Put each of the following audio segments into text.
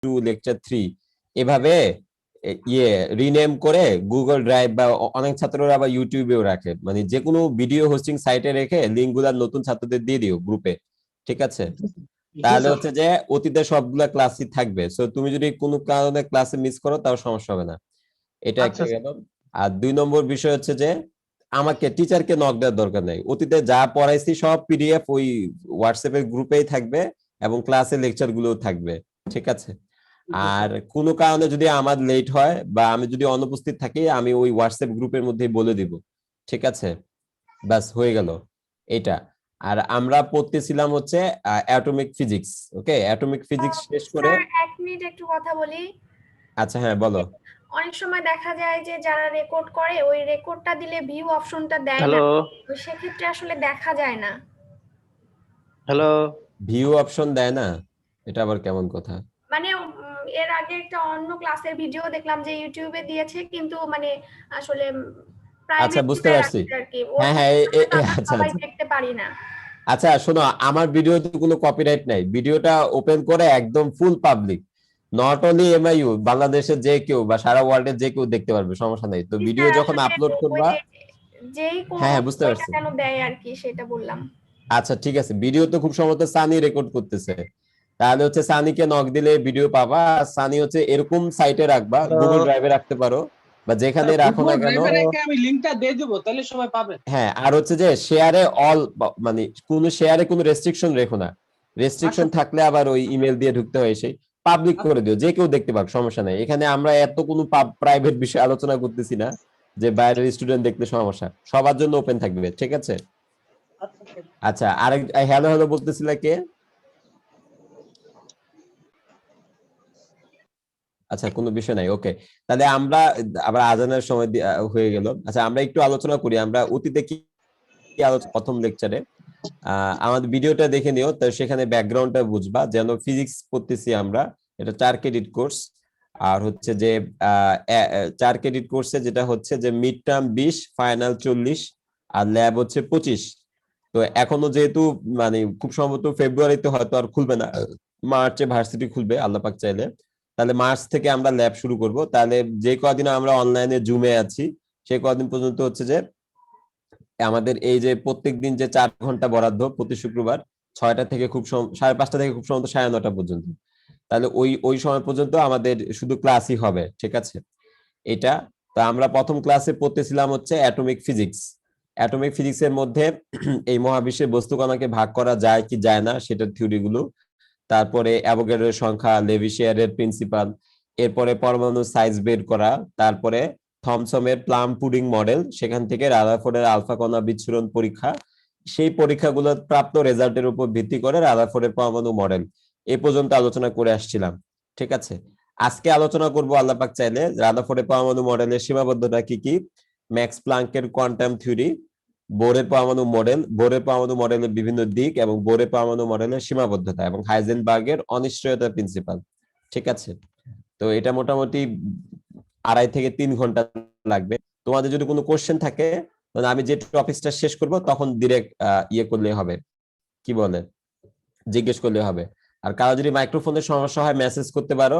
2 lecture 3 এভাবে rename করে Google drive বা অনেক ছাত্ররা আবার ইউটিউবেও রাখে, মানে যে কোনো ভিডিও হোস্টিং সাইটে রেখে লিঙ্ক গুলা নতুন ছাত্রদের দিয়ে দিও গ্রুপে, ঠিক আছে? তাহলে হচ্ছে যে অতীতে সবগুলা ক্লাসই থাকবে, সো তুমি যদি কোনো কারণে ক্লাসে মিস করো তাও সমস্যা হবে না। এটা একটা গেল। আর 2 নম্বর বিষয় হচ্ছে যে আমাকে টিচারকে নক দেওয়ার দরকার নাই, অতীতে যা পড়াইছি সব পিডিএফ ওই হোয়াটসঅ্যাপের গ্রুপেই থাকবে এবং ক্লাসে লেকচার গুলো থাকবে, ঠিক আছে? আর কোনো কারণে যদি আমার লেট হয় বা আমি যদি অনুপস্থিত থাকি আমি ওই হোয়াটসঅ্যাপ গ্রুপের মধ্যেই বলে দিব, ঠিক আছে? বাস হয়ে গেল এটা। আর আমরা পড়তেছিলাম হচ্ছে অ্যাটমিক ফিজিক্স। ওকে, অ্যাটমিক ফিজিক্স শেষ করে স্যার 1 মিনিট একটু কথা বলি। আচ্ছা হ্যাঁ বলো। অনেক সময় দেখা যায় যে যারা রেকর্ড করে ওই রেকর্ডটা দিলে ভিউ অপশনটা দেয় না, তো সেক্ষেত্রে আসলে দেখা যায় না। হ্যালো, ভিউ অপশন দেয় না, এটা আবার কেমন কথা? মানে এর আগে একটা অন্য ক্লাসের ভিডিও দেখলাম যে ইউটিউবে দিয়েছে, কিন্তু মানে আসলে আচ্ছা প্রাইভেট বুঝতে করে পারছি। রাখছে আর কি, হ্যাঁ ওটা হ্যাঁ আমরা আচ্ছা সবাই আচ্ছা দেখতে পারি না। আচ্ছা শোনো, আমার ভিডিওতে কোনো কপিরাইট নাই, ভিডিওটা ওপেন করে একদম ফুল পাবলিক, নট অনলি এমআইইউ, বাংলাদেশের যে কেউ বা সারা ওয়ার্ল্ডের যে কেউ দেখতে পারবে, সমস্যা নাই। তো ভিডিও স্যার যখন আসলে আপলোড ওই করবা, যে যেই হ্যাঁ কোনো হ্যাঁ বুঝতে ওইটা পারছি। কেন দেয় আর কি, সেটা বললাম। আচ্ছা ঠিক আছে, ভিডিও তো খুব সম্ভবত সানি রেকর্ড করতেছে, তাহলে হচ্ছে সানিকে নক দিলে ভিডিও পাবা। আর সানি হচ্ছে এরকম সাইটে রাখবা, গুগল ড্রাইভে রাখতে পারো বা যেখানে রাখো না কেন। আমি লিংকটা দিয়ে দেবো, তাহলে সবাই পাবে। হ্যাঁ, আর হচ্ছে যে শেয়ারে অল, মানে কোন শেয়ারে কোনো রেস্ট্রিকশন রেখো না, রেস্ট্রিকশন থাকলে আবার ওই ইমেল দিয়ে ঢুকতে হয়, সেই পাবলিক করে দিও, যে কেউ দেখতে পাক, সমস্যা নাই। এখানে আমরা এত কোনো প্রাইভেট বিষয়ে আলোচনা করতেছি না যে বাইরের স্টুডেন্ট দেখলে সমস্যা, সবার জন্য ওপেন থাকবে, ঠিক আছে? আচ্ছা, আরেক হ্যালো হ্যালো বলতেছিল কে? আচ্ছা কোনো বিষয় নাই, ওকে। তাহলে আমরা আবার আজানের সময় হয়ে গেল। আচ্ছা আমরা একটু আলোচনা করি, আমরা অতীতে কি আলোচনা প্রথম লেকচারে আমাদের ভিডিওটা দেখে নিও, তো সেখানে ব্যাকগ্রাউন্ডটা বুঝবা, যেন ফিজিক্স পড়তেছি আমরা, এটা 4 ক্রেডিট কোর্স। আর হচ্ছে যে 4 ক্রেডিট কোর্সে যেটা হচ্ছে যে মিড টার্ম 20, ফাইনাল 40 আর ল্যাব হচ্ছে 25। তো এখনো যেহেতু মানে খুব সম্ভবত ফেব্রুয়ারিতে হয়তো আর খুলবে না, মার্চে ভার্সিটি খুলবে আল্লাহ পাক চাইলে, তাহলে মার্চ থেকে আমরা ল্যাব শুরু করব। তাহলে যে কদিন আমরা অনলাইনে জুমে আছি সেই কদিন পর্যন্ত হচ্ছে যে আমাদের এই যে প্রত্যেকদিন যে 4 ঘন্টা বরাদ্দ প্রতি শুক্রবার 6টা থেকে খুব 5:30 থেকে খুব সম্ভবত 9:30 পর্যন্ত, তাহলে ওই ওই সময় পর্যন্ত আমাদের শুধু ক্লাসই হবে, ঠিক আছে? এটা। তো আমরা প্রথম ক্লাসে পড়তেছিলাম হচ্ছে অ্যাটমিক ফিজিক্স। অ্যাটমিক ফিজিক্স এর মধ্যে এই মহাবিশ্বের বস্তুকণাকে ভাগ করা যায় কি যায় না সেটার থিওরি গুলো, তারপরে অ্যাভোগাড্রোর সংখ্যা, লেভিশিয়ারের প্রিন্সিপাল, এরপরে পরমাণু সাইজ বের করা, তারপরে থমসনের প্লাম পুডিং মডেল, সেখান থেকে রাদারফোর্ডের আলফা কণা বিচ্ছুরণ পরীক্ষা, সেই পরীক্ষাগুলোর প্রাপ্ত রেজাল্টের উপর ভিত্তি করে রাদারফোর্ডের পরমাণু মডেল, এ পর্যন্ত আলোচনা করে আসছিলাম, ঠিক আছে? আজকে আলোচনা করব আল্লাহ পাক চাইলে রাদারফোর্ডের পরমাণু মডেলের সীমাবদ্ধতা কি কি, ম্যাক্স প্লাঙ্কের কোয়ান্টাম থিওরি, বোরের পরমাণু মডেল, বোরের পরমাণু মডেলের বিভিন্ন দিক এবং বোরের পরমাণু মডেলের সীমাবদ্ধতা, এবং হাইজেনবার্গের অনিশ্চয়তা প্রিন্সিপাল, ঠিক আছে? তো এটা মোটামুটি 2.5 থেকে 3 ঘন্টা লাগবে। তোমাদের যদি কোনো কোশ্চেন থাকে, তাহলে আমি যে টপিকটা শেষ করব তখন ডিরেক্ট ইয়ে করলে হবে, কি বলে, জিজ্ঞেস করলে হবে। আর কারো যদি মাইক্রোফোনের সমস্যা হয় মেসেজ করতে পারো,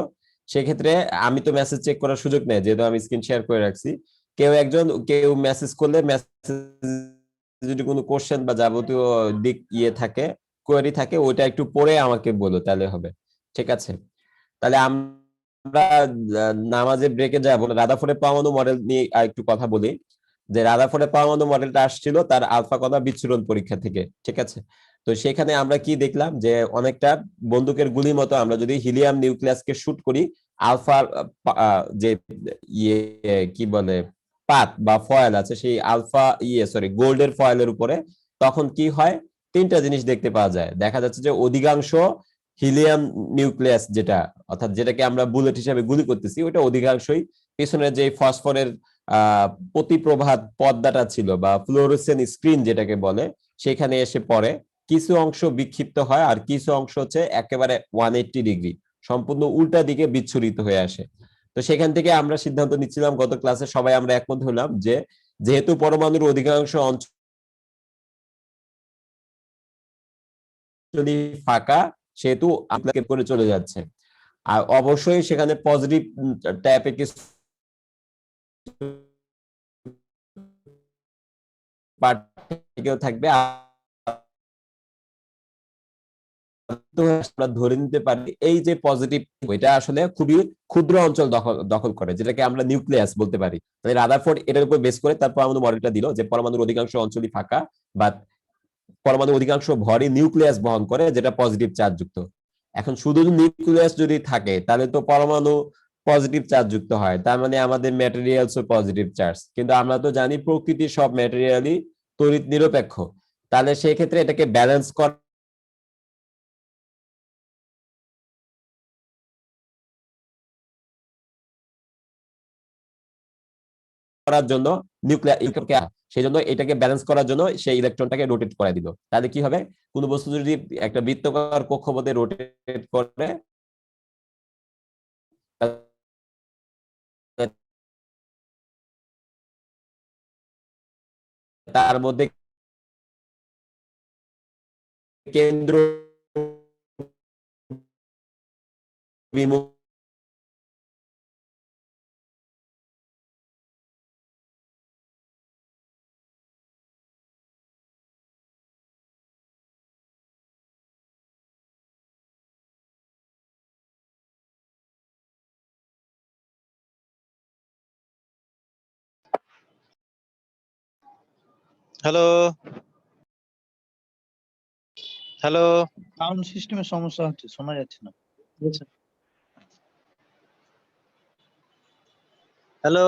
সেক্ষেত্রে আমি তো মেসেজ চেক করার সুযোগ নেই যেহেতু আমি স্ক্রিন শেয়ার করে রাখছি, কেউ মেসেজ করলে মেসেজ যদি কোনো কোশ্চেন বা যাবতীয় দিক ইয়ে থাকে, কোয়েরি থাকে, ওইটা একটু পড়ে আমাকে বলো তাহলে হবে, ঠিক আছে? তাহলে আমরা নামাজের ব্রেকে যাব, রাদারফোর্ডের পরমাণু মডেল নিয়ে একটু কথা বলি। যে রাদারফোর্ডের পরমাণু মডেলটা আসছিল তার আলফা কণা বিচ্ছুরণ পরীক্ষা থেকে, ঠিক আছে? তো সেখানে আমরা কি দেখলাম যে অনেকটা বন্দুকের গুলির মতো আমরা যদি হিলিয়াম নিউক্লিয়াসকে শুট করি আলফা যে ইয়ে কি বলে পাত বা ফয়েল আছে সেই আলফা গোল্ডের ফয়েলের উপরে, তখন কি হয়, 3টা জিনিস দেখতে পাওয়া যায়। দেখা যাচ্ছে যে অধিকাংশ হিলিয়াম নিউক্লিয়াস যেটা, অর্থাৎ যেটাকে আমরা বুলেট হিসেবে গুলি করতেছি, ওটা অধিকাংশই পেছনের যে ফসফরের প্রতিপ্রভাত পর্দাটা ছিল বা ফ্লোরোসেন্ট স্ক্রিন যেটাকে বলে, সেখানে এসে পড়ে, কিছু অংশ বিক্ষিপ্ত হয় আর কিছু অংশ হচ্ছে একেবারে 180 ডিগ্রি সম্পূর্ণ উল্টা দিকে বিচ্ছুরিত হয়ে আসে। তো সেখান থেকে আমরা সিদ্ধান্ত নিচ্ছিলাম, গত ক্লাসে সবাই আমরা একমত হলাম যে যেহেতু পরমাণুর অধিকাংশ অঞ্চল ফাঁকা, সেহেতু আপনাকে করে চলে যাচ্ছে। আর অবশ্যই সেখানে পজিটিভ টাইপের কিছু পার্টিকেল থাকবে। আমরা ধরে নিতে পারি এই যে পজিটিভ, এটা আসলে খুবই ক্ষুদ্র অঞ্চল দখল করে, যেটাকে আমরা নিউক্লিয়াস বলতে পারি। তাহলে রাদারফোর্ড এটার উপর বেস করে তার পরমাণু মডেলটা দিল যে পরমাণুর অধিকাংশ অঞ্চলই ফাঁকা, বা পরমাণু অধিকাংশ ভরই নিউক্লিয়াস বহন করে, যেটা পজিটিভ চার্জ যুক্ত। এখন শুধু নিউক্লিয়াস যদি থাকে তাহলে তো পরমাণু পজিটিভ চার্জ যুক্ত হয়, তার মানে আমাদের ম্যাটেরিয়ালস ও পজিটিভ চার্জ। কিন্তু আমরা তো জানি প্রকৃতির সব ম্যাটেরিয়ালই তড়িৎ নিরপেক্ষ। তাহলে সেই ক্ষেত্রে এটাকে ব্যালেন্স করার জন্য নিউক্লিয়ার, সেই জন্য এটাকে ব্যালেন্স করার জন্য সেই ইলেকট্রনটাকে রোটেট করে দিল। তাহলে কি হবে, কোন বস্তু যদি একটা বৃত্তাকার কক্ষপথে রোটেট করে তার মধ্যে কেন্দ্র বিমুখ হ্যালো হ্যালো সাউন্ড সিস্টেমের সমস্যা হচ্ছে, শোনা যাচ্ছে না। হ্যালো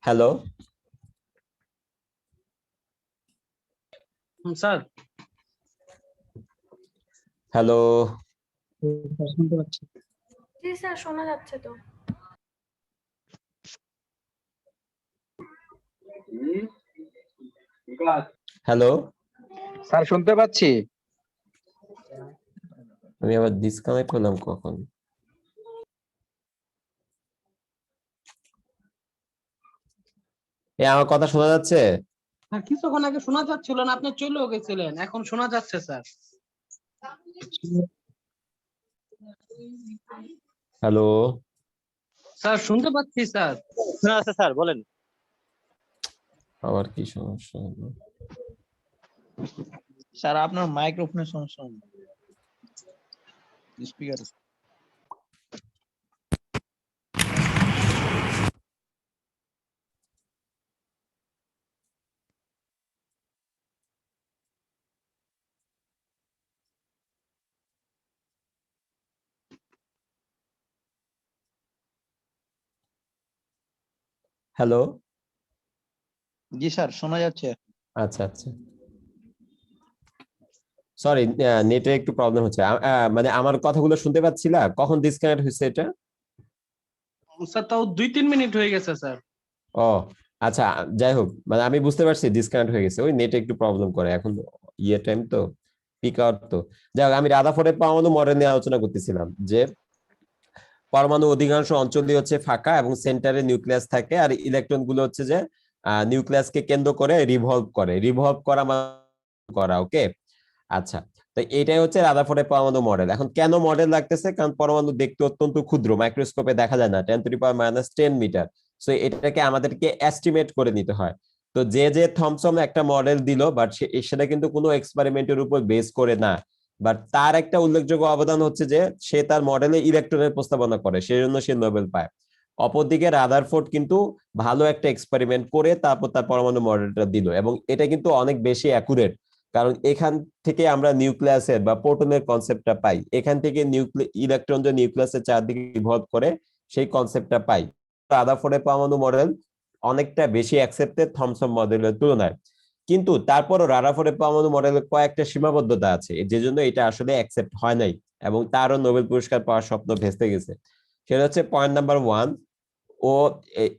হ্যালো স্যার হ্যালো শুনতে পাচ্ছি। জি স্যার, শোনা যাচ্ছে তো। হ্যালো, স্যার শুনতে পাচ্ছি। আমি আবার ডিসকানেক্ট করলাম কখন? আমার কথা শোনা যাচ্ছে? হ্যাঁ, কিছুক্ষণ আগে শোনা যাচ্ছিল না, আপনি চলেও গেছিলেন, এখন শোনা যাচ্ছে স্যার। হ্যালো স্যার শুনতে পাচ্ছি স্যার। শোনা আছে স্যার, বলেন। আবার কি সমস্যা হলো? স্যার আপনার মাইক্রোফোনের সমস্যা স্পিকার। হ্যালো, জি স্যার শোনা যাচ্ছে। আচ্ছা আচ্ছা, সরি নেটে একটু প্রবলেম হচ্ছে। মানে আমার কথাগুলো শুনতে পাচ্ছিলা? কখন ডিসকানেক্ট হয়েছে এটা? স্যার তাও 2-3 মিনিট হয়ে গেছে স্যার। ও আচ্ছা, যাই হোক, মানে আমি বুঝতে পারছি ডিসকানেক্ট হয়ে গেছে, ওই নেটে একটু প্রবলেম করে এখন, ইয়ে টাইম তো, পিক আউট তো। যাই হোক, আমি রাদারফোর্ডের পরমাণু মডেল নিয়ে আলোচনা করতেছিলাম যে পরমাণু অধিকাংশ অঞ্চলই হচ্ছে ফাঁকা এবং সেন্টারে নিউক্লিয়াস থাকে, আর ইলেকট্রন গুলো হচ্ছে যে নিউক্লিয়াসকে কেন্দ্র করে রিভলভ করা ওকে। আচ্ছা, তো এটাই হচ্ছে রাদারফোর্ডের পরমাণু মডেল। এখন কেন মডেল লাগতেছে? কারণ পরমাণু দেখতে অত্যন্ত ক্ষুদ্র, মাইক্রোস্কোপে দেখা যায় না, 10⁻⁻10 মিটার। সো এটাকে আমাদেরকে এস্টিমেট করে নিতে হয়। তো যে থমসন একটা মডেল দিল, বাট সেটা কিন্তু কোনো এক্সপেরিমেন্টের উপর বেস করে না। বাট তার একটা উল্লেখযোগ্য অবদান হচ্ছে যে সে তার মডেলে ইলেকট্রনের প্রস্তাবনা করে, সেই জন্য সে নোবেল পায়। অপরদিকে রাদারফোর্ড কিন্তু ভালো একটা এক্সপেরিমেন্ট করে তারপর তার পরমাণু মডেলটা দিল, এবং এটা কিন্তু অনেক বেশি অ্যাকুরেট, কারণ এখান থেকে আমরা নিউক্লিয়াসের বা প্রোটনের কনসেপ্টটা পাই, এখান থেকে ইলেকট্রন যে নিউক্লিয়াসের চারদিকে রিভলভ করে সেই কনসেপ্টটা পাই। রাদারফোর্ডের পরমাণু মডেল অনেকটা বেশি অ্যাকসেপ্টেড থমসন মডেলের তুলনায়, কিন্তু তারপরও রাদারফোর্ডের পরমাণু মডেলের কয়েকটা সীমাবদ্ধতা আছে, যে জন্য এটা আসলে অ্যাকসেপ্ট হয় নাই এবং তারও নোবেল পুরস্কার পাওয়ার স্বপ্ন ভেস্তে গেছে। সেটা হচ্ছে পয়েন্ট নাম্বার 1, ও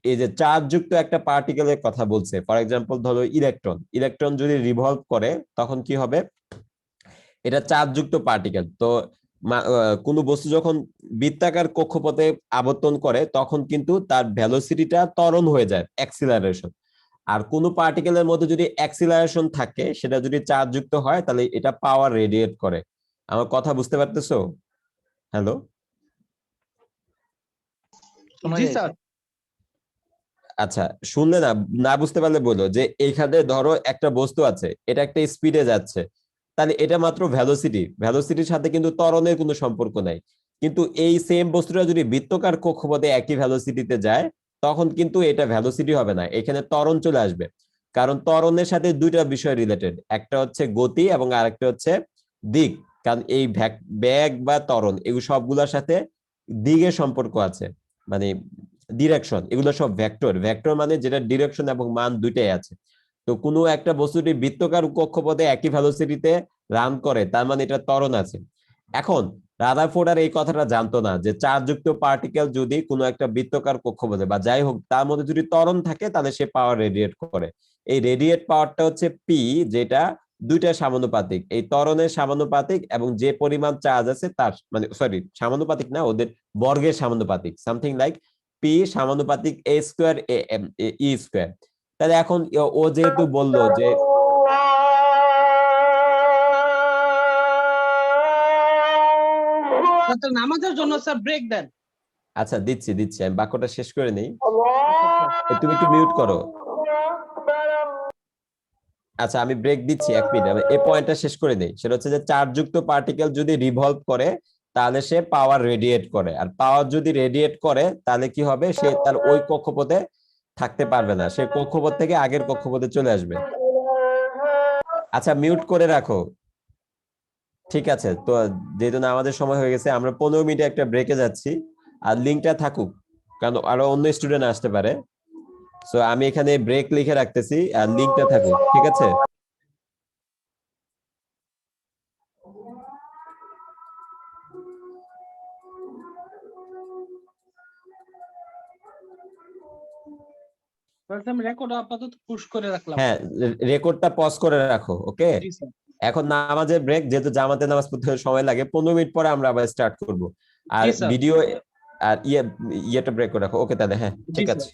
এই যে চার্জযুক্ত একটা পার্টিকেলের কথা বলছে। ফর এক্সাম্পল ধরো ইলেকট্রন যদি রিভলভ করে তখন কি হবে, এটা চার্জযুক্ত পার্টিকেল। তো কোনো বস্তু যখন বৃত্তাকার কক্ষপথে আবর্তন করে তখন কিন্তু তার ভেলোসিটিটা ত্বরণ হয়ে যায়, অ্যাক্সিলারেশন। আর কোনো পার্টিকেলের মধ্যে যদি অ্যাক্সিলারেশন থাকে, সেটা যদি চার্জযুক্ত হয়, তাহলে এটা পাওয়ার রেডিয়েট করে। আমার কথা বুঝতে পারতেছো? হ্যালো, শোনা জি যায় স্যার। স্যার। আচ্ছা শুনলে না, না বুঝতে পারলে বলো যে এইখানে ধরো একটা বস্তু আছে, এটা একটা স্পিডে যাচ্ছে, তাহলে এটা মাত্র ভ্যালোসিটির সাথে কিন্তু ত্বরণের কোনো সম্পর্ক নাই। কিন্তু এই সেম বস্তুটা যদি বৃত্তাকার কক্ষপথে একই ভ্যালোসিটিতে যায়, তখন কিন্তু এটা ভ্যালোসিটি হবে না, এখানে ত্বরণ চলে আসবে। কারণ ত্বরণের সাথে দুইটা বিষয় রিলেটেড, একটা হচ্ছে গতি এবং আরেকটা হচ্ছে দিক। কারণ এই বেগ বা ত্বরণ এগুলো সবগুলোর সাথে দিকের সম্পর্ক আছে, মানে ডিরেকশন, এগুলো সব ভেক্টর মানে যেটা ডিরেকশন এবং মান দুইটাই আছে। তো কোনো একটা বস্তুটি বৃত্তাকার কক্ষপথে একই ভেলোসিটিতে রান করে, তার মানে এটা ত্বরণ আছে। এখন রাদারফোর্ড আর এই কথাটা জানতো না যে চার্জযুক্ত পার্টিকেল যদি কোনো একটা বৃত্তাকার কক্ষপথে বা যাই হোক তার মধ্যে যদি ত্বরণ থাকে, তাহলে সে পাওয়ার রেডিয়েট করে। এই রেডিয়েট পাওয়ারটা হচ্ছে পি, যেটা দুইটা সমানুপাতিক, এই ত্বরণের সমানুপাতিক এবং যে পরিমাণ চার্জ আছে তার, মানে সরি সমানুপাতিক না, ওদের বর্গের সমানুপাতিক, সামথিং লাইক পি সমানুপাতিক এ স্কোয়ার ই স্কোয়ার। তাহলে এখন ও যেহেতু বললো যে স্যার নামাজের জন্য স্যার ব্রেক দেন। আচ্ছা দিচ্ছি আমি বাক্যটা শেষ করে নেই, আচ্ছা, তুমি একটু মিউট করো। আচ্ছা আমি ব্রেক দিচ্ছি 1 মিনিট, আমি এই পয়েন্টটা শেষ করে নেই। সেটা হচ্ছে যে চার্জযুক্ত পার্টিকেল যদি রিভলভ করে তাহলে সে পাওয়ার রেডিয়েট করে, আর পাওয়ার যদি রেডিয়েট করে তাহলে কি হবে, সে তার ওই কক্ষপথে থাকতে পারবে না, সে কক্ষপথ থেকে আগের কক্ষপথে চলে আসবে। আচ্ছা মিউট করে রাখো। ঠিক আছে, তো যেহেতু না আমাদের সময় হয়ে গেছে, আমরা 15 মিনিটে একটা ব্রেকে যাচ্ছি, আর লিঙ্কটা থাকুক, কারণ আরো অন্য স্টুডেন্ট আসতে পারে। সো আমি এখানে ব্রেক লিখে রাখতেছি, আর লিঙ্কটা থাকুক, ঠিক আছে? আমি রেকর্ড আপাতত পুশ করে রাখলাম। হ্যাঁ, রেকর্ডটা পজ করে রাখো, ওকে? জি স্যার। এখন নামাজের ব্রেক, যেহেতু জামাতে নামাজ পড়তে সময় লাগে, 15 মিনিট পরে আমরা আবার স্টার্ট করব। আর জি স্যার। ভিডিও আর ইয়েটা ব্রেক করে রাখো, ওকে? তাহলে হ্যাঁ জি ঠিক স্যার। আছে।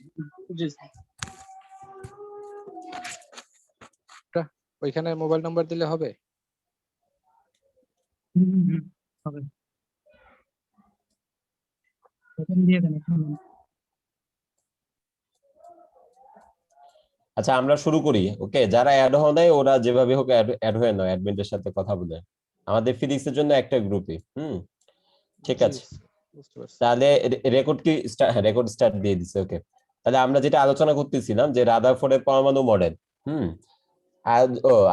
জি স্যার। ওইখানে মোবাইল নাম্বার দিলে হবে? হবে। এখানে দিয়ে দেন এখন। আচ্ছা আমরা শুরু করি, ওকে? যারা অ্যাড হও নাই ওরা যেভাবে হোক অ্যাড হয়ে নাও, অ্যাডমিনদের সাথে কথা বলে। আমাদের ফিজিক্সের জন্য একটা গ্রুপে, ঠিক জি, আছে। বুঝতে পারছি। তাহলে রেকর্ড কি রেকর্ড স্টার্ট দিয়ে দিছে, ওকে? তাহলে আমরা যেটা আলোচনা করতেছিলাম যে রাদারফোর্ডের পরমাণু মডেল। আর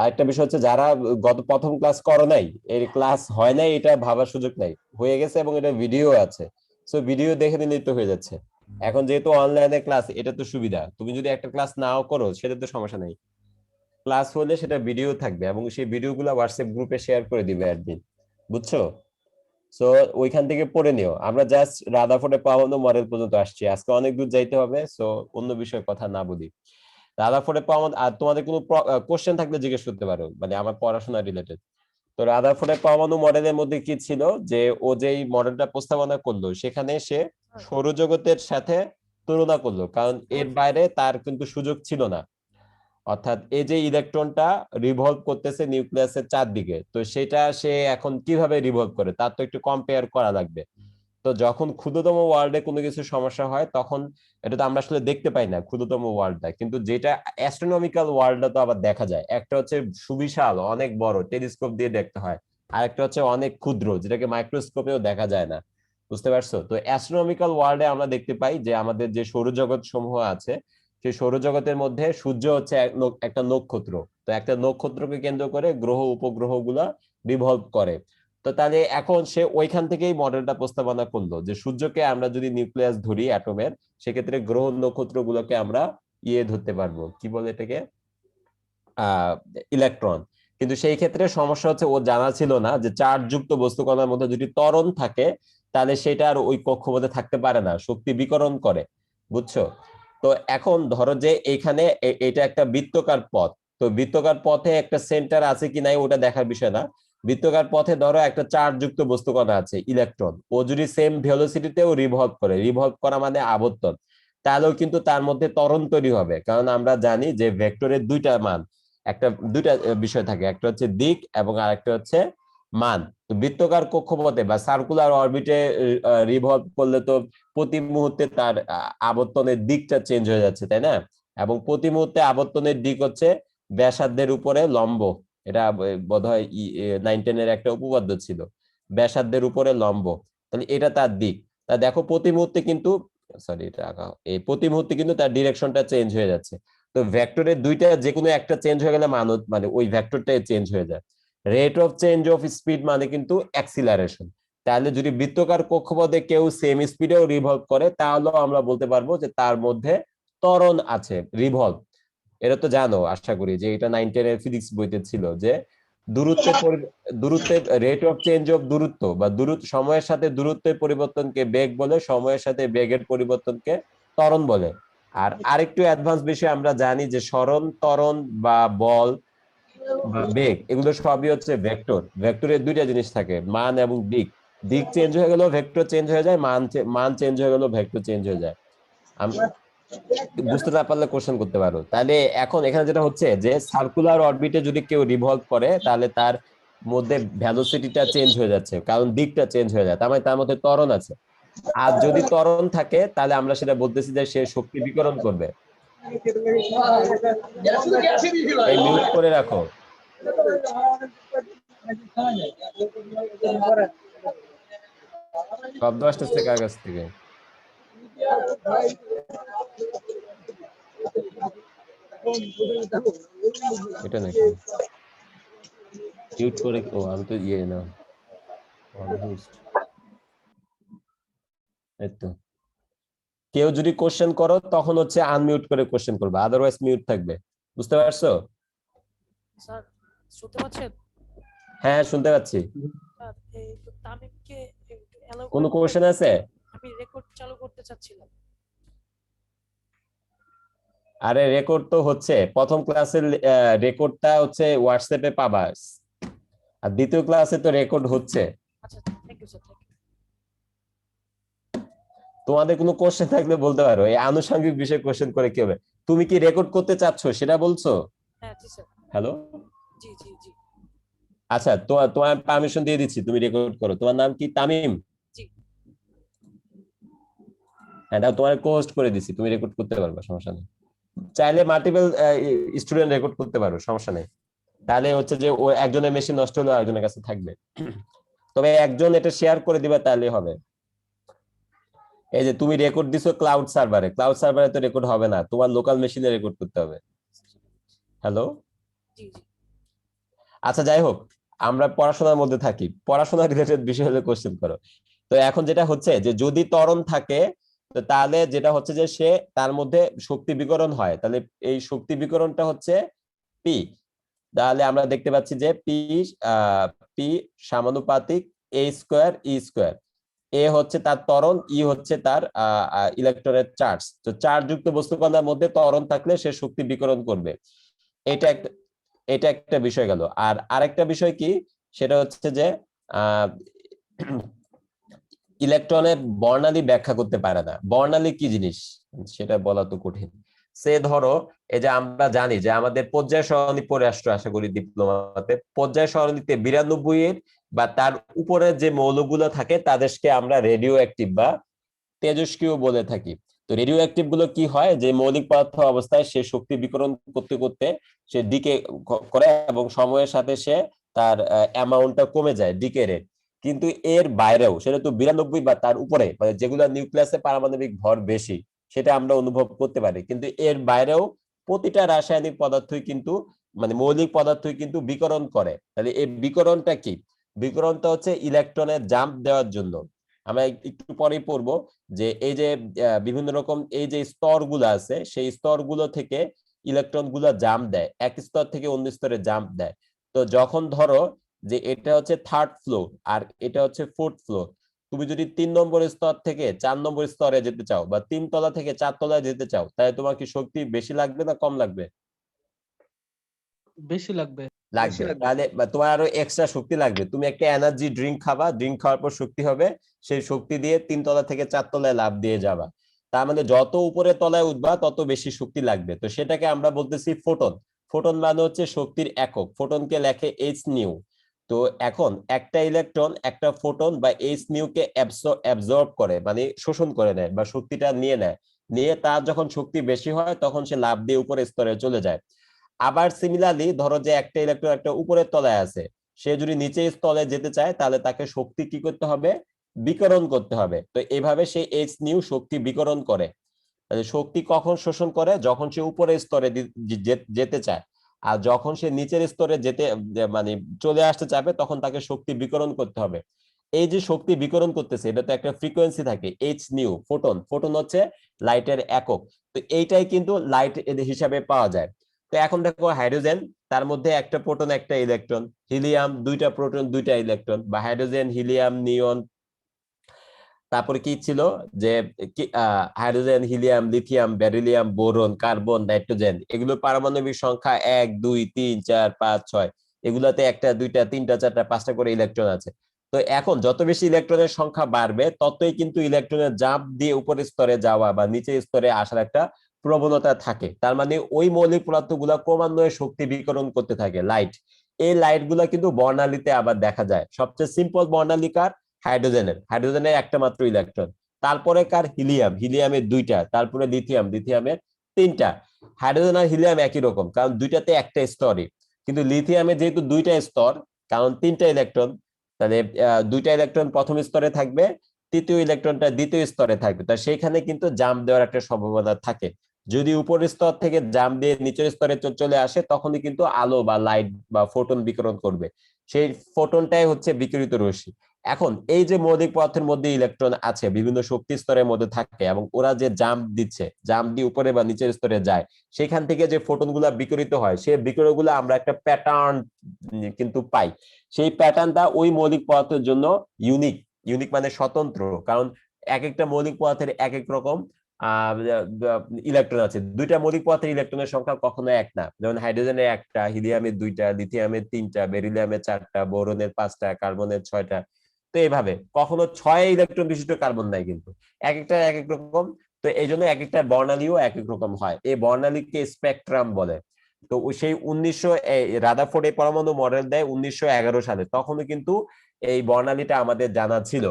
আরেকটা বিষয় হচ্ছে, যারা গত প্রথম ক্লাস করো নাই, এর ক্লাস হয় নাই এটা ভাবার সুযোগ নাই, হয়ে গেছে এবং এটা ভিডিও আছে, সো ভিডিও দেখে নিলেই তো হয়ে যাচ্ছে। এখন যেহেতু অনলাইনে ক্লাস, এটা তো সুবিধা, তুমি যদি একটা ক্লাস নাও করো সেটা তো সমস্যা নাই, ক্লাস হলে সেটা ভিডিও থাকবে এবং সেই ভিডিওগুলো হোয়াটসঅ্যাপ গ্রুপে শেয়ার করে দিবে অ্যাডমিন, বুঝছো? সো ওইখান থেকে পড়ে নিও। আমরা জাস্ট রাদারফোর্ডের পরমাণু মডেল পর্যন্ত আসছি, আজকে অনেক দূর যাইতে হবে, সো অন্য বিষয়ে কথা না বলি। রাদারফোর্ডের পরমাণু, আর তোমাদের কোনো কোশ্চেন থাকলে জিজ্ঞেস করতে পারো, মানে আমার পড়াশোনা রিলেটেড। তো রাদারফোর্ডের পরমাণু মডেলের মধ্যে কি ছিল, যে ও যেই মডেলটা প্রস্তাবনা করলো সেখানে সে সৌরজগতের সাথে তুলনা করলো, কারণ এর বাইরে তার কিন্তু সুযোগ ছিল না। অর্থাৎ এই যে ইলেকট্রনটা রিভলভ করতেছে নিউক্লিয়াসের চারদিকে, তো সেটা সে এখন কিভাবে রিভলভ করে তার তো একটু কম্পেয়ার করা লাগবে। তো যখন ক্ষুদ্রতম ওয়ার্ল্ডে কোনো কিছু সমস্যা হয়, তখন এটা তো আমরা আসলে দেখতে পাই না ক্ষুদ্রতম ওয়ার্ল্ডটা, কিন্তু যেটা অ্যাস্ট্রোনমিক্যাল ওয়ার্ল্ডটা তো আবার দেখা যায়। একটা হচ্ছে সুবিশাল অনেক বড়, টেলিস্কোপ দিয়ে দেখতে হয়, আর একটা হচ্ছে অনেক ক্ষুদ্র, যেটাকে মাইক্রোস্কোপেও দেখা যায় না। বুঝতে পারছো? তো অ্যাস্ট্রোনমিক্যাল ওয়ার্ল্ডে আমরা দেখতে পাই যে আমাদের যে সৌরজগৎ সমূহ আছে, সেই সৌরজগতের মধ্যে সূর্য হচ্ছে একটা নক্ষত্র। তো একটা নক্ষত্রকে কেন্দ্র করে গ্রহ উপগ্রহ গুলা রিভলভ করে। তো তাহলে এখন সে ওইখান থেকেই মডেলটা প্রস্তাবনা করলো যে সূর্যকে আমরা যদি নিউক্লিয়াস ধরি অ্যাটমের, সেক্ষেত্রে গ্রহ নক্ষত্র গুলোকে আমরা ধরতে পারবো, কি বলে এটাকে, ইলেকট্রন। কিন্তু সেই ক্ষেত্রে সমস্যা হচ্ছে ও জানা ছিল না যে চার্জযুক্ত বস্তু কণার মধ্যে যদি ত্বরণ থাকে তাহলে সেটা আর ওই কক্ষপথে থাকতে পারে না, শক্তি বিকরণ করে, বুঝছো? তো এখন ধরো যে এইখানে এটা একটা বৃত্তাকার পথ, তো বৃত্তাকার পথে একটা সেন্টার আছে কি নাই ওটা দেখার বিষয় না। বৃত্তাকার পথে ধরো একটা চার্জযুক্ত বস্তু কণা আছে ইলেকট্রন, ও যদি সেম ভেলোসিটিতেও রিভলভ করে, রিভলভ করা মানে আবর্তন, তাহলেও কিন্তু তার মধ্যে ত্বরণ তৈরি হবে। কারণ আমরা জানি যে ভেক্টরের দুইটা বিষয় থাকে, একটা হচ্ছে দিক এবং আরেকটা হচ্ছে মান। তো বৃত্তাকার কক্ষপথে বা সার্কুলার অরবিটে রিভলভ করলে তো প্রতি মুহূর্তে তার আবর্তনের দিকটা চেঞ্জ হয়ে যাচ্ছে, তাই না? এবং প্রতি মুহূর্তে আবর্তনের দিক হচ্ছে ব্যাসার্ধের উপরে লম্ব। এটা বোধহয় 9-10 একটা উপপাদ্য ছিল, ব্যাসার্ধের উপরে লম্ব। তাহলে এটা তার দিক। তা দেখো প্রতি মুহূর্তে কিন্তু প্রতি মুহূর্তে কিন্তু তার ডিরেকশনটা চেঞ্জ হয়ে যাচ্ছে। তো ভেক্টরের দুইটা যে কোনো একটা চেঞ্জ হয়ে গেলে মানে ওই ভেক্টরটাই চেঞ্জ হয়ে যায়। Rate of change of speed মানে কিন্তু অ্যাক্সিলারেশন। তাহলে যদি বৃত্তাকার কক্ষপথে কেউ সেম স্পিডেও রিভলভ করে তাহলেও আমরা বলতে পারবো যে তার মধ্যে ত্বরণ আছে, রিভলভ। এটা তো জানো আশা করি যে এটা 9-10 ফিজিক্স বইতে ছিল যে দূরত্বের রেট অফ চেঞ্জ অফ দূরত্ব বা সময়ের সাথে দূরত্বের পরিবর্তনকে বেগ বলে, সময়ের সাথে বেগের পরিবর্তনকে ত্বরণ বলে। আর আরেকটু অ্যাডভান্স বিষয় আমরা জানি যে সরণ, ত্বরণ বা বল বা বেগ এগুলো সবই হচ্ছে ভেক্টর। ভেক্টরের দুইটা জিনিস থাকে, মান এবং দিক। দিক চেঞ্জ হয়ে গেল ভেক্টর চেঞ্জ হয়ে যায়, মান চেঞ্জ হয়ে গেল ভেক্টর চেঞ্জ হয়ে যায়। বুঝতে না পারলে কোশ্চেন করতে পারো। তাহলে এখন এখানে যেটা হচ্ছে যে সার্কুলার অরবিটে যদি কেউ রিভলভ করে তাহলে তার মধ্যে ভেলোসিটিটা চেঞ্জ হয়ে যাচ্ছে, কারণ দিকটা চেঞ্জ হয়ে যায়, তার মানে তার মধ্যে ত্বরণ আছে। আর যদি ত্বরণ থাকে তাহলে আমরা সেটা বলতেছি যে সে শক্তি বিকরণ করবে। এই মিউট করে রাখো। শব্দ আসতেছে কার কাছ থেকে? এটা নাকি মিউট করে? ও আমি তো না, এইতো। কেউ যদি কোশ্চেন করো তখন হচ্ছে আনমিউট করে কোশ্চেন করবে, আদারওয়াইজ মিউট থাকবে। বুঝতে পারছো? স্যার শুনতে পাচ্ছেন? হ্যাঁ শুনতে পাচ্ছি। স্যার এই তো তামিমকে একটু অ্যালাউ কোনো করে কোশ্চেন দিবেন? আছে? আমি রেকর্ড চালু করতে চাচ্ছিলাম। আরে রেকর্ড তো হচ্ছে, প্রথম ক্লাসের রেকর্ডটা হচ্ছে হোয়াটসঅ্যাপে পাবা, আর দ্বিতীয় ক্লাসে তো রেকর্ড হচ্ছে। আচ্ছা thank you sir, thank you. তোমাদের কোনো কোশ্চেন থাকলে বলতে পারো, এই আনুষঙ্গিক বিষয়ে কোশ্চেন করে কি হবে? তুমি কি রেকর্ড করতে চাচ্ছ সেটা বলছো? হ্যাঁ জি স্যার। হ্যালো, জি জি জি আচ্ছা তোমার পারমিশন দিয়ে দিচ্ছি, তুমি রেকর্ড করো। তোমার নাম কি? তামিম? জি। হ্যাঁ তোমার কো-হোস্ট করে দিচ্ছি, তুমি রেকর্ড করতে পারবে, সমস্যা নেই। চাইলে মাল্টিপল স্টুডেন্ট রেকর্ড করতে পারো, সমস্যা নেই। তাহলে হচ্ছে যে ও একজনের মেশিন নষ্ট হলে আরেকজনের কাছে থাকবে, তবে একজন এটা শেয়ার করে দিবা তাহলে হবে। এই যে তুমি রেকর্ড দিছো ক্লাউড সার্ভারে, ক্লাউড সার্ভারে তো রেকর্ড হবে না, তোমার লোকাল মেশিনে রেকর্ড করতে হবে। হ্যালো, জি জি। আচ্ছা যাই হোক, আমরা পড়াশোনার মধ্যে থাকি, পড়াশোনা রিলেটেড বিষয় হলে কোশ্চেন করো। তো এখন যেটা হচ্ছে যে যদি ত্বরণ থাকে তো তাহলে যেটা হচ্ছে যে সে তার মধ্যে শক্তি বিকরণ হয়, তাহলে এই শক্তি বিকরণটা হচ্ছে পি। তাহলে আমরা দেখতে পাচ্ছি যে পি সমানুপাতিক এ স্কোয়ার ই স্কোয়ার। এ হচ্ছে তার ত্বরণ, ই হচ্ছে তার ইলেকট্রনের চার্জ। তো চার্জযুক্ত বস্তু কণার মধ্যে ত্বরণ থাকলে সে শক্তি বিকরণ করবে। এটা একটা বিষয় গেল। আর আরেকটা বিষয় কি, সেটা হচ্ছে যে ইলেকট্রনের বর্ণালী ব্যাখ্যা করতে পারে না। বর্ণালী কি জিনিস সেটা বলা তো কঠিন। সে ধরো এই যে আমরা জানি যে আমাদের পর্যায় সারণী পড়ে আসছো আশা করি ডিপ্লোমাতে, পর্যায় সারণীতে 92 এর বা তার উপরে যে মৌলগুলো থাকে তাদেরকে আমরা রেডিও অ্যাক্টিভ বা তেজস্ক্রিয় বলে থাকি। তো রেডিও অ্যাক্টিভ গুলো কি হয়, যে মৌলিক পদার্থ অবস্থায় সে শক্তি বিকরণ করতে করতে সে ডিকে করে এবং সময়ের সাথে সে তার অ্যামাউন্টটা কমে যায়, ডিকে রেট। কিন্তু এর বাইরেও, সেটা তো 92 বা তার উপরে, মানে যেগুলো নিউক্লিয়াসে পারমাণবিক ভর বেশি সেটা আমরা অনুভব করতে পারি, কিন্তু এর বাইরেও প্রতিটা রাসায়নিক পদার্থই কিন্তু, মানে মৌলিক পদার্থই কিন্তু বিকরণ করে। তাহলে এই বিকরণটা কি? বিকরণটা হচ্ছে ইলেকট্রনের জাম্প দেওয়ার জন্য। আমরা একটু পরেই পড়বো যে এই যে বিভিন্ন রকম এই যে স্তরগুলো আছে, সেই স্তরগুলো থেকে ইলেকট্রন গুলো জাম্প দেয়, এক স্তর থেকে অন্য স্তরে জাম্প দেয়। তো যখন ধরো যে এটা হচ্ছে 3rd ফ্লোর আর এটা হচ্ছে 4th ফ্লোর, তুমি যদি 3 নম্বর স্তর থেকে 4 নম্বর স্তরে যেতে চাও বা 3 তলা থেকে 4 তলায় যেতে চাও, তাহলে তোমার কি শক্তি বেশি লাগবে না কম লাগবে? বেশি লাগবে। লাগবে। তাহলে তোমার আরো এক্সট্রা শক্তি লাগবে। তুমি একটা এনার্জি ড্রিঙ্ক খাবা, ড্রিঙ্ক খাওয়ার পর শক্তি হবে, সেই শক্তি দিয়ে 3 তলা থেকে 4 তলায় লাফ দিয়ে যাবা। তার মানে যত উপরে তলায় উঠবা তত বেশি শক্তি লাগবে। তো সেটাকে আমরা বলতেছি ফোটন। ফোটন মানে হচ্ছে শক্তির একক। ফোটনকে লেখে এইচ নিউ। তো এখন একটা ইলেকট্রন একটা ফোটন বা এইচ নিউ কে অ্যাবজর্ব করে, মানে শোষণ করে নেয় বা শক্তিটা নিয়ে নেয়। নিয়ে তার যখন শক্তি বেশি হয় তখন সে লাফ দিয়ে উপরের স্তরে চলে যায়। আবার সিমিলারলি ধরো যে একটা ইলেকট্রন একটা উপরের তলায় আছে, সে যদি নিচের স্তরে যেতে চায় তাহলে তাকে শক্তি কি করতে হবে? বিকরণ করতে হবে। তো এইভাবে সে এইচ নিউ শক্তি বিকরণ করে। শক্তি কখন শোষণ করে? যখন সে উপরের স্তরে যেতে চায়। আর যখন সে নিচের স্তরে যেতে মানে চলে আসতে চাবে তখন তাকে শক্তি বিকরণ করতে হবে। এই যে শক্তি বিকরণ করতেছে এটা তো একটা ফ্রিকোয়েন্সি থাকে, এইচ নিউ। ফোটন, ফোটন হচ্ছে লাইটের একক। তো এইটাই কিন্তু লাইট হিসাবে পাওয়া যায়। তো এখন দেখো হাইড্রোজেন, তার মধ্যে একটা প্রোটন একটা ইলেকট্রন, হিলিয়াম দুইটা প্রোটন দুইটা ইলেকট্রন, বা হাইড্রোজেন হিলিয়াম নিয়ন, তারপরে কি ছিল যে hydrogen helium lithium beryllium boron carbon nitrogen, এগুলো পারমাণবিক সংখ্যা 1 2 3 4 5 6, এগুলাতে একটা দুইটা তিনটা চারটা পাঁচটা করে ইলেকট্রন আছে। তো এখন যত বেশি ইলেকট্রনের সংখ্যা বাড়বে ততই কিন্তু ইলেকট্রনের জাম্প দিয়ে উপরের স্তরে যাওয়া বা নিচের স্তরে আসার একটা প্রবণতা থাকে। তার মানে ওই মৌলিক পদার্থগুলো ক্রমান্বয়ে শক্তি বিকরণ করতে থাকে, লাইট। এই লাইট গুলা কিন্তু বর্ণালীতে আবার দেখা যায়। সবচেয়ে সিম্পল বর্ণালী কার? হাইড্রোজেনের একটা মাত্র ইলেকট্রন। তারপরে কার? হিলিয়াম, হিলিয়ামের দুইটা। তারপরে লিথিয়াম, লিথিয়ামের তিনটা। হাইড্রোজেন আর হিলিয়াম একই রকম, কারণ দুইটাতে একটা স্তরই। কিন্তু লিথিয়ামে যেহেতু দুইটা স্তর, কারণ তিনটা ইলেকট্রন, তাহলে দুইটা ইলেকট্রন প্রথম স্তরে থাকবে, তৃতীয় ইলেকট্রনটা দ্বিতীয় স্তরে থাকবে। তা সেইখানে কিন্তু জাম্প দেওয়ার একটা সম্ভাবনা থাকে। যদি উপরের স্তর থেকে জাম্প দিয়ে নিচের স্তরে চলে আসে তখনই কিন্তু আলো বা লাইট বা ফোটন বিকিরণ করবে। সেই ফোটনটাই হচ্ছে বিকিরিত রশ্মি। এখন এই যে মৌলিক পদার্থের মধ্যে ইলেকট্রন আছে বিভিন্ন শক্তি স্তরের মধ্যে থাকে এবং ওরা যে জাম্প দিচ্ছে, জাম্প দিয়ে উপরে বা নিচের স্তরে যায়, সেখান থেকে যে ফোটন গুলা বিকিরিত হয় সেই বিকিরণ গুলো আমরা একটা প্যাটার্ন কিন্তু পাই। সেই প্যাটার্নটা ওই মৌলিক পদার্থের জন্য ইউনিক। ইউনিক মানে স্বতন্ত্র, কারণ এক একটা মৌলিক পদার্থের এক এক রকম ইলেকট্রন আছে। দুইটা মৌলিক পদার্থের ইলেকট্রনের সংখ্যা কখনো এক না। যেমন হাইড্রোজেনের একটা, হিলিয়ামের দুইটা, লিথিয়ামের তিনটা, বেরিলিয়ামের চারটা, বোরনের পাঁচটা, কার্বনের ছয়টা। তো এইভাবে কখনো 6 ইলেকট্রন বিশিষ্ট কার্বন নাই, কিন্তু এক একটা এক এক রকম। তো এই জন্য এক একটা বর্ণালীও এক এক রকম হয়। এই বর্ণালীকে স্পেকট্রাম বলে। তো সেই 1900 রাদারফোর্ড এই পরমাণু মডেল দেয় 1911 সালে। তখনও কিন্তু এই বর্ণালীটা আমাদের জানা ছিল।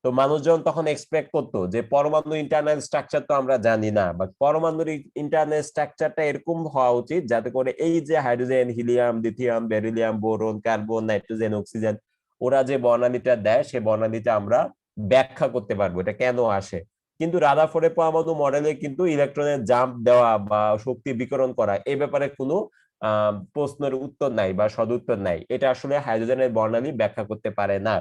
তো মানুষজন তখন এক্সপেক্ট করতো যে পরমাণু ইন্টারনাল স্ট্রাকচার তো আমরা জানি না, বা পরমাণুর ইন্টারনাল স্ট্রাকচারটা এরকম হওয়া উচিত যাতে করে এই যে hydrogen helium lithium beryllium boron carbon nitrogen oxygen ওরা যে বর্ণালীটা দেয় সে বর্ণালীটা আমরা ব্যাখ্যা করতে পারবো এটা কেন আসে। কিন্তু রাদারফোর্ডের পরমাণু মডেলে কিন্তু ইলেকট্রনের জাম্প দেওয়া বা শক্তি বিকিরণ করা এই ব্যাপারে কোনো প্রশ্নের উত্তর নাই বা সদুত্তর নাই। এটা আসলে হাইড্রোজেনের বর্ণালী ব্যাখ্যা করতে পারে না।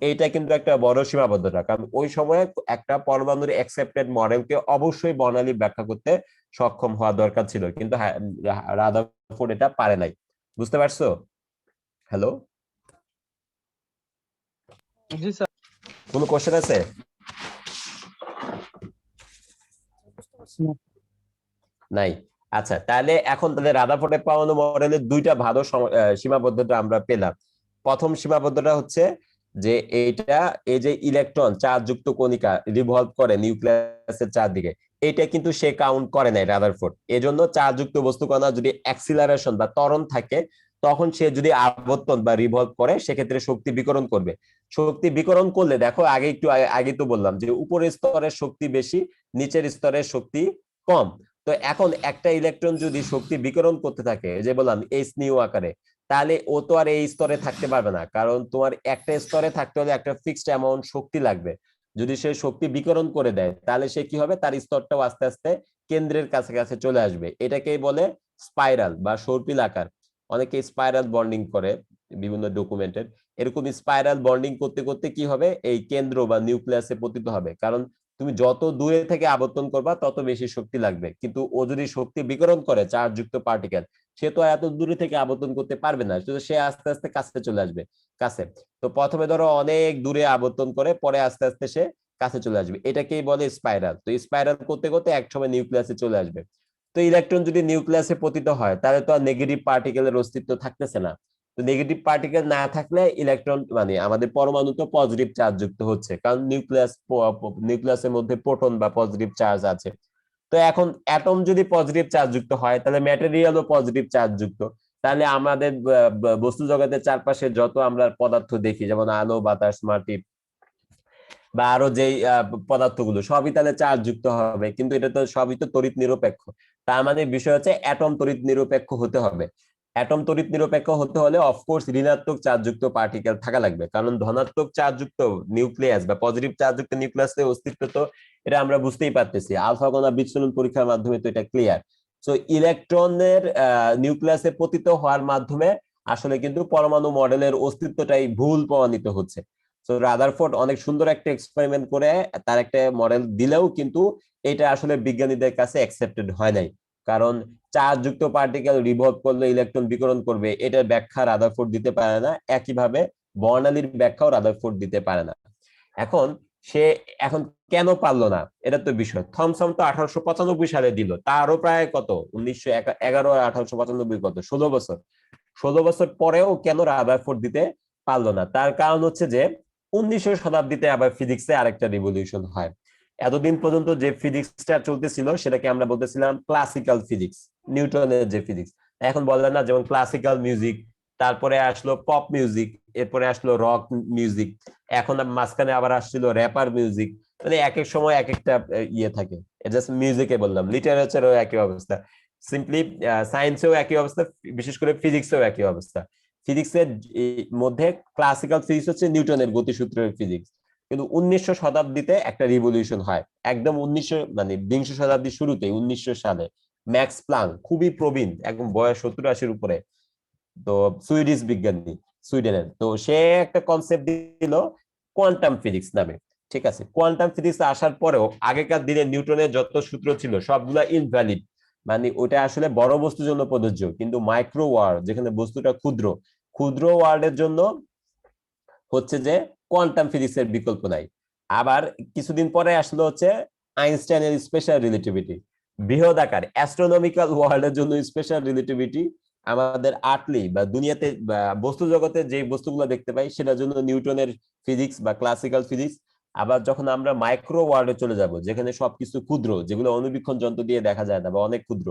এইটা কিন্তু একটা বড় সীমাবদ্ধতা, কারণ ওই সময়ে একটা পরমাণুর অ্যাকসেপ্টেড মডেলকে অবশ্যই বর্ণালী ব্যাখ্যা করতে সক্ষম হওয়া দরকার ছিল, কিন্তু রাদারফোর্ড এটা পারে নাই। বুঝতে পারছো? হ্যালো, জি স্যার। কোনো কোশ্চেন আছে? বুঝতে পারছি। নাই। আচ্ছা, তাহলে এখন তাহলে রাদারফোর্ডের পরমাণু মডেলের দুইটা ভালো সীমাবদ্ধতা আমরা পেলাম। প্রথম সীমাবদ্ধতা হচ্ছে যে এইটা এই যে ইলেকট্রন চার্জযুক্ত কণিকা রিভলভ করে নিউক্লিয়াসের চারদিকে, এটা কিন্তু সে কাউন্ট করে নাই রাদারফোর্ড। এজন্য চার্জযুক্ত বস্তু কণা যদি অ্যাক্সিলারেশন বা ত্বরণ থাকে তখন সে যদি আবর্তন বা রিভলভ করে সেক্ষেত্রে শক্তি বিকরণ করবে। শক্তি বিকরণ করলে দেখো আগে তো বললাম যে উপরের স্তরের শক্তি বেশি, নিচের স্তরের শক্তি কম। তো এখন একটা ইলেকট্রন যদি শক্তি বিকরণ করতে থাকে যে বললাম এইচ নিউ আকারে, তাহলে ও তো আর এই স্তরে থাকতে পারবে না, কারণ তোমার একটা স্তরে থাকতে হলে একটা ফিক্সড অ্যামাউন্ট শক্তি লাগবে। যদি সে শক্তি বিকিরণ করে দেয় তাহলে সে কি হবে, তার স্তরটাও আস্তে আস্তে কেন্দ্রের কাছাকাছি চলে আসবে। এটাকেই বলে স্পাইরাল বা সর্পিল আকার। অনেকে স্পাইরাল বন্ডিং করে বিভিন্ন ডকুমেন্টের। এরকম স্পাইরাল বন্ডিং করতে করতে কি হবে, এই কেন্দ্র বা নিউক্লিয়াসে পতিত হবে। কারণ তুমি যত দূরে থেকে আবর্তন করবা তত বেশি শক্তি লাগবে, কিন্তু ও যদি শক্তি বিকিরণ করে চার্জযুক্ত পার্টিকেল, সে তো এত দূরে থেকে আবর্তন করতে পারবে না, সে আস্তে আস্তে কাছে চলে আসবে। কাছে তো প্রথমে ধরো অনেক দূরে আবর্তন করে, পরে আস্তে আস্তে সে কাছে চলে আসবে। এটাকেই বলে স্পাইরাল। তো স্পাইরাল করতে করতে এক সময় নিউক্লিয়াসে চলে আসবে। তো ইলেকট্রন যদি নিউক্লিয়াসে পতিত হয় তাহলে তো আর নেগেটিভ পার্টিকেলের অস্তিত্ব থাকতেছে না। তো নেগেটিভ পার্টিকেল না থাকলে ইলেকট্রন মানে আমাদের পরমাণু তো পজিটিভ চার্জ যুক্ত হচ্ছে, কারণ নিউক্লিয়াসের মধ্যে প্রোটন বা পজিটিভ চার্জ আছে। তো এখন অ্যাটম যদি পজিটিভ চার্জ যুক্ত হয় তাহলে ম্যাটেরিয়ালও পজিটিভ চার্জ যুক্ত। তাহলে আমাদের বস্তু জগতের চারপাশে যত আমরা পদার্থ দেখি, যেমন আলো, বাতাস, মাটি বা আরো যেই পদার্থগুলো, সবই তাহলে চার্জ যুক্ত হবে, কিন্তু এটা তো সবই তো তড়িৎ নিরপেক্ষ। তার মানে বিষয় হচ্ছে অ্যাটম তড়িৎ নিরপেক্ষ হতে হবে। অ্যাটম তড়িৎ নিরপেক্ষ হতে হলে অফকোর্স ঋণাত্মক চার্জযুক্ত পার্টিকেল থাকা লাগবে, কারণ ধনাত্মক চার্জযুক্ত নিউক্লিয়াস বা পজিটিভ চার্জযুক্ত নিউক্লিয়াসের অস্তিত্ব তো এটা আমরা বুঝতেই পারতেছি, আলফা কণা বিচ্ছুরণ পরীক্ষার মাধ্যমে তো এটা ক্লিয়ার। সো ইলেকট্রনের নিউক্লিয়াসে পতিত হওয়ার মাধ্যমে আসলে কিন্তু পরমাণু মডেলের অস্তিত্বটাই ভুল প্রমাণিত হচ্ছে। তো রাদারফোর্ড অনেক সুন্দর একটা এক্সপেরিমেন্ট করে তার একটা মডেল দিলেও কিন্তু এটা আসলে বিজ্ঞানীদের কাছে অ্যাকসেপ্টেড হয় নাই, কারণ চার্জযুক্ত পার্টিকেল রিভলভ করলে ইলেকট্রন বিকিরণ করবে, এটার ব্যাখ্যা রাদারফোর্ড দিতে পারে না। একইভাবে বর্ণালীর ব্যাখ্যাও রাদারফোর্ড দিতে পারে না। এখন সে এখন কেন পারলো না, এটা তো বিষয়। থমসন তো 1895 সালে দিল, তারও প্রায় কত 1911 আর 1895 কত 16 বছর। 16 বছর পরেও কেন রাদারফোর্ড দিতে পারলো না, তার কারণ হচ্ছে যে 19 শতাব্দীতে আবার ফিজিক্সে আরেকটা রিভলিউশন হয়। এতদিন পর্যন্ত যে ফিজিক্সটা চলতেছিল সেটাকে আমরা বলতেছিলাম ক্লাসিক্যাল ফিজিক্স, নিউটনের যে ফিজিক্স। এখন বললেন না, যেমন ক্লাসিক্যাল মিউজিক, তারপরে আসলো পপ মিউজিক, এরপরে আসলো রক মিউজিক, এখন মাঝখানে আবার আসছিল র্যাপার মিউজিক। মানে এক এক সময় এক একটা ইয়ে থাকে। জাস্ট মিউজিকে বললাম, লিটারেচারও একই অবস্থা, সিম্পলি সায়েন্সেও একই অবস্থা, বিশেষ করে ফিজিক্সেও একই অবস্থা। ফিজিক্সের মধ্যে ক্লাসিক্যাল ফিজিক্স হচ্ছে নিউটনের গতিসূত্রের ফিজিক্স, কিন্তু 1900 শতাব্দীতে একটা রিভলিউশন হয়। একদম 1900 মানে বিংশ শতাব্দীর শুরুতে 1900 সালে ম্যাক্স প্লাং, খুবই প্রবীণ, একদম বয়স 70-80-র উপরে, তো সুইডিশ বিজ্ঞানী, সুইডেনের। তো সে একটা কনসেপ্ট দিল কোয়ান্টাম ফিজিক্স নামে। ঠিক আছে, কোয়ান্টাম ফিজিক্স আসার পরেও আগেকার দিনে নিউটনের যত সূত্র ছিল সবগুলা ইনভ্যালিড, মানে ওটা আসলে বড় বস্তুর জন্য প্রযোজ্য, কিন্তু মাইক্রো ওয়ার্ল্ড যেখানে বস্তুটা ক্ষুদ্র, ক্ষুদ্র ওয়ার্ল্ডের জন্য হচ্ছে যে কোয়ান্টাম ফিজিক্সের বিকল্প নাই। আবার কিছুদিন পরে আসলো হচ্ছে আইনস্টাইনের স্পেশাল রিলেটিভিটি, বৃহৎ আকার অ্যাস্ট্রোনমিক্যাল ওয়ার্ল্ডের জন্য স্পেশাল রিলেটিভিটি। আমাদের আর্টলি বা দুনিয়াতে বস্তু জগতে যে বস্তুগুলো দেখতে পাই সেটার জন্য নিউটনের ফিজিক্স বা ক্লাসিক্যাল ফিজিক্স। আবার যখন আমরা মাইক্রো ওয়ার্ল্ডে চলে যাব, যেখানে সবকিছু ক্ষুদ্র, যেগুলো অনুবীক্ষণ যন্ত্র দিয়ে দেখা যায় না বা অনেক ক্ষুদ্র,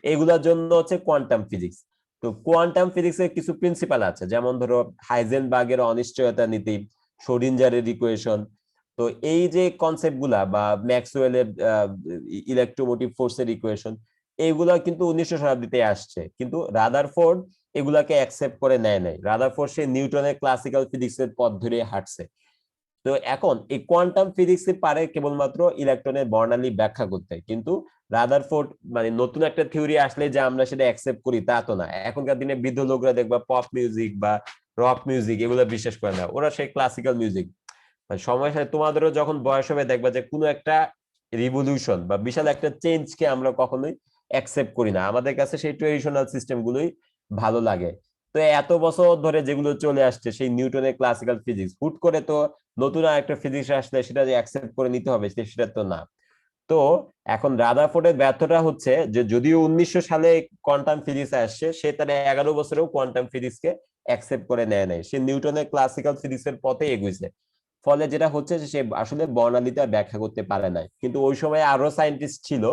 এগুলোর জন্য হচ্ছে কোয়ান্টাম ফিজিক্স। তো কোয়ান্টাম ফিজিক্সের কিছু প্রিন্সিপাল আছে, যেমন ধরো হাইজেনবার্গের অনিশ্চয়তা নীতি, শোডিঞ্জারের ইকুয়েশন। তো এই যে কনসেপ্ট গুলা বা ম্যাক্সওয়েলের ইলেকট্রোমোটিভ ফোর্সের ইকুয়েশন, এইগুলা কিন্তু 1900 শতাব্দীতে আসছে, কিন্তু রাদারফোর্ড এগুলাকে অ্যাকসেপ্ট করে নেয় নাই। রাদারফোর্ড সে নিউটনের ক্লাসিক্যাল ফিজিক্সের পথ ধরে হাঁটছে। তো এখন এই কোয়ান্টাম ফিজিক্স পারে কেবলমাত্র ইলেকট্রনের বর্ণালী ব্যাখ্যা করতে, কিন্তু রাদারফোর্ড মানে নতুন একটা থিওরি আসলে যে আমরা সেটা অ্যাকসেপ্ট করি তা তো না। এখনকার দিনে বৃদ্ধ লোকরা দেখবা পপ মিউজিক বা রক মিউজিক এগুলো বিশ্বাস করে না, ওরা সেই ক্লাসিক্যাল মিউজিক। সময়ের সাথে তোমাদেরও যখন বয়স হবে দেখবা যে কোনো একটা রিভলিউশন বা বিশাল একটা চেঞ্জকে আমরা কখনোই অ্যাকসেপ্ট করি না, আমাদের কাছে সেই ট্রেডিশনাল সিস্টেম গুলোই ভালো লাগে। তো এত বছর ধরে যেগুলো চলে আসছে সেই নিউটনের ক্লাসিক্যাল ফিজিক্স, হুট করে তো নতুন একটা ফিজিক্স আসলে সেটা যে অ্যাকসেপ্ট করে নিতে হবে সেটা তো না। তো এখন রাদারফোর্ডের ব্যর্থতা হচ্ছে যে যদিও 1900 সালে কোয়ান্টাম ফিজিক্স আসছে, সে তার 11 বছরেও কোয়ান্টাম ফিজিক্সকে অ্যাকসেপ্ট করে নেয় নাই, সে নিউটনের ক্লাসিক্যাল ফিজিক্সের পথে এগোইছে। ফলে যেটা হচ্ছে যে সে আসলে বর্ণালীটা ব্যাখ্যা করতে পারে নাই, কিন্তু ওই সময় আরো সায়েন্টিস্ট ছিল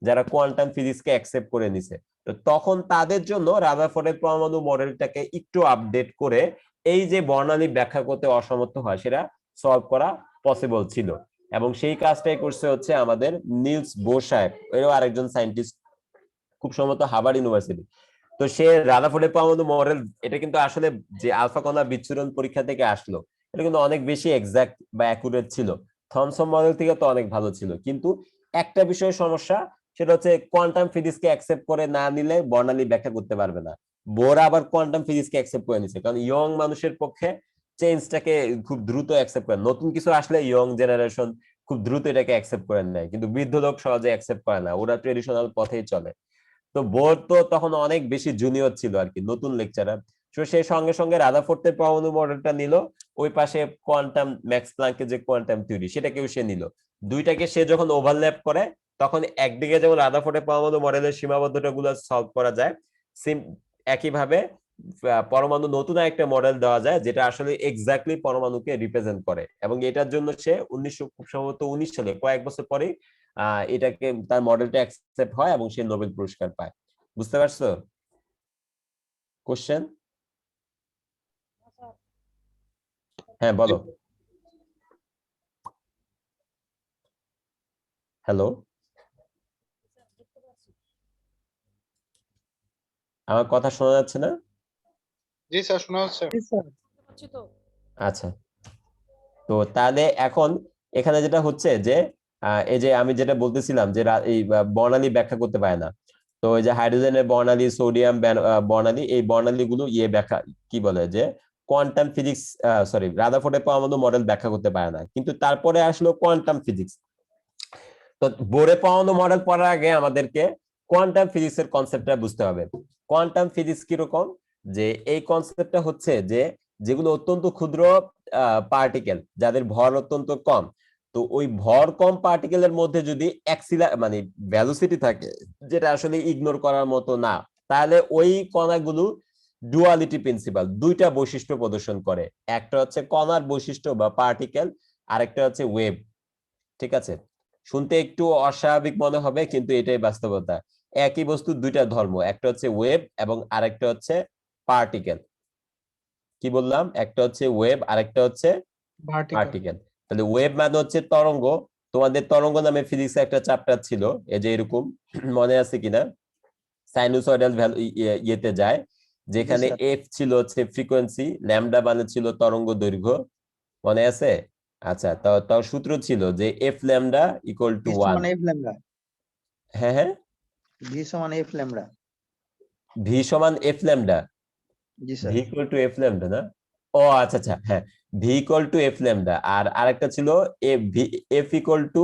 যারা কোয়ান্টাম ফিজিক্সকে অ্যাকসেপ্ট করে নিছে। তো তখন তাদের জন্য রাদারফোর্ডের পরমাণু মডেলটাকে একটু আপডেট করে এই যে বর্ণালী ব্যাখ্যা করতে অসমর্থ হয় সেটা সলভ করা পসিবল ছিল। এবং সেই কাজটাই করছে হচ্ছে আমাদের নিলস বোর সাহেব, এরও আরেকজন সায়েন্টিস্ট, খুব সম্ভবত হার্ভার্ড ইউনিভার্সিটি। তো সে রাদারফোর্ডের পরমাণু মডেল এটা কিন্তু আসলে যে আলফা কণা বিচ্ছুরণ পরীক্ষা থেকে আসলো এটা কিন্তু অনেক বেশি এক্সাক্ট বা অ্যাকুরেট ছিল। থমসন মডেল থেকে তো অনেক ভালো ছিল, কিন্তু একটা বিষয়ে সমস্যা, সেটা হচ্ছে কোয়ান্টাম ফিজিক্সকে অ্যাকসেপ্ট করে না নিলে বর্ণালী ব্যাখ্যা করতে পারবে না। বোর আবার কোয়ান্টাম ফিজিক্সকে অ্যাকসেপ্ট করে নিছে, কারণ ইয়ং মানুষের পক্ষে চেঞ্জটাকে খুব দ্রুত অ্যাকসেপ্ট করে, নতুন কিছু আসলে ইয়ং জেনারেশন খুব দ্রুত এটাকে অ্যাকসেপ্ট করে নেয়, কিন্তু বৃদ্ধ লোক সহজে অ্যাকসেপ্ট করে না, ওরা ট্রেডিশনাল পথেই চলে। তো বোর তো তখন অনেক বেশি জুনিয়র ছিল আর কি, নতুন লেকচারার। তো সে সঙ্গে সঙ্গে রাদারফোর্ডের পরমাণু মডেলটা নিল, ওই পাশে কোয়ান্টাম ম্যাক্স প্ল্যাঙ্কের যে কোয়ান্টাম থিওরি সেটাকেও সে নিল। দুইটাকে সে যখন ওভারল্যাপ করে তখন একদিকে যেমন রাদারফোর্ডের পরমাণু মডেলের সীমাবদ্ধতা গুলো সলভ করা যায়, একইভাবে পরমাণু নতুন একটা মডেল দেওয়া যায় যেটা আসলে এক্স্যাক্টলি পরমাণুকে রিপ্রেজেন্ট করে। এবং এটার জন্য সে 1919 সালে কয়েক বছর পরে এটাকে তার মডেলটা অ্যাকসেপ্ট হয় এবং সে নোবেল পুরস্কার পায়। বুঝতে পারছো কোশ্চেন? হ্যাঁ বলো। হ্যালো, আমার কথা শোনা যাচ্ছে না? জি স্যার, শোনা যাচ্ছে। আচ্ছা, তো তাহলে এখন এখানে যেটা হচ্ছে যে এই যে আমি যেটা বলতেছিলাম যে এই বর্ণালী ব্যাখ্যা করতে পারে না, তো এই যে হাইড্রোজেনের বর্ণালী, সোডিয়াম বর্ণালী, এই বর্ণালী গুলো ব্যাখ্যা কি বলে যে কোয়ান্টাম ফিজিক্স, সরি রাদারফোর্ডের পরমাণু মডেল ব্যাখ্যা করতে পারে না, কিন্তু তারপরে আসলো কোয়ান্টাম ফিজিক্স। তো বোরে পরমাণু মডেল পড়ার আগে আমাদেরকে কোয়ান্টাম ফিজিক্স এর কনসেপ্টটা বুঝতে হবে। কোয়ান্টাম ফিজিক্স কিরকম, যে এই কনসেপ্টটা হচ্ছে যে যেগুলো অত্যন্ত ক্ষুদ্র পার্টিকেল, যাদের ভর অত্যন্ত কম, তো ওই ভর কম পার্টিকেলের মধ্যে যদি মানে ভেলোসিটি থাকে যেটা আসলে ইগনোর করার মতো না, তাহলে ওই কণাগুলো ডুয়ালিটি প্রিন্সিপাল, দুইটা বৈশিষ্ট্য প্রদর্শন করে। একটা হচ্ছে কণার বৈশিষ্ট্য বা পার্টিকেল, আরেকটা হচ্ছে ওয়েভ। ঠিক আছে, শুনতে একটু অস্বাভাবিক মনে হবে কিন্তু এটাই বাস্তবতা। একই বস্তুর দুইটা ধর্ম, একটা হচ্ছে ওয়েভ এবং আরেকটা হচ্ছে পার্টিকেল। কি বললাম? একটা হচ্ছে ওয়েভ, আরেকটা হচ্ছে পার্টিকেল। তাহলে ওয়েভ মানে হচ্ছে তরঙ্গ। তোমাদের তরঙ্গ নামে ফিজিক্সে একটা চ্যাপ্টার ছিল, এই যে এরকম, মনে আছে কিনা, সাইনুসয়েডাল ইয়েতে যায়, যেখানে এফ ছিল হচ্ছে ফ্রিকোয়েন্সি, ল্যামডা মানে ছিল তরঙ্গ দৈর্ঘ্য, মনে আছে? আচ্ছা, তার সূত্র ছিল যে এফ ল্যামডা ইকুয়াল টু 1। হ্যাঁ হ্যাঁ, ভি সমান এফ ল্যামডা। ভি সমান এফ ল্যামডা, জি sir. V equal to f lambda না? ও আচ্ছা আচ্ছা, হ্যাঁ, v equal to f lambda, আর আরেকটা ছিল এফ ইকুয়াল টু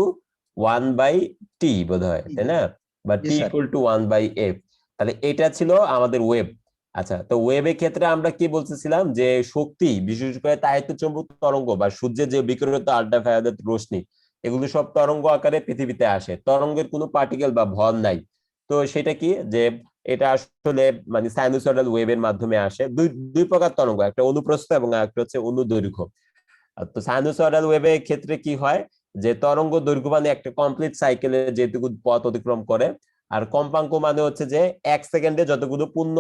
1/t বোধহয়, তাই না? বা টি ইকুয়াল টু 1/f। তাহলে এটা ছিল আমাদের ওয়েভ। আচ্ছা, তো ওয়েভের ক্ষেত্রে আমরা কি বলতেছিলাম যে শক্তি, বিশেষ করে তাড়িত চৌম্বক তরঙ্গ বা সূর্যের যে বিকিরণিত আল্ট্রাভায়োলেট রশ্মি, এগুলো সব তরঙ্গ আকারে পৃথিবীতে আসে, তরঙ্গের কোনো পার্টিকেল বা ভর নাই। তো সেটা কি, যে এটা আসলে মানে সাইনুসয়েডাল ওয়েভের মাধ্যমে আসে। দুই প্রকার তরঙ্গ, একটা অনুপ্রস্থ এবং একটা হচ্ছে অনুদৈর্ঘ্য। তো সাইনুসয়েডাল ওয়েভের ক্ষেত্রে কি হয়, যে তরঙ্গ দৈর্ঘ্য মানে একটা কমপ্লিট সাইকেলে যেটুকু পথ অতিক্রম করে, আর কম্পাঙ্ক মানে হচ্ছে যে 1 সেকেন্ডে যতগুলো পূর্ণ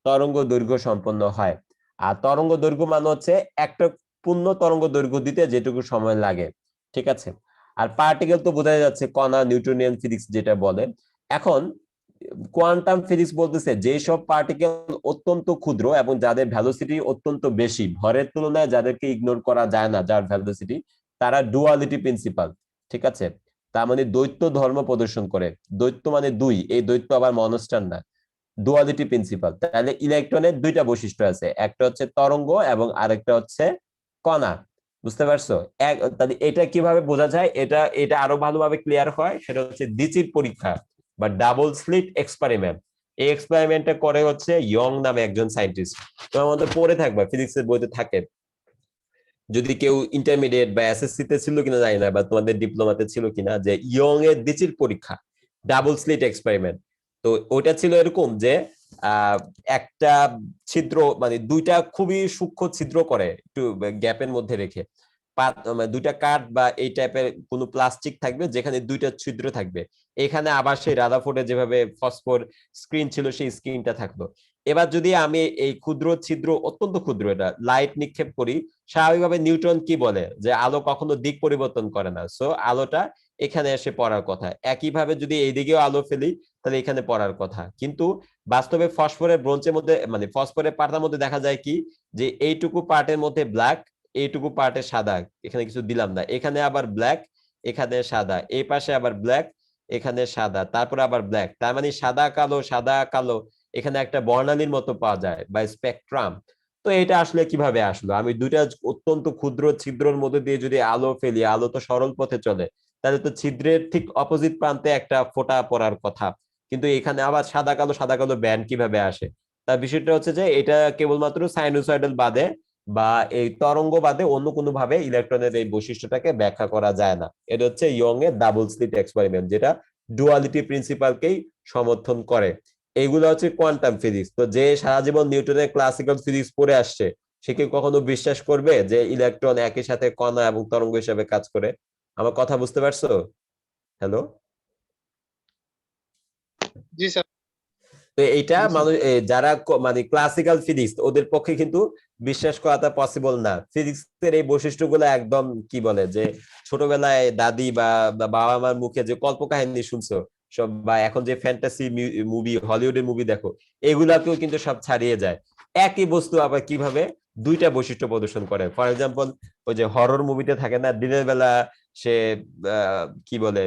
তরঙ্গ দৈর্ঘ্য সম্পন্ন হয়। আর তরঙ্গ দৈর্ঘ্য মানে হচ্ছে একটা পূর্ণ তরঙ্গ দৈর্ঘ্য দিতে যেটুকু সময় লাগে। ঠিক আছে, আর পার্টিকেল তো বোঝা যাচ্ছে, কণা, নিউটনিয়ান ফিজিক্স যেটা বলে। এখন কোয়ান্টাম ফিজিক্স বলতেছে যে সব পার্টিকেল অত্যন্ত ক্ষুদ্র এবং যাদের ভ্যালোসিটি অত্যন্ত বেশি, ভরের তুলনায় যাদেরকে ইগনোর করা যায় না, যার ভ্যালোসিটি, তারা ডুয়ালিটি প্রিন্সিপাল। ঠিক আছে, তার মানে দ্বৈত ধর্ম প্রদর্শন করে। দ্বৈত মানে দুই, এই দ্বৈত আবার মনস্টার না, ডুয়ালিটি প্রিন্সিপাল। তাহলে ইলেকট্রনের দুইটা বৈশিষ্ট্য আছে, একটা হচ্ছে তরঙ্গ এবং আরেকটা হচ্ছে কণা। বুঝতে পারছো? তাহলে এটা কিভাবে বোঝা যায়, এটা আরো ভালোভাবে ক্লিয়ার হয়, সেটা হচ্ছে দিচির পরীক্ষা বা ডাবল স্লিট এক্সপেরিমেন্ট। এই এক্সপেরিমেন্টটা করে হচ্ছে ইয়ং নামে একজন সায়েন্টিস্ট। তোমার মধ্যে পড়ে থাকবা, ফিজিক্সের বইতে থাকে, যদি কেউ ইন্টারমিডিয়েট বা এসএসসি তে ছিল কিনা জানি না, বা তোমাদের ডিপ্লোমাতে ছিল কিনা, যে ইয়ং এর দিচির পরীক্ষা, ডাবল স্লিট এক্সপেরিমেন্ট। তো ওটা ছিল এরকম যে একটা ছিদ্র, মানে দুইটা খুবই সূক্ষ্ম ছিদ্র করে একটু গ্যাপের মধ্যে রেখে, দুইটা কাঠ বা এই টাইপের কোন প্লাস্টিক থাকবে যেখানে দুইটা ছিদ্র থাকবে। এখানে আবার সেই রাদারফোর্ডে যেভাবে ফসফর স্ক্রিন ছিল সেই স্ক্রিনটা থাকলো। এবার যদি আমি এই ক্ষুদ্র ছিদ্র, অত্যন্ত ক্ষুদ্র, এটা লাইট নিক্ষেপ করি, স্বাভাবিকভাবে নিউটন কি বলে যে আলো কখনো দিক পরিবর্তন করে না, সো আলোটা এখানে এসে পড়ার কথা। একইভাবে যদি এইদিকেও আলো ফেলি তাহলে এখানে পড়ার কথা। কিন্তু বাস্তবে ফসফরের ব্রোঞ্জের মধ্যে মানে ফসফরের পাতার মধ্যে দেখা যায় কি যে এইটুকু পার্টের মধ্যে ব্ল্যাক, এইটুকু পার্টে সাদা, এখানে কিছু দিলাম না, এখানে আবার ব্ল্যাক, এখানে সাদা, এই পাশে আবার ব্ল্যাক, এখানে সাদা, তারপরে আবার ব্ল্যাক। তার মানে সাদা কালো এখানে একটা বর্ণালীর মতো পাওয়া যায় বা স্পেকট্রাম। তো এটা আসলে কিভাবে আসলো? আমি দুইটা অত্যন্ত ক্ষুদ্র ছিদ্রের মধ্যে দিয়ে যদি আলো ফেলি, আলো তো সরল পথে চলে, তাহলে তো ছিদ্রের ঠিক অপোজিট প্রান্তে একটা ফোঁটা পড়ার কথা, কিন্তু এখানে আবার সাদা কালো ব্যান্ড কিভাবে আসে? তার বিষয়টা হচ্ছে যে এটা কেবলমাত্র সাইনোসয়েডাল বাদে বা এই তরঙ্গ বাদে অন্য কোনো ভাবে ইলেকট্রনের এই বৈশিষ্ট্যটাকে ব্যাখ্যা করা যায় না। এটা হচ্ছে ইয়ং এর ডাবল স্লিট এক্সপেরিমেন্ট, যেটা ডুয়ালিটি প্রিন্সিপালকেই সমর্থন করে। এইগুলো হচ্ছে কোয়ান্টাম ফিজিক্স। তো যে সারা জীবন নিউটনের ক্লাসিক্যাল ফিজিক্স পড়ে আসছে, সে কি কখনো বিশ্বাস করবে যে ইলেকট্রন একই সাথে কণা এবং তরঙ্গ হিসেবে কাজ করে? আমার কথা বুঝতে পারছো? হ্যালো? জি স্যার। তো এইটা মানুষ যারা মানে ক্লাসিক্যাল ফিজিক্স, ওদের পক্ষে কিন্তু বিশ্বাস করাটা পসিবল না। ফিজিক্সের এই বৈশিষ্ট্যগুলো একদম কি বলে যে ছোটবেলায় দাদি বা বাবা মার মুখে যে কল্পকাহিনী শুনছো সব, বা এখন যে ফ্যান্টাসি মুভি, হলিউডের মুভি দেখো, এগুলাকেও কিন্তু সব ছাড়িয়ে যায়। একই বস্তু আবার কিভাবে দুইটা বৈশিষ্ট্য প্রদর্শন করে। ফর এক্সাম্পল, ওই যে হরর মুভিতে থাকে না, দিনের বেলা সে কি বলে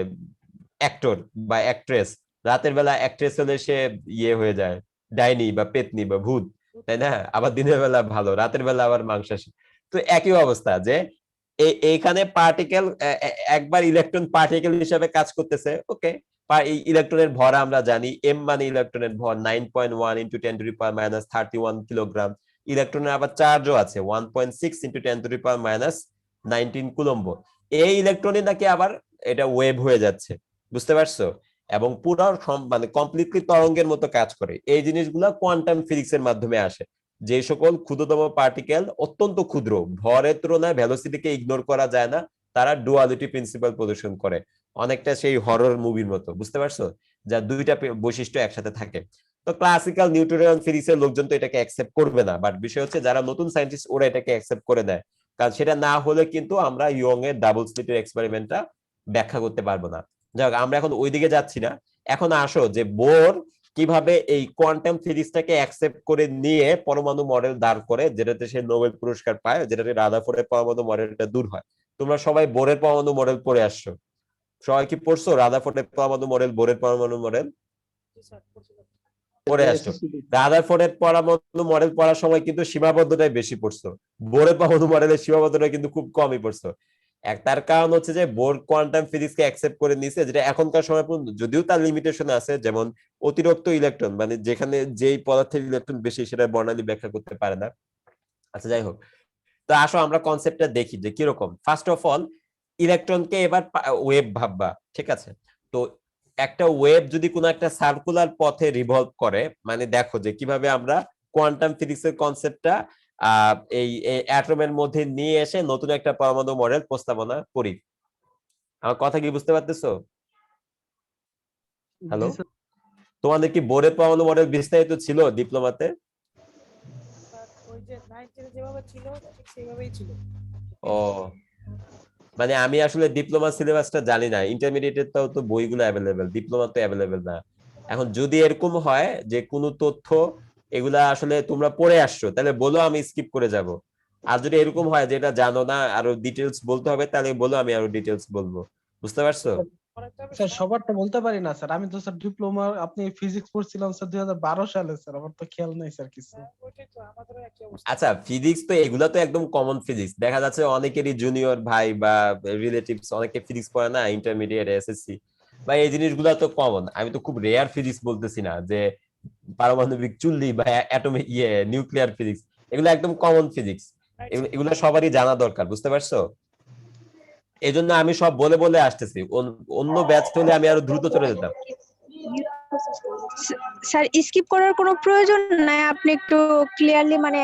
অ্যাক্টর বা অ্যাক্ট্রেস, রাতের বেলা অ্যাক্ট্রেস হলে সে ইয়ে হয়ে যায় ডাইনি বা পেতনি বা ভূত, তাই না? আবার দিনের বেলা ভালো, রাতের বেলা আবার মাংসাশী। তো একই অবস্থা যে এইখানে পার্টিকেল একবার ইলেকট্রন পার্টিকেল হিসেবে কাজ করতেছে, ওকে। এই ইলেকট্রনের ভর আমরা জানি, এম মানে ইলেকট্রনের ভর 9.1 ইন্টু 10⁻³ কিলোগ্রাম। ইলেকট্রনের আবার চার্জও আছে 1.6 ইন্টু 10⁻19 কুলম্ব। এই ইলেকট্রনই নাকি আবার এটা ওয়েভ হয়ে যাচ্ছে, বুঝতে পারছো? এবং পুরো মানে কমপ্লিটলি তরঙ্গের মতো কাজ করে। এই জিনিসগুলো কোয়ান্টাম ফিজিক্স এর মাধ্যমে আসে। যে সকল ক্ষুদ্রতম পার্টিকেল অত্যন্ত ক্ষুদ্র, ভরের তুলনায় ভেলোসিটিকে ইগনোর করা যায় না, তারা ডুয়ালিটি প্রিন্সিপাল প্রদর্শন করে, অনেকটা সেই হরর মুভির মতো, বুঝতে পারছো? যা দুইটা বৈশিষ্ট্য একসাথে থাকে। তো ক্লাসিক্যাল নিউটনিয়ান ফিজিক্সের লোকজন তো এটাকে অ্যাকসেপ্ট করবে না, বাট বিষয় হচ্ছে যারা নতুন সায়েন্টিস্ট ওরা এটাকে অ্যাকসেপ্ট করে দেয়, কারণ সেটা না হলে কিন্তু আমরা ইয়ং এর ডাবল স্লিটের এক্সপেরিমেন্টটা ব্যাখ্যা করতে পারবো না। যাক, আমরা এখন ওইদিকে যাচ্ছি না। এখন আসো যে বোর কিভাবে এই কোয়ান্টাম ফিজিক্সটাকে অ্যাকসেপ্ট করে নিয়ে পরমাণু মডেল দাঁড় করে, যেটাতে সে নোবেল পুরস্কার পায়, যেটাতে রাদারফোর্ডের পরমাণু মডেলটা দূর হয়। তোমরা সবাই বোরের পরমাণু মডেল পড়ে আসছো, সবাই কি পড়ছো রাদারফোর্ডের পরমাণু মডেল, বোরের পরমাণু মডেল পড়ে আসছো? রাদারফোর্ডের পরমাণু মডেল পড়ার সময় কিন্তু সীমাবদ্ধতাই বেশি পড়ছো, বোরের পরমাণু মডেলের সীমাবদ্ধতা কিন্তু খুব কমই পড়ছো। তার কারণ হচ্ছে যে বোর কোয়ান্টাম ফিজিক্স কে অ্যাকসেপ্ট করে নিয়েছে, যেটা এখনকার সময় পর্যন্ত যদিও তার লিমিটেশন আছে, যেমন অতিরিক্ত ইলেকট্রন, মানে যেখানে যেই পদার্থের ইলেকট্রন বেশি সেটা বর্ণালী ব্যাখ্যা করতে পারে না। আচ্ছা, যাই হোক, তো আসো আমরা কনসেপ্টটা দেখি যে কিরকম। ফার্স্ট অফ অল, ইলেকট্রনকে এবার ওয়েভ ভাববা, ঠিক আছে? তো একটা ওয়েভ যদি কোনো একটা সার্কুলার পথে রিভলভ করে, মানে দেখো যে কিভাবে আমরা কোয়ান্টাম ফিজিক্সের কনসেপ্টটা এই অ্যাটমের মধ্যে নিয়ে এসে নতুন একটা পরমাণু মডেল প্রস্তাবনা করি। আমার কথা কি বুঝতে পারতেছো? হ্যালো, তোমাদের কি বোর্ডের পরমাণু মডেল বিস্তারিত ছিল ডিপ্লোমাতে? ওই যে 9 যেভাবে ছিল ঠিক সেইভাবেই ছিল। ও, মানে আমি আসলে ডিপ্লোমা সিলেবাসটা জানি না, ইন্টারমিডিয়েটের তো বইগুলো অ্যাভেলেবেল, ডিপ্লোমা তো অ্যাভেলেবেল না। এখন যদি এরকম হয় যে কোনো তথ্য এগুলা আসলে তোমরা পড়ে আসছো, তাহলে বলো, আমি স্কিপ করে যাব। আর যদি এরকম হয় যে এটা জানো না, আরো ডিটেলস বলতে হবে, তাহলে বলো, আমি আরো ডিটেলস বলবো, বুঝতে পারছো? স্যার সবারটা বলতে পারি না স্যার, আমি তো স্যার ডিপ্লোমা, আপনি ফিজিক্স পড়ছিলাম স্যার 2012 সালে স্যার, আমার তো খেয়াল নাই স্যার কিছু। ওইটাই তো আমাদেরও একই অবস্থা। আচ্ছা, ফিজিক্স তো এগুলা তো একদম কমন ফিজিক্স, দেখা যাচ্ছে অনেকেরই জুনিয়র ভাই বা রিলেটিভস অনেকে ফিজিক্স পড়ে না ইন্টারমিডিয়েট এসএসসি, বা এই জিনিসগুলা তো কমন। আমি তো খুব রেয়ার ফিজিক্স বলতেছি না, যে পারমাণবিক চুল্লি বা অ্যাটমিক নিউক্লিয়ার ফিজিক্স, এগুলো একদম কমন ফিজিক্স, এগুলো সবারই জানা দরকার, বুঝতে পারছো? এই জন্য আমি সব বলে বলে আসতেছি, অন্য ব্যাচ হলে আমি আরো দ্রুত চলে যেতাম। স্যার স্কিপ করার কোনো প্রয়োজন নাই, আপনি একটু ক্লিয়ারলি মানে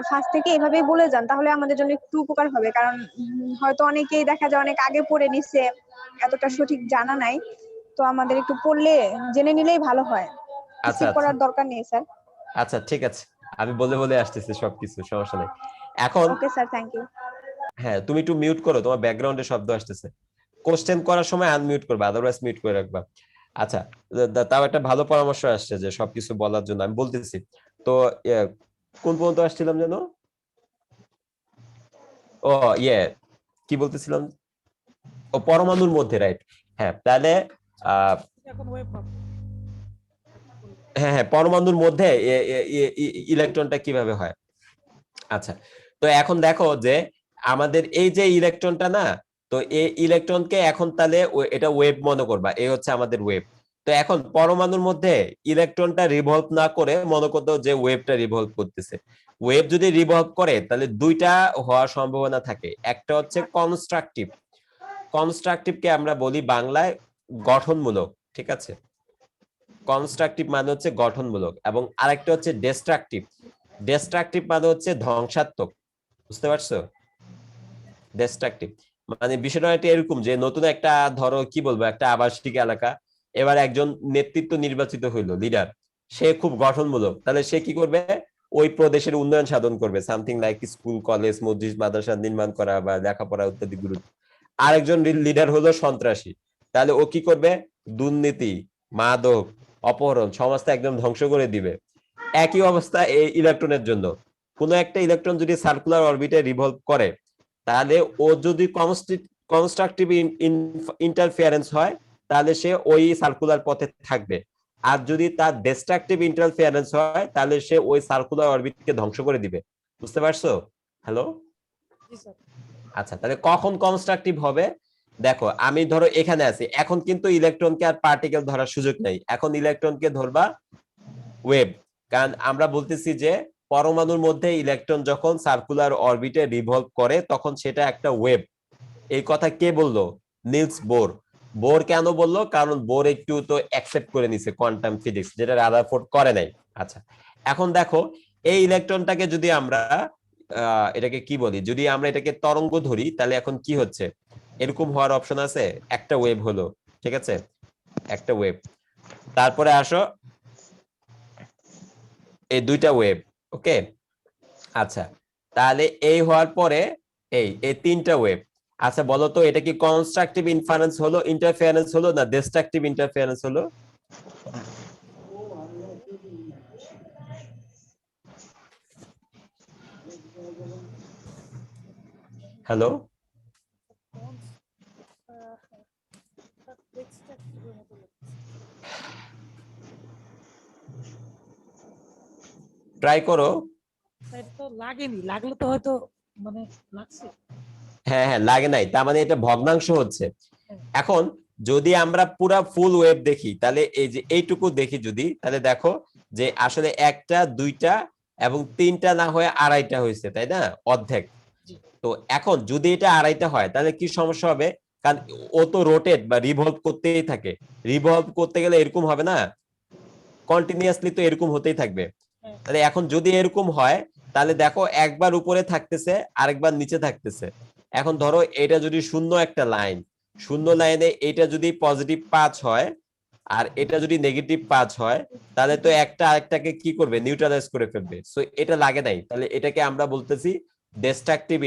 ফার্স্ট থেকে এভাবেই বলে যান, তাহলে আমাদের জন্য একটু উপকার হবে। কারণ হয়তো অনেকেই দেখা যায় অনেক আগে পড়ে নিছে, এতটা সঠিক জানা নাই, তো আমাদের একটু পড়লে জেনে নিলেই ভালো হয়। আচ্ছা স্কিপ করার দরকার নেই স্যার। আচ্ছা, ঠিক আছে, আমি বলে বলে আসতেছি সবকিছু, সমস্যা নেই। এখন ওকে স্যার, থ্যাংক ইউ। হ্যাঁ, তুমি একটু মিউট করো, তোমার ব্যাকগ্রাউন্ডে শব্দ আসতেছে। কোশ্চেন করার সময় আনমিউট করবে, আদারওয়াইজ মিউট করে রাখবা। আচ্ছা, তাও একটা ভালো পরামর্শ আসছে যে সবকিছু বলার জন্য, আমি বলতেছি। তো কোন পর্যন্ত আসছিলাম যেন? ও কি বলতেছিলাম? ও পরমাণুর মধ্যে, রাইট। হ্যাঁ, তাহলে এখন ওয়েব পাবো। হ্যাঁ, পরমাণুর মধ্যে ইলেকট্রনটা কিভাবে হয়। আচ্ছা, তো এখন দেখো যে আমাদের এই যে ইলেকট্রনটা না, তো এই ইলেকট্রনকে এখন তাহলে এটা ওয়েভ মনে করবা, এই হচ্ছে আমাদের ওয়েভ। তো এখন পরমাণুর মধ্যে ইলেকট্রনটা রিভলভ না করে মনে করতো যে ওয়েভটা রিভলভ করতেছে। ওয়েভ যদি রিভলভ করে তাহলে দুইটা হওয়ার সম্ভাবনা থাকে, একটা হচ্ছে কনস্ট্রাকটিভ। কনস্ট্রাকটিভকে আমরা বলি বাংলায় গঠনমূলক, ঠিক আছে? কনস্ট্রাকটিভ মানে হচ্ছে গঠনমূলক, এবং আরেকটা হচ্ছে ডিস্ট্রাকটিভ। ডিস্ট্রাকটিভ মানে হচ্ছে ধ্বংসাত্মক, বুঝতে পারছো? ডিস্ট্রাকটিভ মানে বিষয়টা একটা এরকম যে নতুন একটা, ধরো কি বলবো, একটা আবাসিক এলাকা, এবার একজন নেতৃত্ব নির্বাচিত হইলো, লিডার, সে খুব গঠনমূলক, তাহলে সে কি করবে? ওই প্রদেশের উন্নয়ন সাধন করবে, সামথিং লাইক স্কুল, কলেজ, মসজিদ, মাদ্রাসা নির্মাণ করা বা লেখাপড়া ইত্যাদি গুলো। আরেকজন লিডার হলো সন্ত্রাসী, তাহলে ও কি করবে? দুর্নীতি, মাদক, অপহরণ, সমাজটা একদম ধ্বংস করে দিবে। একই অবস্থা এই ইলেকট্রনের জন্য। কোন একটা ইলেকট্রন যদি সার্কুলার অরবিটে রিভলভ করে, তাহলে ও যদি কনস্ট্রাকটিভ ইন্টারফিয়ারেন্স হয়, তাহলে সে ওই সার্কুলার পথে থাকবে। আর যদি তার ডিস্ট্রাকটিভ ইন্টারফিয়ারেন্স হয়, তাহলে সে ওই সার্কুলার অরবিটকে ধ্বংস করে দিবে। বুঝতে পারছো? হ্যালো? জি স্যার। আচ্ছা, তাহলে কখন কনস্ট্রাকটিভ হবে? দেখো, আমি ধরো এখানে আছি, এখন কিন্তু ইলেকট্রনকে আর পার্টিকেল ধরার সুযোগ নেই, এখন ইলেকট্রনকে ধরবা ওয়েভ। কারণ আমরা বলতেছি যে পরমাণুর মধ্যে ইলেকট্রন যখন সার্কুলার অরবিটে রিভলভ করে তখন সেটা একটা ওয়েভ। এই কথা কে বললো? Nils bore. বোর কেন বললো? কারণ বোর একটু তো অ্যাকসেপ্ট করে নিছে কোয়ান্টাম ফিজিক্স, যেটা রাদারফোর্ড করে নাই। আচ্ছা, এখন দেখো এই ইলেকট্রনটাকে যদি আমরা এটাকে কি বলি, যদি আমরা এটাকে তরঙ্গ ধরি, তাহলে এখন কি হচ্ছে? এরকম হওয়ার অপশন আছে, একটা ওয়েভ হলো, ঠিক আছে? একটা ওয়েভ। তারপরে আসো এই দুইটা ওয়েভ, ওকে। আচ্ছা, তাহলে এই হওয়ার পরে এই তিনটা ওয়েভ। আচ্ছা, বলো তো এটা কি কনস্ট্রাকটিভ ইন্টারফারেন্স হলো না ডিস্ট্রাকটিভ ইন্টারফারেন্স হলো? হ্যালো? ট্রাই করো। এটা তো লাগেনি, লাগলে তো হয়তো মানে লাগছে। হ্যাঁ, লাগে নাই, তার মানে এটা ভগ্নাংশ হচ্ছে। এখন যদি আমরা পুরা ফুল ওয়েভ দেখি, তাহলে এই যে এইটুকু দেখি যদি, তাহলে দেখো যে আসলে একটা, দুইটা এবং তিনটা না হয়ে আড়াইটা হয়েছে, তাই না? অর্ধেক। তো এখন যদি এটা আড়াইটা হয়, তাহলে কি সমস্যা হবে? কারণ ও তো রোটেট বা রিভলভ করতেই থাকে, রিভলভ করতে গেলে এরকম হবে না, কন্টিনিউয়াসলি তো এরকম হতেই থাকবে। তাহলে এখন যদি এরকম হয়, তাহলে দেখো একবার উপরে থাকতেছে, আরেকবার নিচে থাকতেছে। এখন ধরো এটা যদি শূন্য একটা লাইন, শূন্য লাইনে এটা যদি পজিটিভ 5 হয় আর এটা যদি নেগেটিভ 5 হয়, তাহলে তো একটা আরেকটাকে কি করবে? নিউট্রালাইজ করে ফেলবে। সো এটা লাগে নাই, তাহলে এটাকে আমরা বলতেছি ডিস্ট্রাকটিভ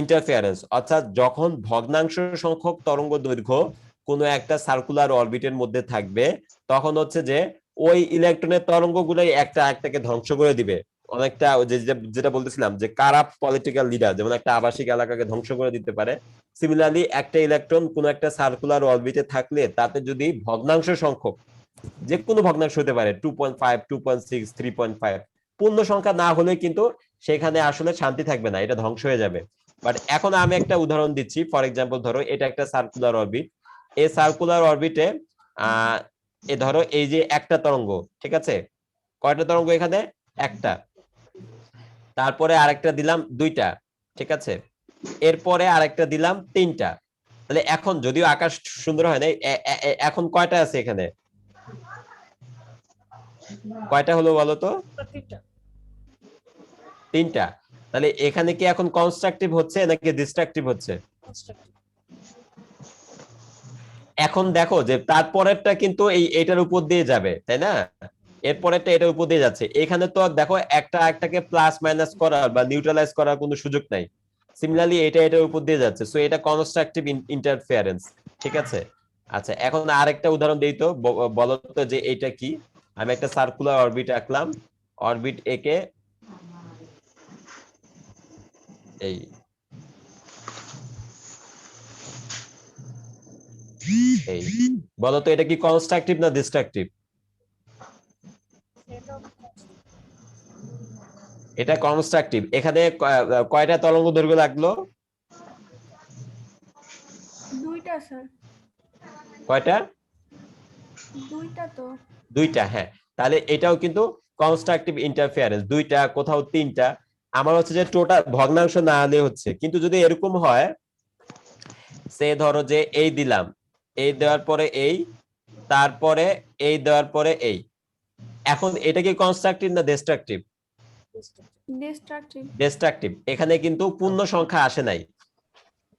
ইন্টারফেয়ারেন্স। অর্থাৎ যখন ভগ্নাংশ সংখ্যক তরঙ্গ দৈর্ঘ্য কোনো একটা সার্কুলার অরবিটের মধ্যে থাকবে, তখন হচ্ছে যে ওই ইলেকট্রনের তরঙ্গগুলোই একটা একটাকে ধ্বংস করে দিবে। অনেকটা যেটা বলতেছিলাম যে কারাপ্ট পলিটিক্যাল লিডার যেমন একটা আবাসিক এলাকাকে ধ্বংস করে দিতে পারে, সিমিলারলি একটা ইলেকট্রন কোন একটা সার্কুলার অরবিটে থাকলে তাতে যদি ভগ্নাংশ সংখ্যক, যে কোনো ভগ্নাংশ হতে পারে 2.5, 2.6, 3.5, পূর্ণ সংখ্যা না হলে কিন্তু সেখানে আসলে শান্তি থাকবে না, এটা ধ্বংস হয়ে যাবে। বাট এখন আমি একটা উদাহরণ দিচ্ছি। ফর এক্সাম্পল, ধরো এটা একটা সার্কুলার অরবিট। এই সার্কুলার অরবিটে ধরো এই যে একটা তরঙ্গ, ঠিক আছে? কয়টা তরঙ্গ এখানে? একটা। তারপরে আরেকটা দিলাম দুইটা, ঠিক আছে? এরপরে আরেকটা দিলাম তিনটা। তাহলে এখন যদিও আকাশ সুন্দর হয় না, এখন কয়টা আছে এখানে? কয়টা হলো বলো তো? তিনটা। তাহলে এখানে কি এখন কনস্ট্রাকটিভ হচ্ছে নাকি ডিস্ট্রাকটিভ হচ্ছে? এখন দেখো যে তারপরেরটা কিন্তু এইটার উপর দিয়ে যাবে, তাই না? এরপরেরটা এটার উপর দিয়ে যাচ্ছে। এখানে তো দেখো একটা একটাকে প্লাস মাইনাস করার বা নিউট্রালাইজ করার কোনো সুযোগ নাই। সিমিলারলি এটা এটার উপর দিয়ে যাচ্ছে, সো এটা কনস্ট্রাকটিভ ইন্টারফেয়ারেন্স। ঠিক আছে, আচ্ছা এখন আরেকটা উদাহরণ দেই তো, বলো তো যে এটা কি। আমি একটা সার্কুলার অরবিট আঁকলাম, অরবিট একে এই এই বলো তো এটা কি কনস্ট্রাকটিভ না ডিস্ট্রাকটিভ? এটা কনস্ট্রাকটিভ। এখানে কয়টা তরঙ্গ দৈর্ঘ্য লাগলো? দুইটা স্যার, কয়টা? দুইটা তো। দুইটা, হ্যাঁ। তাহলে এটাও কিন্তু কনস্ট্রাকটিভ ইন্টারফেয়ারেন্স, দুইটা কোথাও তিনটা। আমার হচ্ছে যে টোটাল ভগ্নাংশ না হলে হচ্ছে, কিন্তু যদি এরকম হয় সে ধরো যে এই দিলাম, এই দেওয়ার পরে এই, তারপরে এই দেওয়ার পরে এই, এখন এটা কি কনস্ট্রাকটিভ না ডিস্ট্রাকটিভ? ডিস্ট্রাকটিভ। ডিস্ট্রাকটিভ। এখানে কিন্তু পূর্ণ সংখ্যা আসে নাই,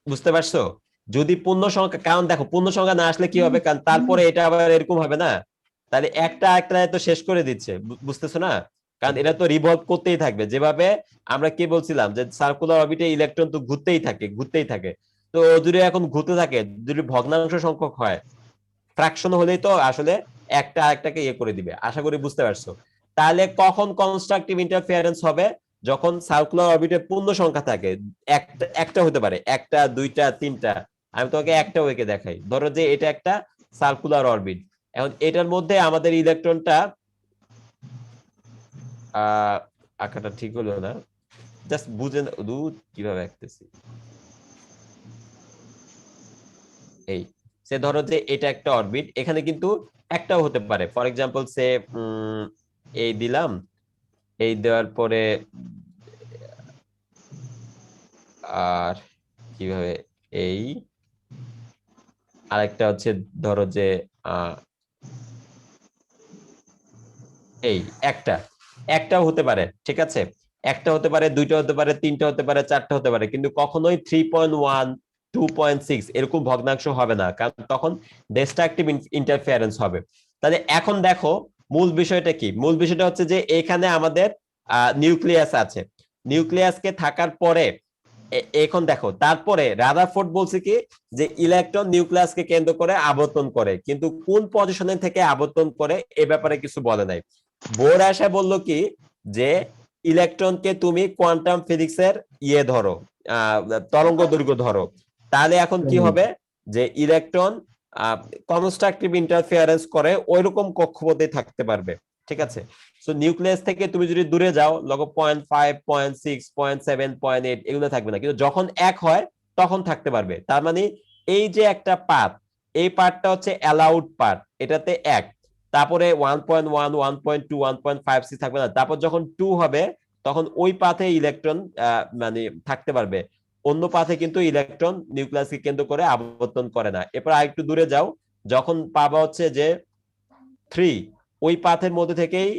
বুঝতে পারছো? যদি পূর্ণ সংখ্যা, কারণ দেখো পূর্ণ সংখ্যা না আসলে কি হবে, কারণ তারপরে এটা আবার এরকম হবে না, তাহলে একটা একটা তো শেষ করে দিচ্ছে, বুঝতেছো না? কারণ এটা তো রিভলভ করতেই থাকবে, যেভাবে আমরা কি বলছিলাম যে সার্কুলার অরবিটে ইলেকট্রন তো ঘুরতেই থাকে ঘুরতেই থাকে। তো যদি এখন ঘুরতে থাকে, যদি ভগ্নাংশ সংখ্যক হয়, ফ্র্যাকশন হলেই তো আসলে একটা একটাকে ইয়ে করে দিবে। আশা করি বুঝতে পারছো। তাহলে কখন কনস্ট্রাকটিভ ইন্টারফেয়ারেন্স হবে? যখন সার্কুলার অরবিটে পূর্ণ সংখ্যা থাকে, একটা একটা হতে পারে, একটা দুইটা তিনটা। আমি তোমাকে একটা ওয়েকে দেখাই, ধরো যে এটা একটা সার্কুলার অরবিট, এখন এটার মধ্যে আমাদের ইলেকট্রনটা আঁকাটা ঠিক হলো না, জাস্ট বুঝে কিভাবে আঁকতেছি। এই সে ধরো যে এটা একটা অরবিট, এখানে কিন্তু একটাও হতে পারে, ফর এক্সাম্পল সে এই দিলাম, এই দেওয়ার পরে আর কিভাবে এই, আরেকটা হচ্ছে ধরো যে এই একটাও হতে পারে। ঠিক আছে, একটা হতে পারে, দুইটা হতে পারে, তিনটা হতে পারে, চারটা হতে পারে, কিন্তু কখনোই 3.1 2.6 এরকম ভগ্নাংশ হবে না, কারণ তখন ডিস্ট্রাকটিভ ইন্টারফেয়ারেন্স হবে। তাহলে এখন দেখো মূল বিষয়টা কি। মূল বিষয়টা হচ্ছে যে এখানে আমাদের নিউক্লিয়াস আছে, নিউক্লিয়াসকে থাকার পরে এখন দেখো, তারপরে রাদারফোর্ড বলছে কি যে ইলেকট্রন নিউক্লিয়াসকে কেন্দ্র করে আবর্তন করে, কিন্তু কোন পজিশনে থেকে আবর্তন করে এ ব্যাপারে কিছু বলে নাই। বোর আসা বললো কি যে ইলেকট্রনকে তুমি কোয়ান্টাম ফিজিক্সের ইয়ে ধরো, তরঙ্গ দৈর্ঘ্য ধরো, তাহলে এখন কি হবে যে ইলেকট্রন কনস্ট্রাকটিভ ইন্টারফেয়ারেন্স করে ওইরকম কক্ষপথে থাকতে পারবে। ঠিক আছে, সো নিউক্লিয়াস থেকে তুমি যদি দূরে যাও, লগ 0.5 0.6 0.7 0.8 এগুলো থাকবে না, কিন্তু যখন এক হয় তখন থাকতে পারবে। তার মানে এই যে একটা পাথ, এই পার্টটা হচ্ছে অ্যালাউড পার্ট, এটাতে এক, তারপরে 1.1 1.2 1.56 থাকবে না, তারপর যখন 2 হবে তখন ওই পাথে ইলেকট্রন মানে থাকতে পারবে, অন্য পাথে কিন্তু ইলেকট্রন নিউক্লিয়াসকে কেন্দ্র করে আবর্তন করে না। এরপর আরেকটু দূরে যাও, যখন পাবা হচ্ছে যে 3, ওই পাথের মধ্যে থেকেই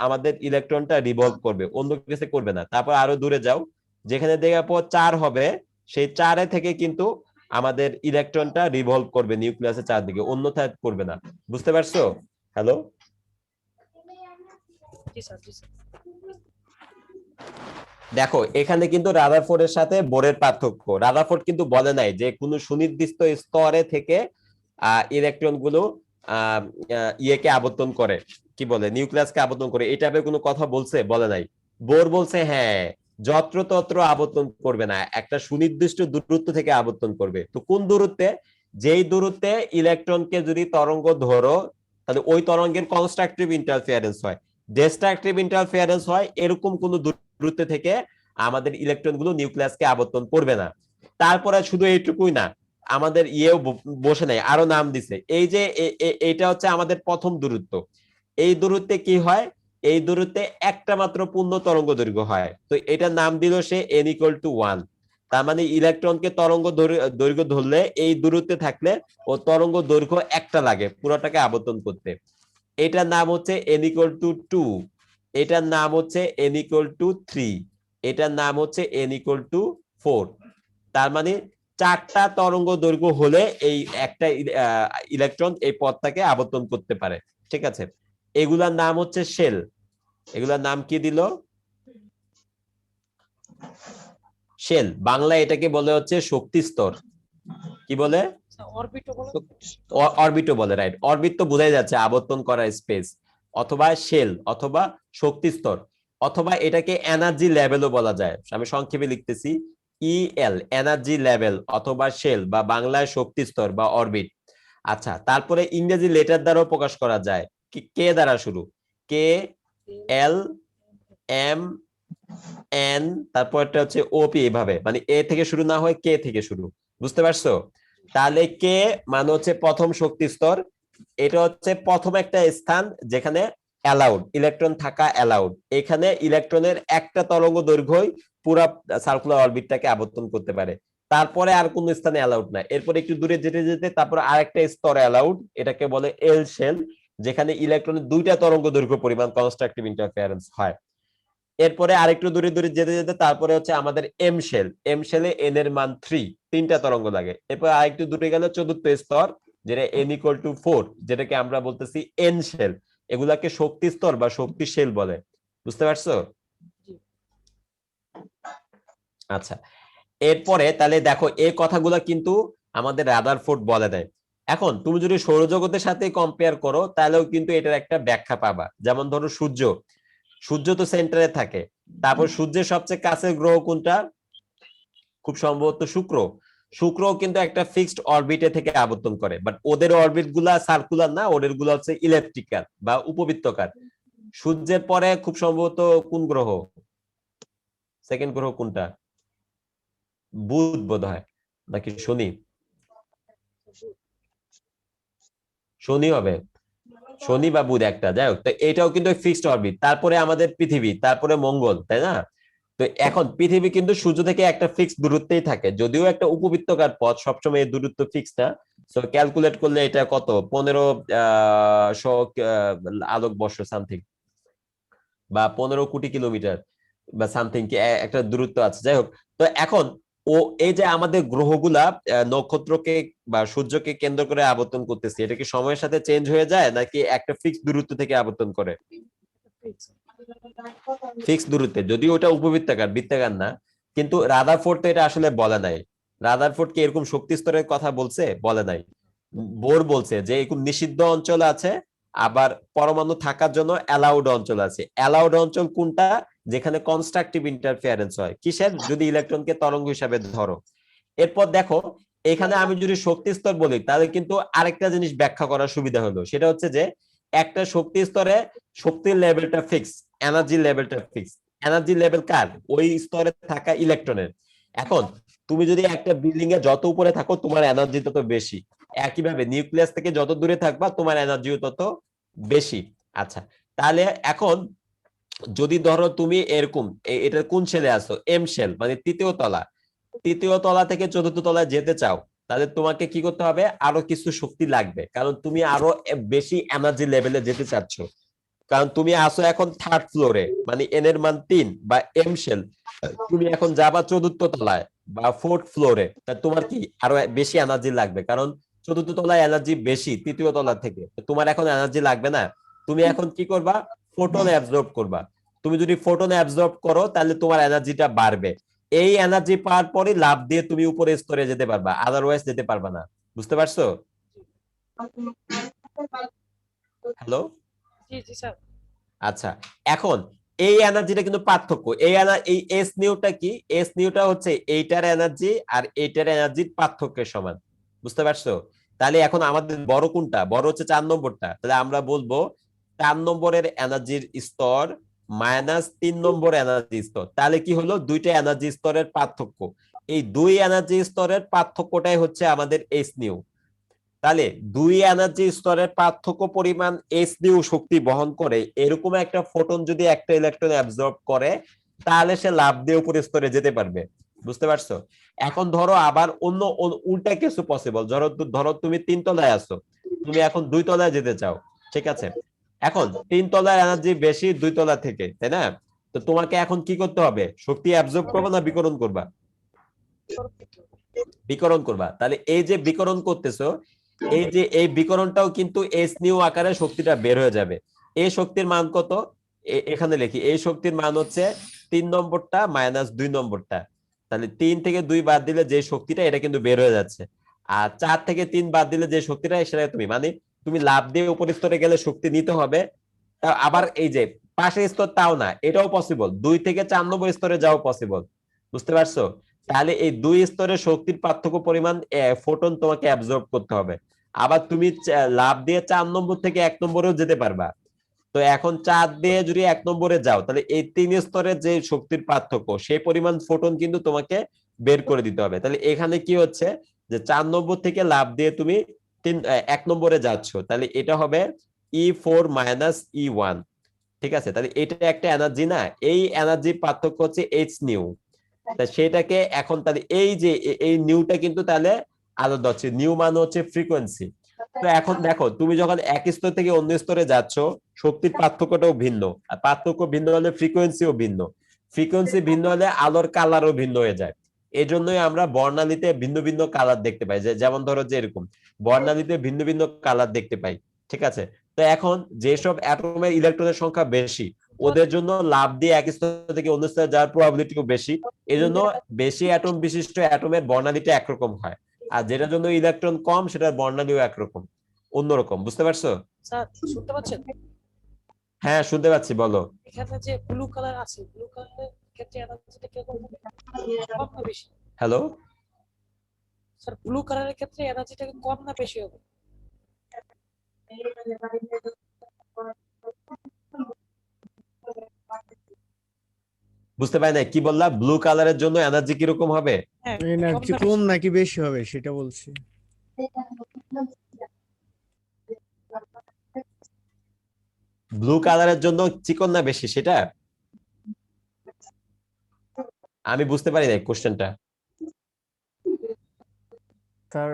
আমাদের ইলেকট্রনটা রিভলভ করবে, অন্য কিছু করবে না। তারপর আরো দূরে যাও, যেখানে দেখার পর 4 হবে, সেই 4 থেকে কিন্তু আমাদের ইলেকট্রনটা রিভলভ করবে নিউক্লিয়াসের চারদিকে, অন্যথায় করবে না। বুঝতে পারছো? হ্যালো, জি স্যার, জি স্যার। দেখো এখানে কিন্তু রাদারফোর্ডের সাথে বোরের পার্থক্য। রাদারফোর্ড কিন্তু বলে নাই যে কোন সুনির্দিষ্ট স্তরে থেকে ইলেকট্রন গুলো ইয়েকে আবর্তন করে, কি বলে নিউক্লিয়াসকে আবর্তন করে, এই টাইপের কোনো কথা বলছে? বলে নাই। বোর বলছে হ্যাঁ যত্রতত্র আবর্তন করবে না, একটা সুনির্দিষ্ট দূরত্ব থেকে আবর্তন করবে। তো কোন দূরত্বে? যেই দূরত্বে ইলেকট্রনকে যদি তরঙ্গ ধরো, তাহলে ওই তরঙ্গের কনস্ট্রাকটিভ ইন্টারফেয়ারেন্স হয়। ডিস্ট্রাকটিভ ইন্টারফেয়ারেন্স হয় এরকম কোন দূরত্ব থেকে আমাদের ইলেকট্রন গুলো নিউক্লিয়াসকে আবর্তন করবে না। তারপরে শুধু এইটুকুই না, আমাদের ইয়েও বসে নাই, আরো নাম দিছে। এই যে এটা হচ্ছে আমাদের প্রথম দূরত্ব। এই দূরত্বে কি হয়? এই দূরত্বে একটা মাত্র পূর্ণ তরঙ্গ দৈর্ঘ্য হয়, তো এটার নাম দিল সে n = 1। তার মানে ইলেকট্রনকে তরঙ্গ দৈর্ঘ্য ধরলে এই দূরত্বে থাকলে ও তরঙ্গ দৈর্ঘ্য একটা লাগে পুরোটাকে আবর্তন করতে। এটার নাম হচ্ছে n = 2, এটার নাম হচ্ছে n = 3, এটার নাম হচ্ছে n = 4। তার মানে 4টা তরঙ্গ দৈর্ঘ্য হলে এই একটা ইলেকট্রন এই পথটাকে আবর্তন করতে পারে। ঠিক আছে, এগুলার নাম হচ্ছে শেল। এগুলার নাম কি দিল? শেল, বাংলায় এটাকে বলে হচ্ছে শক্তি স্তর। কি বলে? অরবিটও বলে। অরবিটও বলে, রাইট। অরবিট তো বোঝাই যাচ্ছে আবর্তন করা স্পেস, অথবা শেল অথবা শক্তি স্তর, অথবা এটাকে এনার্জি লেভেলও বলা যায়। আমি সংক্ষেপে লিখতেছি ইএল, এনার্জি লেভেল অথবা শেল বা বাংলায় শক্তি স্তর বা অরবিট। আচ্ছা, তারপরে ইংরেজি লেটার দ্বারাও প্রকাশ করা যায়। কে দ্বারা শুরু, কে, এল, এম, এন, তারপরটা হচ্ছে ওপি, এভাবে, মানে এ থেকে শুরু না হয় কে থেকে শুরু। বুঝতে পারছো? তাহলে কে মানে হচ্ছে প্রথম শক্তি স্তর, এটা হচ্ছে প্রথম একটা স্থান যেখানে অ্যালাউড ইলেকট্রন থাকা অ্যালাউড। এখানে ইলেকট্রনের একটা তরঙ্গ দৈর্ঘ্যই পুরো সার্কুলার অরবিটটাকে আবর্তন করতে পারে, তারপরে আর কোন স্থানে অ্যালাউড না। এরপর একটু দূরে যেতে যেতে তারপর আরেকটা স্তর অ্যালাউড, এটাকে বলে এল শেল, যেখানে ইলেকট্রনের দুইটা তরঙ্গ দৈর্ঘ্য পরিমাণ কনস্ট্রাকটিভ ইন্টারফারেন্স হয়। এরপরে আরেকটু দূরে দূরে যেতে যেতে তারপরে হচ্ছে আমাদের এম শেল, এম শেলে এন এর মান 3, তিনটা তরঙ্গ লাগে। এরপর আরেকটু দূরে গেলে চতুর্থ স্তর, যেটা n = 4, যেটাকে আমরা বলতেছি এন শেল। এগুলাকে শক্তি স্তর বা শক্তি শেল বলে। বুঝতে পারছো? আচ্ছা, এরপরে তাহলে দেখো এই কথাগুলো কিন্তু আমাদের রাদারফোর্ড বলে দেয়। এখন তুমি যদি সৌরজগতের সাথে কম্পেয়ার করো তাহলেও কিন্তু এটার একটা ব্যাখ্যা পাবা। যেমন ধরো সূর্য, সূর্য তো সেন্টারে থাকে, তারপর সূর্যের সবচেয়ে কাছের গ্রহ কোনটা? খুব সম্ভবত শুক্র। শুক্র কিন্তু একটা ফিক্সড অরবিটে থেকে আবর্তন করে, বাট ওদের অরবিট গুলা সার্কুলার না, ওদের গুলা হচ্ছে ইলেকট্রিক্যাল বা উপবৃত্তাকার। সূর্যের পরে খুব সম্ভবত কোন গ্রহ, সেকেন্ড গ্রহ কোনটা? বুধ বোধহয়, নাকি শনি? শনি হবে, শনি বা বুধ একটা, যাই হোক। তো এটাও কিন্তু ফিক্সড অরবিট। তারপরে আমাদের পৃথিবী, তারপরে মঙ্গল, তাই না? তো এখন পৃথিবী কিন্তু সূর্য থেকে একটা ফিক্সড দূরত্বেই থাকে, যদিও একটা উপবৃত্তাকার পথ, সবসময় এই দূরত্ব ফিক্স না। সো ক্যালকুলেট করলে এটা কত, 1500 আলোক বর্ষ সামথিং, বা 15 কোটি কিলোমিটার বা সামথিং একটা দূরত্ব আছে, যাই হোক। তো এখন এই যে আমাদের গ্রহগুলা নক্ষত্রকে বা সূর্যকে কেন্দ্র করে আবর্তন করতেছে, এটা কি সময়ের সাথে চেঞ্জ হয়ে যায় নাকি একটা ফিক্সড দূরত্ব থেকে আবর্তন করে? ফিক্সড দূরত্বে, যদিও ওটা উপবৃত্তাকার, বৃত্তাকার না। কিন্তু রাদারফোর্ড তো এটা আসলে বলে নাই। রাদারফোর্ড কি এরকম শক্তি স্তরের কথা বলছে? বলে নাই। বোর বলছে যে এরকম নিষিদ্ধ অঞ্চল আছে, আবার পরমাণু থাকার জন্য অ্যালাউড অঞ্চল আছে। অ্যালাউড অঞ্চল কোনটা? যেখানে কনস্ট্রাকটিভ ইন্টারফারেন্স হয়। কিসের? যদি ইলেকট্রনকে তরঙ্গ হিসাবে ধরো। এরপর দেখো, এখানে আমি যদি শক্তি স্তর বলি তাহলে কিন্তু আরেকটা জিনিস ব্যাখ্যা করার সুবিধা হলো, সেটা হচ্ছে যে একটা শক্তি স্তরে শক্তির লেভেলটা ফিক্স, এনার্জি লেভেলটা ফিক্স। এনার্জি লেভেল কার? ওই স্তরে থাকা ইলেকট্রনের। এখন তুমি যদি একটা বিল্ডিং এ যত উপরে থাকো তোমার এনার্জি তত বেশি, একইভাবে নিউক্লিয়াস থেকে যত দূরে থাকবা তোমার এনার্জিও তত বেশি। আচ্ছা, তাহলে এখন যদি ধরো তুমি এরকম এটা কোন শেলে আসো, এম শেল, মানে তৃতীয় তলা, তৃতীয় তলা থেকে চতুর্থ তলায় যেতে চাও, তাহলে তোমাকে কি করতে হবে? আরো কিছু শক্তি লাগবে, কারণ তুমি আরো বেশি এনার্জি লেভেলে যেতে চাচ্ছ। কারণ তুমি আসো এখন থার্ড ফ্লোরে, মানে এন এর মান 3 বা এম শেল, তুমি এখন যাবা চতুর্থ তলায় বা ফোর্থ ফ্লোরে, তা তোমার কি আরো বেশি এনার্জি লাগবে, কারণ চতুর্থ তলায় এনার্জি বেশি তৃতীয় তলা থেকে। তোমার এখন এনার্জি লাগবে না, তুমি এখন কি করবা? ফোটন অ্যাবজর্ব করবা। তুমি যদি ফোটন অ্যাবজর্ব করো তাহলে তোমার এনার্জিটা বাড়বে। এই এনার্জি পাওয়ার পরে লাভ দিয়ে তুমি উপরে স্তরে যেতে পারবা, আদারওয়াইজ যেতে পারবা না। বুঝতে পারছো? হ্যালো? জি জি স্যার। আচ্ছা, এখন এই এনার্জিটা কিন্তু পার্থক্য। এই এস নিউটা কি? এস নিউটা হচ্ছে এইটার এনার্জি আর এইটার এনার্জির পার্থক্যের সমান। বুঝতে পারছো? তাহলে এখন আমাদের বড় কোনটা? বড় হচ্ছে 4 নম্বরটা। তাহলে আমরা বলবো 4 নম্বরের এনার্জির স্তর মাইনাস 3 নম্বর এনার্জি স্তর। তাহলে কি হলো? দুইটা এনার্জি স্তরের পার্থক্য। এই দুই এনার্জি স্তরের পার্থক্যটাই হচ্ছে আমাদের এস নিউ। তাহলে দুই এনার্জি স্তরের পার্থক্য পরিমাণ এস নিউ শক্তি বহন করে এরকম একটা ফোটন যদি একটা ইলেকট্রন অ্যাবজর্ব করে তাহলে সে লাফ দিয়ে উপরের স্তরে যেতে পারবে। বুঝতে পারছো? এখন ধরো আবার অন্য উল্টা কিছু পসিবল, ধরো তুমি 3 তলায় আছো, তুমি এখন 2 তলায় যেতে চাও, ঠিক আছে? এখন 3 তলার এনার্জি বেশি 2 তলা থেকে, তাই না? তো তোমাকে এখন কি করতে হবে? শক্তি অ্যাবজর্ব করবা না বিকরণ করবা? বিকরণ করবা। তাহলে এই যে বিকরণ করতেছো, এই যে এই বিকরণটাও কিন্তু এস নিউ আকারে শক্তিটা বের হয়ে যাবে। এই শক্তির মান কত? এখানে লিখি, এই শক্তির মান হচ্ছে 3 নম্বরটা মাইনাস 2 নম্বরটা। তা তাহলে 3 থেকে 2 বাদ দিলে যে শক্তিটা এটা কিন্তু বের হয়ে যাচ্ছে, আর 4 থেকে 3 বাদ দিলে যে শক্তিটা সেটা তুমি লাফ দিয়ে উপর স্তরে গেলে শক্তি নিতে হবে। আবার এই যে পাশের স্তর তাও না, এটাও পসিবল, 2 থেকে 4 নম্বর স্তরে যাও পসিবল। বুঝতে পারছো? তাহলে এই 2 স্তরের শক্তির পার্থক্য পরিমাণ ফোটন তোমাকে অ্যাবজর্ব করতে হবে। আবার তুমি লাফ দিয়ে 4 নম্বর থেকে 1 নম্বরেও যেতে পারবা। তো এখন 4 দিয়ে যদি 1 নম্বরে যাও, তাহলে এই 3 স্তরের যে শক্তির পার্থক্য সেই পরিমাণ ফোটন কিন্তু তোমাকে বের করে দিতে হবে। তাহলে এখানে কি হচ্ছে যে 4 নম্বর থেকে লাফ দিয়ে তুমি 1 নম্বরে যাচ্ছ, তাহলে এটা হবে E4 মাইনাস E1। ঠিক আছে, তাহলে এটা একটা এনার্জি না, এই এনার্জির পার্থক্য হচ্ছে h নিউ। তা সেটাকে এখন তাহলে এই যে এই নিউটা কিন্তু তাহলে আলাদা হচ্ছে, নিউ মানে হচ্ছে ফ্রিকোয়েন্সি। তো এখন দেখো তুমি যখন এক স্তর থেকে অন্য স্তরে যাচ্ছ, শক্তির পার্থক্যটাও ভিন্ন, আর পার্থক্য ভিন্ন হলে ফ্রিকোয়েন্সিও ভিন্ন, ফ্রিকোয়েন্সি ভিন্ন হলে আলোর কালারও ভিন্ন হয়ে যায়। এই জন্যই আমরা বর্ণালীতে ভিন্ন ভিন্ন কালার দেখতে পাই, যেমন ধরো যে এরকম বর্ণালীতে ভিন্ন ভিন্ন কালার দেখতে পাই। ঠিক আছে, তো এখন যেসব অ্যাটমের ইলেকট্রনের সংখ্যা বেশি, ওদের জন্য লাফ দিয়ে এক স্তর থেকে অন্য স্তরে যাওয়ার প্রবাবিলিটিও বেশি। এই জন্য বেশি অ্যাটম বিশিষ্ট অ্যাটমের বর্ণালীটা একরকম হয়, আর যেটার জন্য ইলেকট্রন কম সেটার বর্ণালীও একরকম, অন্যরকম। বুঝতে পারছো? স্যার শুনতে পাচ্ছেন? হ্যাঁ শুনতে পাচ্ছি, বলো। এখানে যে ব্লু কালার আছে, ব্লু কালারের ক্ষেত্রে এনার্জিটা কিরকম হবে? কম না বেশি? হ্যালো, স্যার ব্লু কালারের ক্ষেত্রে এনার্জিটা কম না বেশি হবে? বুঝতে পারি না কি বললা, ব্লু কালারের জন্য এনার্জি কিরকম হবে? হ্যাঁ, এনার্জি কম না কম বেশি? নাকি বেশি হবে সেটা বলছি। ব্লু কালারের জন্য চিকন না বেশি, সেটা আমি বুঝতে পারি না কোশ্চেনটা। তার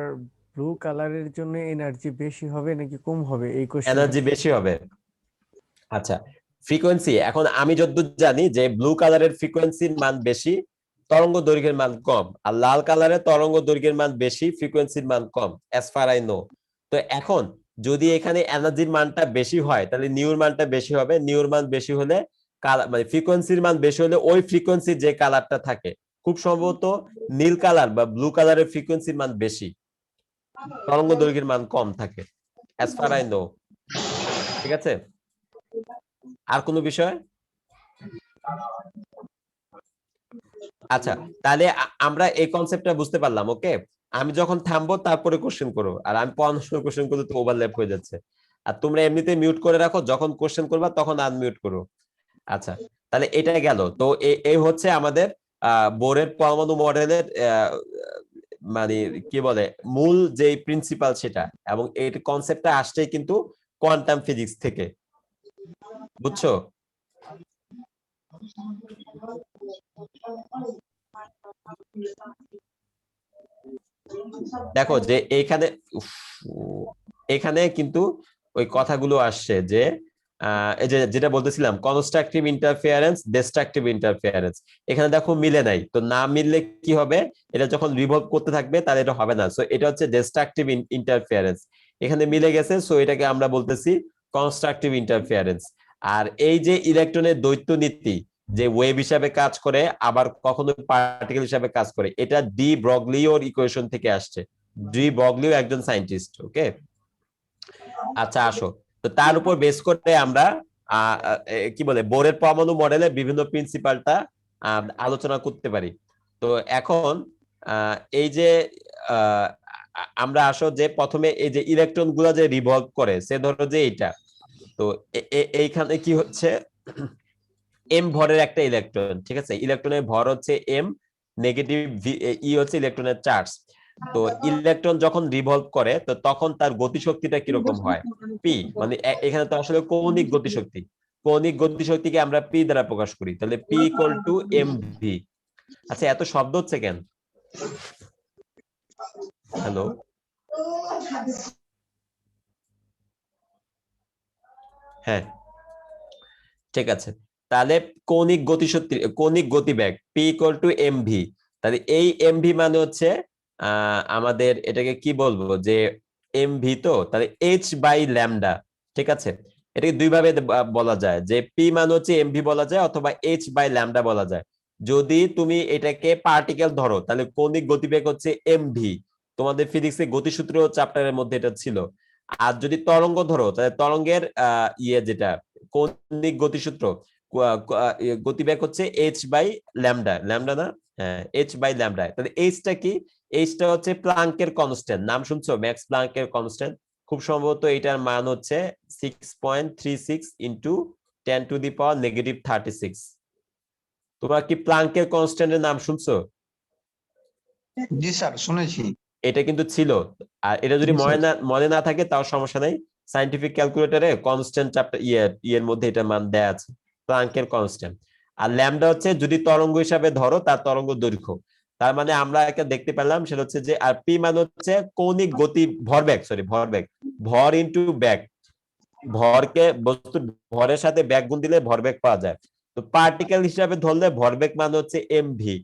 ব্লু কালারের জন্য এনার্জি বেশি হবে নাকি কম হবে এই কোশ্চেন? এনার্জি বেশি হবে। আচ্ছা, ফ্রিকোয়েন্সি, এখন আমি যতদূর জানি যে ব্লু কালারের ফ্রিকোয়েন্সির মান বেশি, তরঙ্গ দৈর্ঘ্যের মান কম, আর লাল কালারের তরঙ্গ দৈর্ঘ্যের মান বেশি, ফ্রিকোয়েন্সির মান কম, অ্যাজ ফার আই নো। তো এখন যদি এখানে এনার্জির মানটা বেশি হয়, তাহলে নিউর মানটা বেশি হবে, নিউর মান বেশি হলে মানে ফ্রিকোয়েন্সির মান বেশি হলে ওই ফ্রিকোয়েন্সির যে কালারটা থাকে, খুব সম্ভবত নীল কালার বা ব্লু কালারের ফ্রিকোয়েন্সির মান বেশি, তরঙ্গ দৈর্ঘ্যের মান কম থাকে, অ্যাজ ফার আই নো। ঠিক আছে, আর কোনো বিষয়? আচ্ছা, তাহলে আমরা এই কনসেপ্টটা বুঝতে পারলাম। ওকে, আমি যখন থামবো তারপরে কোশ্চেন করো, আর আমি পড়ানোর সময় কোশ্চেন করলে তো ওভারল্যাপ হয়ে যাচ্ছে। আর তোমরা এমনিতে মিউট করে রাখো, যখন কোশ্চেন করবা তখন আনমিউট করো। আচ্ছা, তাহলে এটা গেল। তো এই হচ্ছে আমাদের বোরের পরমাণু মডেলের মানে কি বলে মূল যে প্রিন্সিপাল সেটা, এবং এই কনসেপ্টটা আসছে কিন্তু কোয়ান্টাম ফিজিক্স থেকে। বুঝছো? দেখো যে এখানে কিন্তু ওই কথাগুলো আসছে যে এই যে যেটা বলতেছিলাম, কনস্ট্রাকটিভ ইন্টারফেয়ারেন্স, ডিস্ট্রাকটিভ ইন্টারফেয়ারেন্স, এখানে দেখো মিলে নাই। তো না মিললে কি হবে, এটা যখন রিভলভ করতে থাকবে তাহলে এটা হবে না। সো এটা হচ্ছে ডিস্ট্রাকটিভ ইন্টারফেয়ারেন্স, এখানে মিলে গেছে, সো এটাকে আমরা বলতেছি কনস্ট্রাকটিভ ইন্টারফেয়ারেন্স। আর এই যে ইলেকট্রনের দ্বৈত নীতি, যে ওয়েভ হিসাবে কাজ করে আবার কখনো পার্টিকেল হিসাবে কাজ করে, এটা ডি ব্রগলিওর ইকুয়েশন থেকে আসছে। ডি ব্রগলিও একজন সায়েন্টিস্ট। ওকে, আচ্ছা আসো, তো তার উপর বেস করে আমরা কি বলে বোরের পরমাণু মডেলের বিভিন্ন প্রিন্সিপালটা আলোচনা করতে পারি। তো এখন এই যে আমরা আসো যে প্রথমে এই যে ইলেকট্রন গুলা যে রিভলভ করে, সে ধরো যে এইটা, তো এইখানে কি হচ্ছে, এম ভরের একটা ইলেকট্রন। ঠিক আছে, ইলেকট্রনের ভর হচ্ছে এম, নেগেটিভ ই হচ্ছে ইলেকট্রনের চার্জ। তো ইলেকট্রন যখন রিভলভ করে তো তখন তার গতিশক্তিটা কিরকম হয়, পি, মানে এখানে তো আসলে কৌণিক গতিশক্তি, কৌণিক গতিশক্তিকে আমরা পি দ্বারা প্রকাশ করি, তাহলে P equal to M V. আচ্ছা, এত শব্দ হচ্ছে কেন? হ্যালো, হ্যাঁ ঠিক আছে, তাহলে কৌণিক গতিশক্তি, কৌণিক গতিবেগ P equal to M V. তাহলে এই এম ভি মানে হচ্ছে আমাদের এটাকে কি বলবো, যে এম ভি, তো তাহলে এইচ বাই ল্যামডা। ঠিক আছে, এটাকে দুই ভাবে বলা যায়, যে পি মানে হচ্ছে এম ভি বলা যায়, অথবা এইচ বাই ল্যামডা বলা যায়। যদি তুমি এটাকে পার্টিকেল ধরো তাহলে কৌণিক গতিবেগ হচ্ছে এমভি, তোমাদের ফিজিক্সে গতিসূত্র চ্যাপ্টারের মধ্যে এটা ছিল। আর যদি তরঙ্গ ধরো তাহলে তরঙ্গের যেটা কৌণিক গতিসূত্র গতিবেগ হচ্ছে এইচ বাই ল্যামডা, ল্যামডা না, হ্যাঁ এইচ বাই ল্যামডা। তাহলে এইচটা কি? এইচটা হচ্ছে প্লাঙ্কের কনস্ট্যান্ট, নাম শুনছো ম্যাক্স প্লাঙ্কের কনস্ট্যান্ট, খুব সম্ভবত এটার মান হচ্ছে 6.36 ইন্টু 10⁻⁻36। তোমরা কি প্লাঙ্কের কনস্ট্যান্টের নাম শুনছো? জি স্যার শুনেছি। এটা কিন্তু ছিল, আর এটা যদি মনে না থাকে তাও সমস্যা নাই, সায়েন্টিফিক ক্যালকুলেটরে কনস্ট্যান্ট চ্যাপ্টার ইয়ের মধ্যে এটা মান দেয়া আছে, প্লাঙ্কের কনস্ট্যান্ট। আর ল্যামডা হচ্ছে যদি তরঙ্গ হিসাবে ধরো তার তরঙ্গ দৈর্ঘ্য। তার মানে আমরা একটা দেখতে পেলাম সেটা হচ্ছে যে, আর পি মানে হচ্ছে কৌণিক গতি ভরবেগ, ভরবেগ, ভর ইনটু বেগ, ভরকে বস্তুর ভরের সাথে বেগ গুণ দিলে ভরবেগ পাওয়া যায়। তো পার্টিকেল হিসাবে ধরলে ভরবেগ মান হচ্ছে এমভি,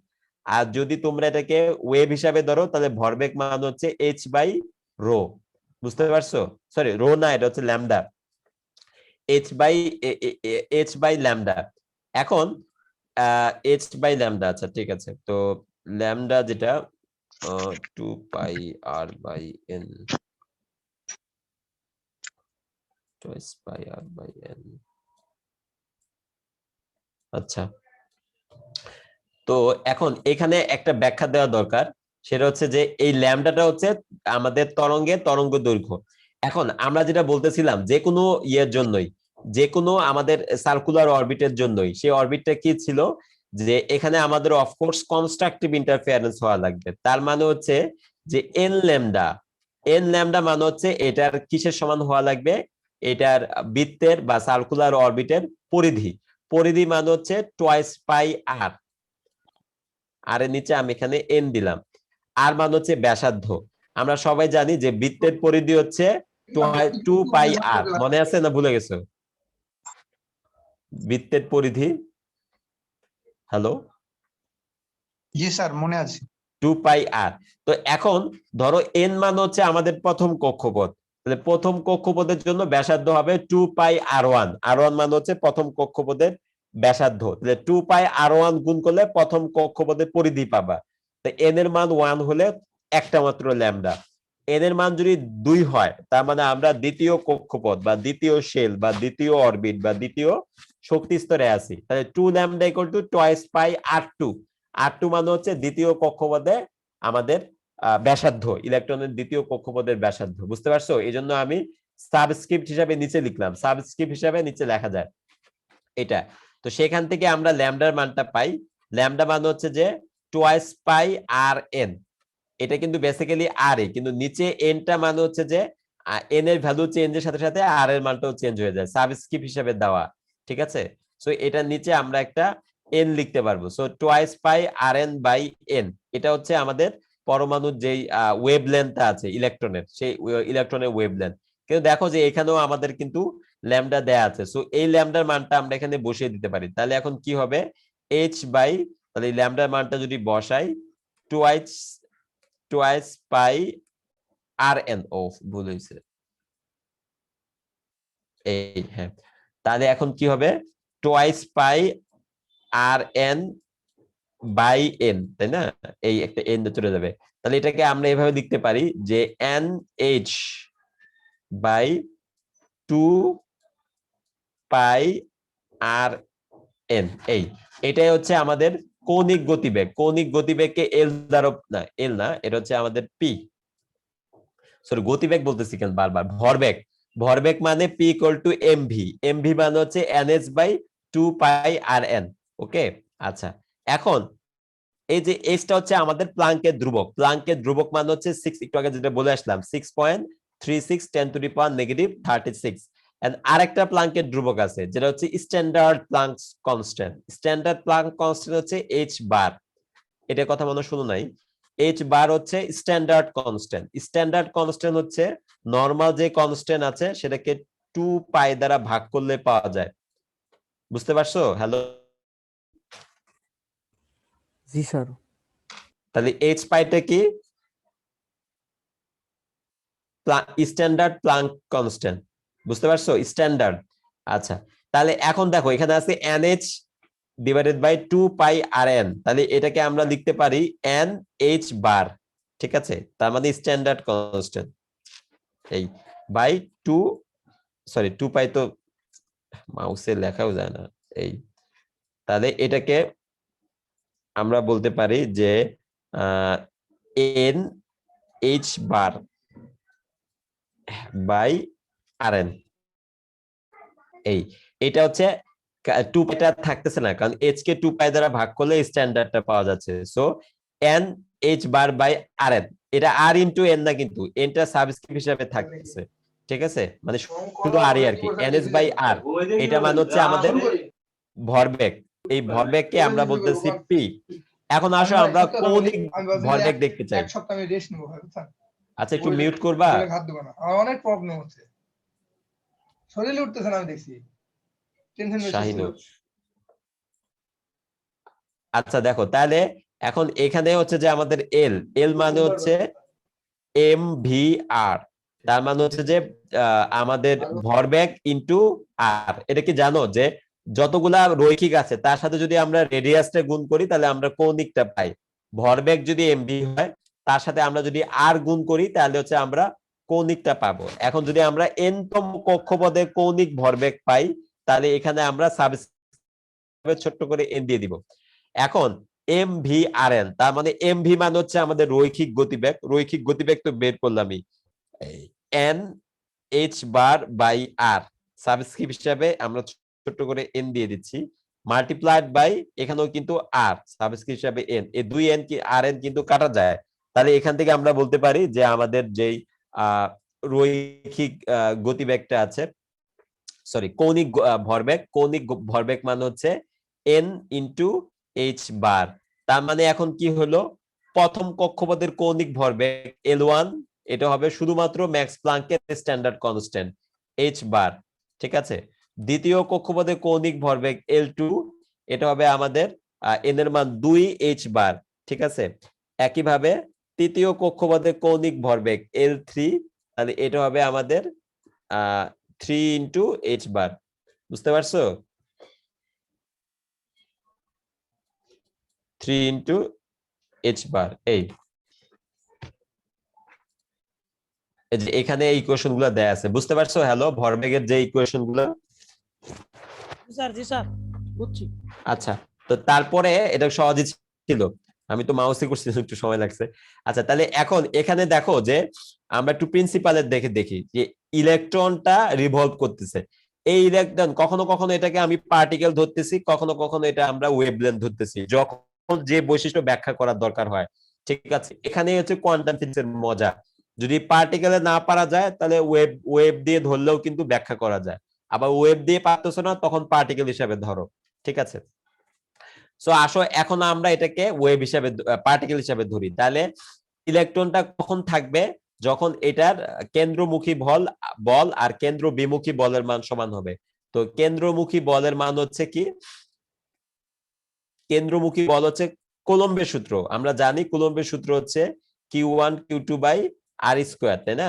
আর যদি তোমরা এটাকে ওয়েভ হিসাবে ধরো তাহলে ভরবেগ মান হচ্ছে এইচ বাই রো। বুঝতে পারছো? সরি রো না, এটা হচ্ছে ল্যামডা, এইচ বাই ল্যামডা। এখন এইচ বাই ল্যামডা, আচ্ছা ঠিক আছে। তো ল্যামডা যেটা 2πr/n, 2πr/n। আচ্ছা, তো এখন এখানে একটা ব্যাখ্যা দেওয়া দরকার, সেটা হচ্ছে যে এই ল্যামডাটা হচ্ছে আমাদের তরঙ্গের তরঙ্গ দৈর্ঘ্য। এখন আমরা যেটা বলতেছিলাম যে কোনো ইয়ের জন্যই, যে কোনো আমাদের সার্কুলার অরবিটের জন্যই, সেই অরবিটটা কি ছিল যে এখানে আমাদের অফকোর্স কনস্ট্রাকটিভ ইন্টারফেয়ারেন্স হওয়া লাগবে। তার মানে হচ্ছে যে এন ল্যামডা মানে হচ্ছে এটার কিসের সমান হওয়া লাগবে? এটার বৃত্তের বা সার্কুলার অরবিটের পরিধি মানে হচ্ছে টুয়াইস পাই আর, আর এর নিচে আমি এখানে এন দিলাম। আর মান হচ্ছে ব্যাসার্ধ। আমরা সবাই জানি যে বৃত্তের পরিধি হচ্ছে 2πr, মনে আছে না ভুলে গেছো? বৃত্তের পরিধি, হ্যালো, জি স্যার মনে আছে। 2πr। তো এখন ধরো এন মান হচ্ছে আমাদের প্রথম কক্ষপথ, তাহলে প্রথম কক্ষপথের জন্য ব্যাসার্ধ হবে 2πr1, আর1 মান হচ্ছে প্রথম কক্ষপথের ব্যাসার্ধ, তাহলে 2πr1 গুণ করলে প্রথম কক্ষপথের পরিধি পাবা। তো এন এর মান 1 হলে একটা মাত্র ল্যামডা, এন এর মান যদি 2 হয় তার মানে আমরা দ্বিতীয় কক্ষপথ বা দ্বিতীয় শেল বা দ্বিতীয় অরবিট বা দ্বিতীয় শক্তি স্তরে আছি। তাহলে 2 lambda equal to twice pi r two, r two মানে হচ্ছে দ্বিতীয় কক্ষপথে আমাদের ব্যাসার্ধ, ইলেকট্রনের দ্বিতীয় কক্ষপথের ব্যাসার্ধ। বুঝতে পারছো? এই জন্য আমি সাবস্ক্রিপ্ট হিসাবে নিচে লিখলাম, সাবস্ক্রিপ্ট হিসাবে নিচে লেখা যায় এটা। তো সেখান থেকে আমরা ল্যামডার মানটা পাই, ল্যামডা মান হচ্ছে যে টুয়াইস পাই আর এন, এটা কিন্তু বেসিক্যালি আর এ, কিন্তু নিচে এনটা মানে হচ্ছে যে এন এর ভ্যালু চেঞ্জের সাথে সাথে আর এর মানটাও চেঞ্জ হয়ে যায়, সাবস্ক্রিপ্ট হিসাবে দেওয়া, ঠিক আছে? সো এটার নিচে আমরা একটা এন লিখতে পারবো। So twice pi R N by N, এটা হচ্ছে আমাদের পরমাণুর যেই ওয়েভ লেন্থটা আছে ইলেকট্রনের, সেই ইলেকট্রনের ওয়েভ লেন্থ। কিন্তু দেখো যে এখানেও আমাদের কিন্তু ল্যামডা দেয়া আছে, সো এই ল্যামডার মানটা আমরা এখানে বসিয়ে দিতে পারি। তাহলে এখন কি হবে? এইচ বাই, তাহলে এই ল্যামডার মানটা যদি বসাই টুয়াইস পাই আর এন, ও ভুল হয়েছে এই, হ্যাঁ, তাহলে এখন কি হবে? Twice pi R N by N, তাই না? এই একটা এন চলে যাবে, তাহলে এটাকে আমরা এভাবে লিখতে পারি যে N H by 2πr n, এটাই হচ্ছে আমাদের কৌণিক গতিবেগ। কৌণিক গতিবেগকে এল দ্বারা, না এল না, এটা হচ্ছে আমাদের পি, সরি গতিবেগ বলতেছি কেন বারবার, ভরবেগ মানে P equal two MV, MV মানে হচ্ছে এনএচ বাই 2πrn। ওকে, আচ্ছা, এখন এই যে এইচটা হচ্ছে আমাদের প্লাঙ্কের ধ্রুবক মানে হচ্ছে 6, একটু আগে যেটা বলে আসলাম 6.36 10⁻⁻36। আরেকটা প্লাঙ্কের ধ্রুবক আছে যেটা হচ্ছে স্ট্যান্ডার্ড প্লাঙ্ক কনস্ট্যান্ট হচ্ছে এইচ বার, এটা কথা মনে শুনো নাই? এইচ বার হচ্ছে স্ট্যান্ডার্ড কনস্ট্যান্ট হচ্ছে নরমাল যে কনস্ট্যান্ট আছে সেটাকে 2π দ্বারা ভাগ করলে পাওয়া যায়। বুঝতে পারছো? হ্যালো, জি স্যার। তাহলে এইচ পাইটা কি? Standard Planck constant. বুঝতে পারছো? স্ট্যান্ডার্ড। আচ্ছা, তাহলে এখন দেখো এখানে আছে NH divided by 2 pi R N, তাহলে এটাকে আমরা লিখতে পারি এন এইচ বার, ঠিক আছে, তার মানে স্ট্যান্ডার্ড কনস্ট্যান্ট এই বাই 2 পাই তো মাউসে লেখাও যায় না এই, তাহলে এটাকে আমরা বলতে পারি যে N H bar by R N. এটা হচ্ছে 2 পাইটা থাকতেছে না, কারণ এইচ কে 2 পাই দ্বারা ভাগ করলে স্ট্যান্ডার্ডটা পাওয়া যাচ্ছে। So N H bar by R N, এটা আর ইনটু এন না, কিন্তু এনটা সাবস্ক্রিপ্ট হিসাবে থাকতেছে, ঠিক আছে, মানে শুধু আরই আর কি, এন এস বাই আর, এটা মানে হচ্ছে আমাদের ভরবেগ। এই ভরবেগকে আমরা বলতেছি পি। এখন আসো আমরা কৌণিক ভরবেগ দেখতে চাই। এক সপ্তাহ আমি রেস্ট নেবো ভাই, বুঝছেন? আচ্ছা একটু মিউট করবা, হাত দেবো না, আমার অনেক প্রবলেম হচ্ছে, শরীরে উঠতেছে না, আমি দেখছি টেনশন শাহিনুর। আচ্ছা দেখো, তাহলে এখন এখানে হচ্ছে যে আমাদের এল মানে হচ্ছে এম ভি আর, তার মানে হচ্ছে যে আমাদের ভরবেগ ইনটু আর। এটা কি জানো যে যতগুলা রৈখিক আছে তার সাথে যদি আমরা রেডিয়াসটা গুণ করি তাহলে আমরা কৌণিকটা পাই। ভরবেগ যদি এমভি হয় তার সাথে আমরা যদি আর গুণ করি তাহলে হচ্ছে আমরা কৌণিকটা পাবো। এখন যদি আমরা এনতম কক্ষপথে কৌণিক ভরবেগ পাই তাহলে এখানে আমরা ছোট্ট করে এন দিয়ে দিব। এখন এম ভি আর এন, তার মানে এম ভি মানে হচ্ছে আমাদের রৈখিক গতিবেগ, রৈখিক গতিবেগ তো বের করলামই, n H bar by r subscript হিসাবে আমরা ছোট্ট করে এন দিয়ে দিচ্ছি, মাল্টিপ্লাইড বাই এখানেও কিন্তু আর সাবস্ক্রিপ্ট হিসাবে এন, এই দুই এন কি আর এন কিন্তু কাটা যায়। তাহলে এখান থেকে আমরা বলতে পারি যে আমাদের যেই রৈখিক গতিবেগটা আছে, সরি কৌণিক ভরবেগ, কৌণিক ভরবেগ মানে হচ্ছে এন ইন্টু এইচ বার। তার মানে এখন কি হলো, প্রথম কক্ষপথের কৌণিক ভরবেগ L1, এটা হবে শুধুমাত্র ম্যাক্স প্লাঙ্কের স্ট্যান্ডার্ড কনস্ট্যান্ট এইচ বার, ঠিক আছে। দ্বিতীয় কক্ষপথের কৌণিক ভরবেগ L2, এটা হবে আমাদের এন এর মান 2 এইচ বার, ঠিক আছে। একইভাবে তৃতীয় কক্ষপথের কৌণিক ভরবেগ L3, তাহলে এটা হবে আমাদের 3 ইন্টু এইচ বার। বুঝতে পারছো? 3 ইন্টু এইচ বার। এই যে এখানে এই ইকুয়েশন গুলো দেয়া আছে, বুঝতে পারছো? হ্যালো, ভরবেগের যে ইকুয়েশন গুলো। জি স্যার বুঝছি। আচ্ছা, তো তারপরে এটা সহজই ছিল, আমি তো মাউসে করছি, একটু সময় লাগছে। আচ্ছা, তাহলে এখন এখানে দেখো যে আমরা একটু প্রিন্সিপালের দেখি যে ইলেকট্রনটা রিভলভ করতেছে। এই ইলেকট্রন কখনো কখনো এটাকে আমি পার্টিকেল ধরতেছি, কখনো কখনো এটা আমরা ওয়েভলেন্থ ধরতেছি, যখন যে বৈশিষ্ট্য ব্যাখ্যা করার দরকার হয়, ঠিক আছে। এখানেই হচ্ছে কোয়ান্টাম ফিজিক্সের মজা। যদি পার্টিকেলে না পারা যায় তাহলে ওয়েভ দিয়ে ধরলেও কিন্তু ব্যাখ্যা করা যায়, আবার ওয়েভ দিয়ে পারতেছো না তখন পার্টিকেল হিসাবে ধরো, ঠিক আছে। সো আসো এখন আমরা এটাকে ওয়েভ হিসাবে, পার্টিকেল হিসাবে ধরি। তাহলে ইলেকট্রনটা কখন থাকবে, যখন এটার কেন্দ্রমুখী বল আর কেন্দ্র বিমুখী বলের মান সমান হবে। তো কেন্দ্রমুখী বলের মান হচ্ছে কি, কেন্দ্রমুখী বল হচ্ছে কুলম্বের সূত্র, আমরা জানি কুলম্বের সূত্র হচ্ছে Q1 Q2 by r square, তাই না?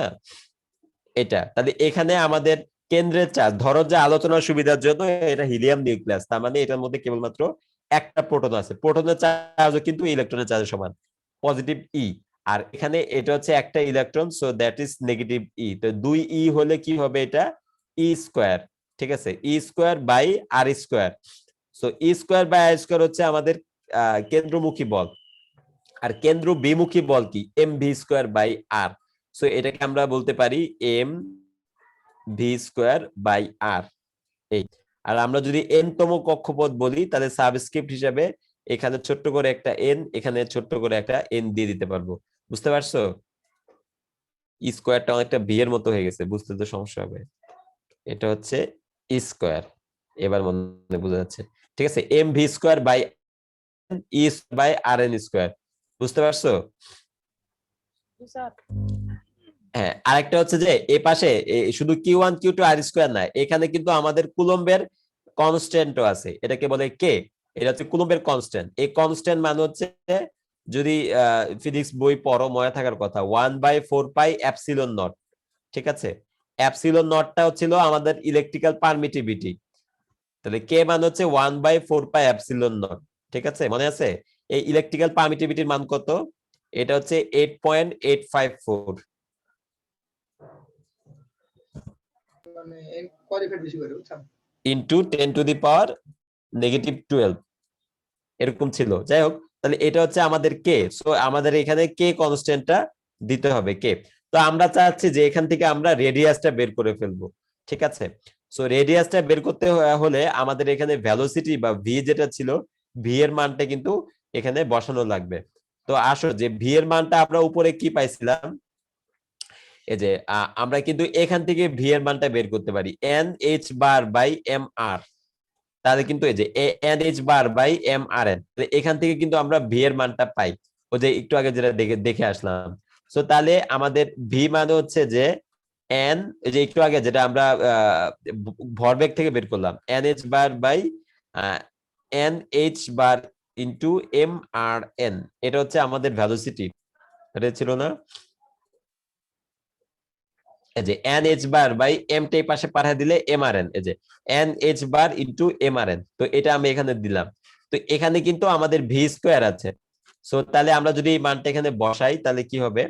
এটা তাহলে এখানে আমাদের কেন্দ্রের চার্জ, ধরো যে আলোচনার সুবিধার জন্য এটা হিলিয়াম নিউক্লিয়াস, তার মানে এটার মধ্যে কেবলমাত্র একটা প্রোটন আছে, প্রোটনের চার্জও কিন্তু ইলেকট্রনের চার্জের সমান, পজিটিভ ই। আর এখানে এটা হচ্ছে একটা electron, so that is negative e. তো 2 ই হলে কি হবে, এটা ই স্কোয়ার, ঠিক আছে, e square by r square. So e square by r square হচ্ছে আমাদের কেন্দ্রমুখী বল, আর কেন্দ্র বিমুখী বল কি, m V square by r. So এটাকে আমরা বলতে পারি m V square by r. এই, আর আমরা যদি এন তম কক্ষপথ বলি তাহলে সাবস্ক্রিপ্ট হিসাবে এখানে ছোট্ট করে একটা এন, এখানে ছোট্ট করে একটা এন দিয়ে দিতে পারবো। বুঝতে পারছো? ই স্কোয়ারটা অনেকটা ভি এর মতো হয়ে গেছে, বুঝতে তো সমস্যা হবে। এটা হচ্ছে ই স্কোয়ার, এবার মনে বোঝা যাচ্ছে, ঠিক আছে। M V square by E by R N square, বুঝতে পারছো? হ্যাঁ, আরেকটা হচ্ছে যে এই পাশে শুধু Q1 Q2 আর স্কোয়ার না, এখানে কিন্তু আমাদের কুলম্বের কনস্ট্যান্টও আছে, এটাকে বলে কে, এটা হচ্ছে কুলম্বের কনস্ট্যান্ট। এই কনস্ট্যান্ট মানে হচ্ছে, যদি ফিজিক্স বই পড়ো মনে থাকার কথা, 1/4 পাই এপসিলন নট, ঠিক আছে। এপসিলন নটটা হচ্ছিল আমাদের ইলেকট্রিক্যাল পারমিটিভিটি, তাহলে কে মান হচ্ছে 1/4 পাই এপসিলন নট। ঠিক আছে, মনে আছে? এই ইলেকট্রিক্যাল পারমিটিভিটির মান কত? এটা হচ্ছে 8.854 মানে কোয়ালিফাইড বেশি করে বুঝছেন ইন্টু 10⁻⁻12 এরকম ছিল। যাই হোক, তাহলে এটা হচ্ছে আমাদের কে। সো আমাদের এখানে কে কনস্ট্যান্টটা দিতে হবে কে। তো আমরা চাচ্ছি যে এখান থেকে আমরা রেডিয়াসটা বের করে ফেলবো। ঠিক আছে, সো রেডিয়াসটা বের করতে হলে আমাদের এখানে ভেলোসিটি বা ভি যেটা ছিল, ভি এর মানটা কিন্তু এখানে বসানো লাগবে। তো আসো যে ভি এর মানটা আমরা উপরে কি পাইছিলাম, এই যে আমরা কিন্তু এখান থেকে ভি এর মানটা বের করতে পারি NH বার বাই MR। তাহলে কিন্তু এই যে NH বার বাই MRN, এখান থেকে কিন্তু আমরা ভি এর মানটা পাই, ওই যে একটু আগে যেটা দেখে আসলাম। সো তাহলে আমাদের ভি মানে হচ্ছে যে এন, এই যে একটু আগে যেটা আমরা ভরবেগ থেকে বের করলাম, NH bar by NH bar into MRN, এটা হচ্ছে আমাদের ভেলোসিটি। এটা ছিল না, এই যে NH বার বাই M টা এই পাশে পাঠিয়ে দিলে MRN, এই যে NH বার ইন্টু MRN। তো এটা আমি এখানে দিলাম। তো এখানে কিন্তু আমাদের ভি স্কোয়ার আছে। সো তাহলে আমরা যদি এই মানটা এখানে বসাই তাহলে কি হবে?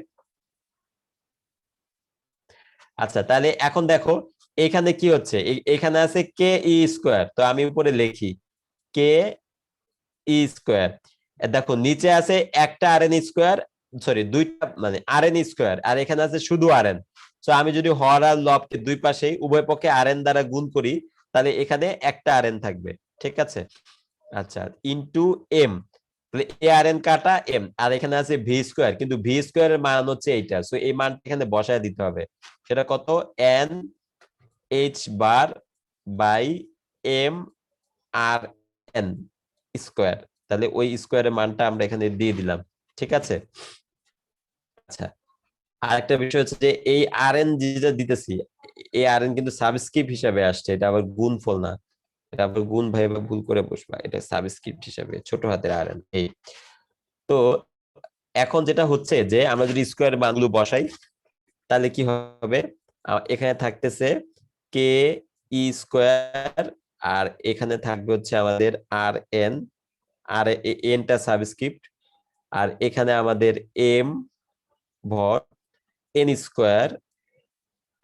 আচ্ছা, তাহলে এখন দেখো এখানে কি হচ্ছে, এখানে আছে কে ই স্কোয়ার। তো আমি উপরে লিখি কে ই স্কোয়ার। দেখো নিচে আছে একটা RN স্কোয়ার, সরি দুইটা মানে RN স্কোয়ার, আর এখানে আছে শুধু RN। সো আমি যদি হর আর লবকে দুই পাশে উভয় পক্ষে RN দ্বারা গুণ করি তাহলে এখানে একটা RN থাকবে। ঠিক আছে, আচ্ছা, ইন্টু এম, তাহলে ARN কাটা এম, আর এখানে আছে ভি স্কোয়ার, কিন্তু ভি স্কোয়ার এর মান হচ্ছে এইটা। সো এই মানটা এখানে বসায় দিতে হবে। সেটা কত? NH bar by MRN square. তাহলে ওই স্কোয়ারের মানটা আমরা এখানে দিয়ে দিলাম। ঠিক আছে, আচ্ছা, আরেকটা বিষয় হচ্ছে যে এই RN যেটা দিতেছি, এই RN কিন্তু সাবস্ক্রিপ্ট হিসাবে আসছে, এটা আবার গুণফল না, এটা আবার গুণ ভাই বা ভুল করে বসবা, এটা সাবস্ক্রিপ্ট হিসাবে ছোট হাতের RN। এই তো এখন যেটা হচ্ছে যে আমরা যদি স্কোয়ার মানগুলো বসাই তাহলে কি হবে? এখানে থাকতেছে কে ই স্কোয়ার, আর এখানে থাকবে হচ্ছে আমাদের RN, আর এনটা সাবস্ক্রিপ্ট, আর এখানে আমাদের এম ভর এন স্কোয়ার,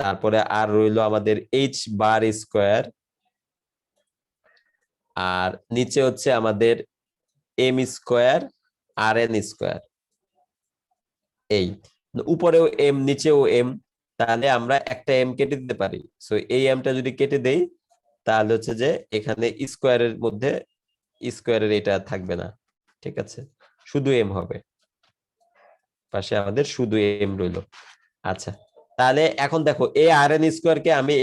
তারপরে আর রইলো আমাদের এইচ বার স্কোয়ার, আর নিচে হচ্ছে আমাদের এম স্কোয়ার আর এন স্কোয়ার। এই উপরেও এম নিচেও এম, তাহলে আমরা একটা এম কেটে দিতে পারি। সো এই এমটা যদি কেটে দেই তাহলে হচ্ছে যে এখানে স্কোয়ারের মধ্যে স্কোয়ারের এটা থাকবে না। ঠিক আছে, শুধু এম হবে, পাশে আমাদের শুধু এম রইলো। আচ্ছা, তাহলে এখন দেখো এই RN স্কোয়ার কে আমি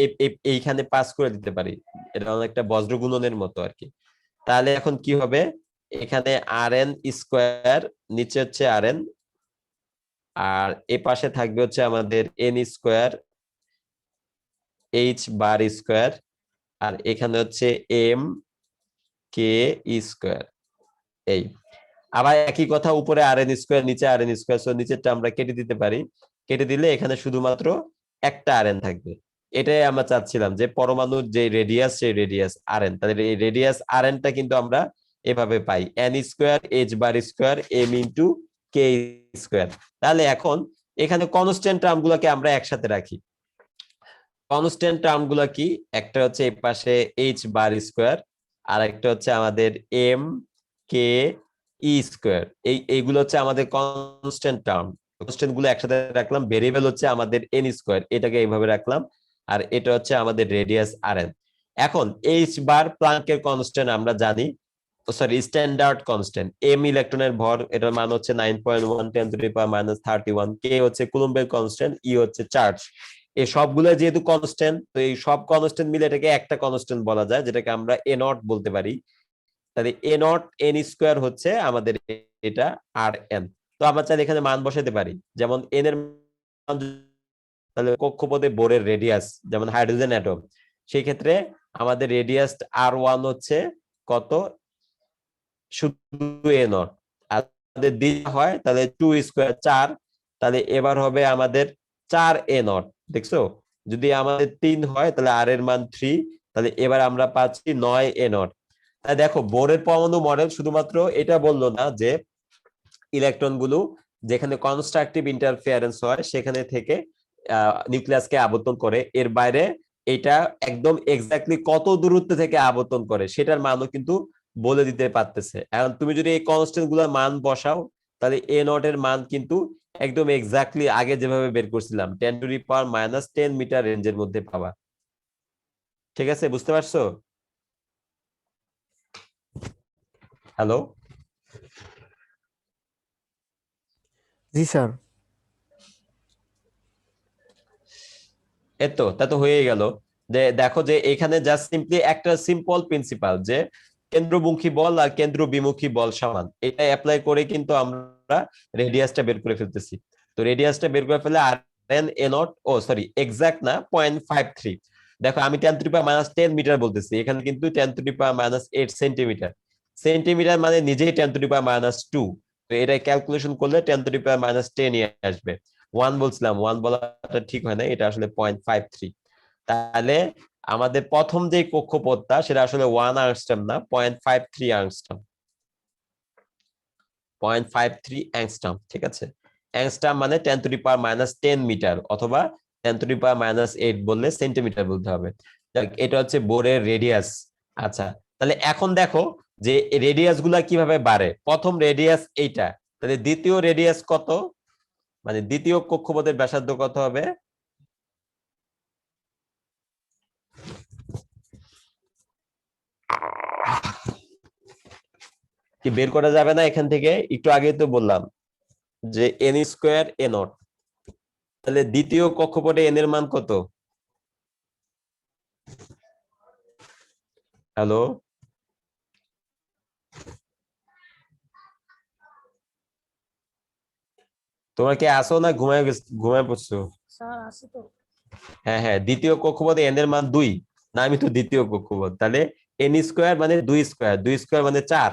এইখানে পাস করে দিতে পারি, এটা অনেকটা বজ্র গুণনের মতো আর কি। তাহলে এখন কি হবে? এখানে RN স্কোয়ার, নিচে হচ্ছে RN, আর এ পাশে থাকবে হচ্ছে আমাদের n square h bar square, আর এখানে হচ্ছে এম কে স্কোয়ার। এই আবার একই কথা, উপরে RN স্কোয়ার, নিচে RN স্কোয়ার। সো নিচেরটা আমরা কেটে দিতে পারি, কেটে দিলে এখানে শুধুমাত্র একটা RN থাকবে। এটাই আমরা চাচ্ছিলাম যে পরমাণুর যে রেডিয়াস, সেই রেডিয়াস RN। তাহলে এই রেডিয়াস RNটা কিন্তু আমরা এভাবে পাই n square h bar square m into k square. তাহলে এখন এখানে কনস্ট্যান্ট টার্ম গুলোকে আমরা একসাথে রাখি। কনস্ট্যান্ট টার্ম গুলো কি? একটা হচ্ছে এই পাশে এইচ বার স্কোয়ার, আর একটা হচ্ছে আমাদের এম কে ই স্কোয়ার। এইগুলো হচ্ছে আমাদের কনস্ট্যান্ট টার্ম। কনস্ট্যান্ট গুলো একসাথে রাখলাম। ভেরিয়েবল হচ্ছে আমাদের এন স্কোয়ার, এটাকে এইভাবে রাখলাম, আর এটা হচ্ছে আমাদের রেডিয়াস RN। এখন এইচ বার প্লাঙ্কের কনস্ট্যান্ট আমরা জানি, সরি স্ট্যান্ডার্ড কনস্ট্যান্ট। এম ইলেকট্রনের ভর, এটার মান হচ্ছে 9.1 × 10⁻⁻31। কে হচ্ছে কুলম্বের কনস্ট্যান্ট, ই হচ্ছে চার্জ। এই সবগুলো যেহেতু কনস্ট্যান্ট, তো এই সব কনস্ট্যান্ট মিলে এটাকে একটা কনস্ট্যান্ট বলা যায়, যেটাকে আমরা এ নট বলতে পারি। তাহলে এ নট এন স্কোয়ার হচ্ছে আমাদের এটা RN। তো আমরা চাইলে এখানে মান বসাতে পারি, যেমন এন এর মান, তাহলে কক্ষপথে বোরের রেডিয়াস, যেমন হাইড্রোজেন অ্যাটম, সেই ক্ষেত্রে আমাদের রেডিয়াস R1 হচ্ছে কত? শুধু এ নট। আর আমাদের দিতে হয় তাহলে 2 স্কোয়ার 4, তাহলে এবার হবে আমাদের 4 এ নট। দেখছো, যদি আমাদের 3 হয় তাহলে আর এর মান 3, তাহলে এবার আমরা পাচ্ছি 9 a0। তাই দেখো বোরের পরমাণু মডেল শুধুমাত্র এটা বললো না যে ইলেকট্রন গুলো যেখানে কনস্ট্রাকটিভ ইন্টারফিয়ারেন্স হয় সেখানে থেকে নিউক্লিয়াসকে আবর্তন করে, এর বাইরে এটা একদম এক্স্যাক্টলি কত দূরত্ব থেকে আবর্তন করে সেটার মানও কিন্তু বলে দিতে পারতেছে। এখন তুমি যদি এই কনস্ট্যান্ট গুলোর মান বসাও তাহলে a0 এর মান কিন্তু একদম এক্স্যাক্টলি আগে যেভাবে বের করছিলাম 10⁻⁻10 মিটার রেঞ্জের মধ্যে পাবা। ঠিক আছে, বুঝতে পারছো? হ্যালো, জি স্যার। এতো তা তো হয়ে গেল যে দেখো যে এখানে জাস্ট সিম্পলি একটা সিম্পল প্রিন্সিপাল যে কেন্দ্রমুখী বল আর কেন্দ্র বিমুখী বল সমান, এটা অ্যাপ্লাই করে কিন্তু আমরা রেডিয়াসটা বের করে ফেলতেছি। তো রেডিয়াসটা বের করে ফেলে r(n)a0 এক্সাক্ট না 0.53। দেখো আমি 10⁻10 মিটার বলতেছি, এখানে কিন্তু 10⁻8 সেন্টিমিটার। সেন্টিমিটার মানে নিজেই 10⁻2। তো এটা ক্যালকুলেশন করলে 10⁻10 নিয়ে আসবে। 1 বলছিলাম, 1 বলাটা ঠিক হয় না, এটা আসলে 0.53। তাহলে আমাদের প্রথম যে কক্ষপথটা সেটা আসলে 1 অ্যাংস্ট্রম না, 0.53 অ্যাংস্ট্রম। 0.53 অ্যাংস্ট্রম, ঠিক আছে। অ্যাংস্ট্রম মানে 10⁻10 মিটার অথবা 10⁻8 বললে সেন্টিমিটার বলতে হবে। এটা হচ্ছে বোরের রেডিয়াস। আচ্ছা, তাহলে এখন দেখো যে রেডিয়াস গুলা কিভাবে বাড়ে। প্রথম রেডিয়াস এইটা, তাহলে দ্বিতীয় রেডিয়াস কত, মানে দ্বিতীয় কক্ষপথের ব্যাসার্ধ কত হবে? কি বের করা যাবে না এখান থেকে? একটু আগে তো বললাম যে n² a0। তাহলে দ্বিতীয় কক্ষপথে n এর মান কত? হ্যালো, তোমরা কি আসো না ঘুমায় পড়ছো? স্যার আছে তো। হ্যাঁ হ্যাঁ, দ্বিতীয় কক্ষপথে n এর মান 2 না, আমি তো দ্বিতীয় কক্ষপথ। তাহলে n² মানে 2², 2² মানে 4,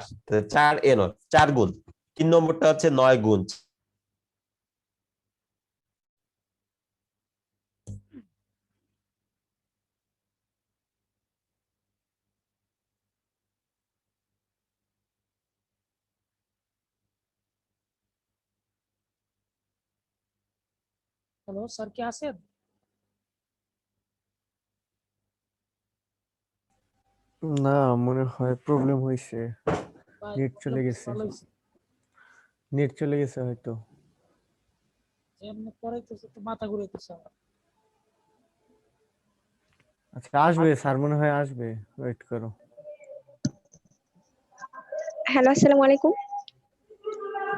4 a0, 4 গুণ 3 নম্বরটা হচ্ছে 9 গুণ। হ্যালো স্যার, কি আছেন? না, মনে হয় প্রবলেম হয়েছে, ভাই, নেট চলে গেছে। ভালো হয়েছে। নেট চলে গেছে হয়তো। এমনি পড়াইতেছে তো মাথা ঘুরাইতেছে আমার। আচ্ছা, আসবে স্যার, মনে হয় আসবে, ওয়েট করো। হ্যালো, আসসালামু আলাইকুম।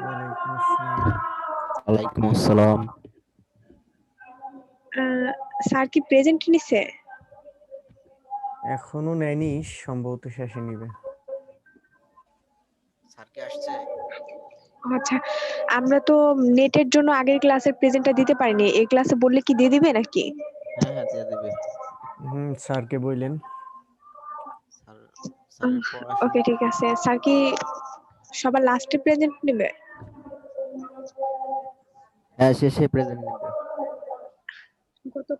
ওয়ালাইকুম আসসালাম। ওয়ালাইকুম আসসালাম। স্যার কি প্রেজেন্ট নিছে? এখনো নেয়নি, সম্ভবত শেষে নিবে। স্যার কি আসছে? আচ্ছা, আমরা তো নেটের জন্য আগের ক্লাসের প্রেজেন্টটা দিতে পারিনি, এই ক্লাসে বললে কি দিয়ে দিবে নাকি? হ্যাঁ হ্যাঁ, দিয়ে দিবে। স্যারকে বললেন। ওকে, ঠিক আছে। স্যার কি সবার লাস্টে প্রেজেন্ট নেবে? হ্যাঁ, শেষে প্রেজেন্ট নেবে। গত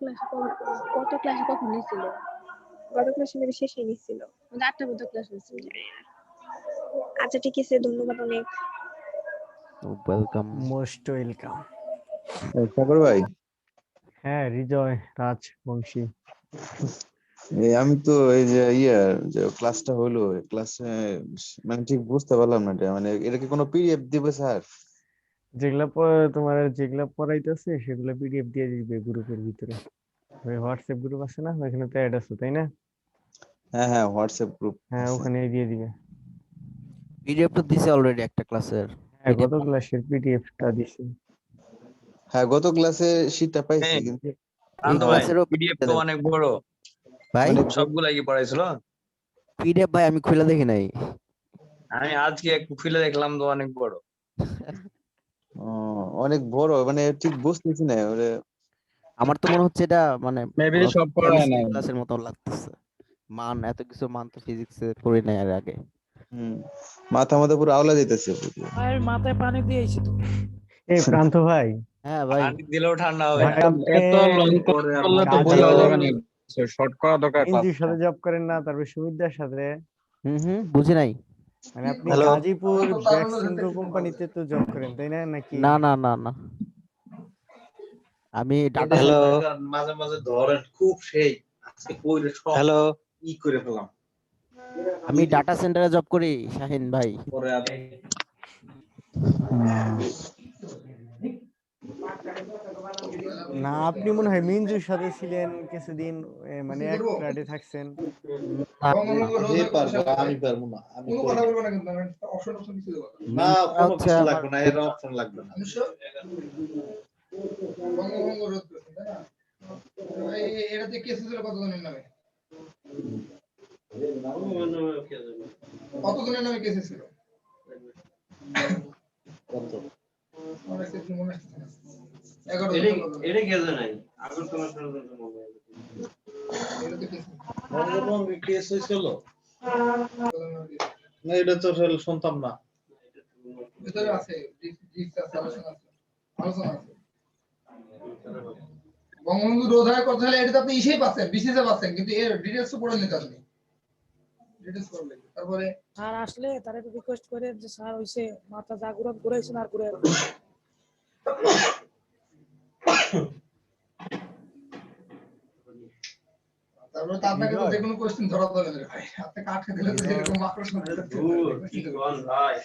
ক্লাসে কখন নিছিল? গত ক্লাসে মেবি শেষে নিছিল, 8টা মতো ক্লাস হয়েছিল। আচ্ছা, ঠিক আছে, ধন্যবাদ অনেক। ওয়েলকাম। Most welcome. সাগর ভাই, হ্যাঁ, হৃদয় রাজ বংশী। আমি তো এই যে যে ক্লাসটা হলো, ক্লাসে মানে ঠিক বুঝতে পারলাম না এটা, মানে এটা কি কোনো পিডিএফ দিবে স্যার? যেগুলা পড়াইতেছে সেগুলো পিডিএফ দিয়ে দিবে গ্রুপের ভিতরে। ওই হোয়াটসঅ্যাপ গ্রুপ আছে না, ওখানে তো অ্যাড আছে, তাই না? হ্যাঁ হ্যাঁ, হোয়াটসঅ্যাপ গ্রুপ। হ্যাঁ, ওখানে দিয়ে দিবে। পিডিএফ তো দিছে অলরেডি একটা ক্লাসের। হ্যাঁ, গত ক্লাসের পিডিএফটা দিছি। হ্যাঁ, গত ক্লাসে শীটটা পাইছি, কিন্তু এই ক্লাসেরও পিডিএফ তো অনেক বড় ভাই, সবগুলা কি পড়াইছিল? পিডিএফ ভাই আমি খুলে দেখি নাই। আমি আজকে একটু খুলে দেখলাম তো অনেক বড়। অনেক বড়, মানে ঠিক বুঝতেছি না ওরে। আমার তো মনে হচ্ছে এটা মানে মেবি সব পড়ায় না। ক্লাসের মতো লাগতেছে। এত কিছু মান তো ফিজিক্সে পড়ি নাই এর আগে। মাথা পুরো আওলা দিতেছে। ভাই মাথায় পানি দিয়েছি তো। এই প্রান্ত ভাই। হ্যাঁ ভাই, পানি দিলেও ঠান্ডা হবে। ভাই, এত লং করলে তো বোঝা যাবে না। শর্ট করা দরকার ইঞ্জির সাথে জব করেন না, তারপর সুমিতদার সাথে, বুঝি নাই। মানে আপনি হ্যালো গাজীপুর ব্যাক্সিমকো কোম্পানিতে তো জব করেন তাই না নাকি? না না না না, আমি ডাটা হ্যালো মাঝে মাঝে ধরেন খুব সেই আজকে কইরে সব হ্যালো ই করে ফেলাম আমি ডাটা সেন্টারে জব করি শাহিন ভাই। পরে আমি না, আপনি মনে হয় মিঞ্জুর সাথে ছিলেন কিছুদিন, মানে এক ফ্ল্যাটে থাকছেন। আমি পারবো না, আমি কোনো কথা বলবো না কিন্তু আমি অপশন কিছু দেবো না, কোনো হচ্ছে কিছু আমার- লাগবে না, এর অপশন লাগবে না। বঙ্গভঙ্গ রোধ করছে, তাই না? এটাতে কেস ছিল কতজনের নামে? কতজনের নামে কেস ছিল? কত? আমার কাছে মনে আসছে না। 11 জন। এটা কেজ নাই, আগের তোমার সাথে মনে হয় এটাতে কেস ছিল। বঙ্গভঙ্গ কেস হয়েছিল কতজনের কেস? না, এটা তো আসলে শুনতাম না। ভিতরে আছে, ডিস্ক আছে, আলোচনা আছে। বঙ্গবন্ধু রোধ হয় কথা হলে এটা তো আপনি ইসেই পাচ্ছেন, বিসিসে পাচ্ছেন, কিন্তু এর ডিটেইলস তো পড়ে নিতে আপনি। ডিটেইলস পড়লে তারপরে আর আসলে তারা রিকোয়েস্ট করে যে স্যার হইছে মাথা জাগরণ করেছেন আর করে তারপরে তো আপনাকে তো যে কোনো কোশ্চেন ধরা যাবে না ভাই, আপনি আটকে দিলে তো এরকম আকর্ষণ কি কোন ভাই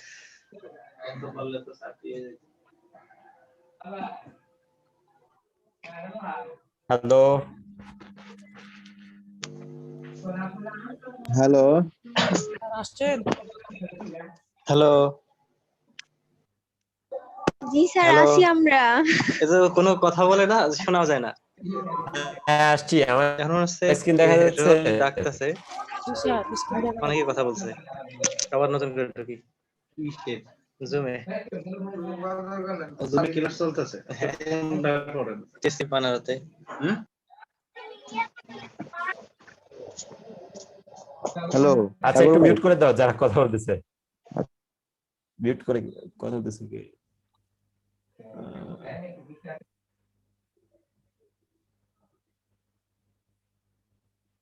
এত বললে তো সাথিয়ে হ্যালো হ্যালো, আসছেন। হ্যালো জি স্যার, হ্যালো আসি আমরা। এই যে কোনো কথা বলে না, শোনা যায় না। হ্যাঁ আসছি, আমার এখন হচ্ছে স্ক্রিন দেখা যাচ্ছে। রোজ ডাকতেছে, জি স্যার, স্ক্রিন দেখা অনেকে কথা বলছে, আবার নতুন করে ঢুকি কিসে জুমে তুমি ক্লাস চলতেছে কোনটা করেন টেস্টি বানাতে। হ্যালো, আচ্ছা একটু মিউট করে দাও যারা কথা বলতেছে, মিউট করে কথা বলতেছে কি?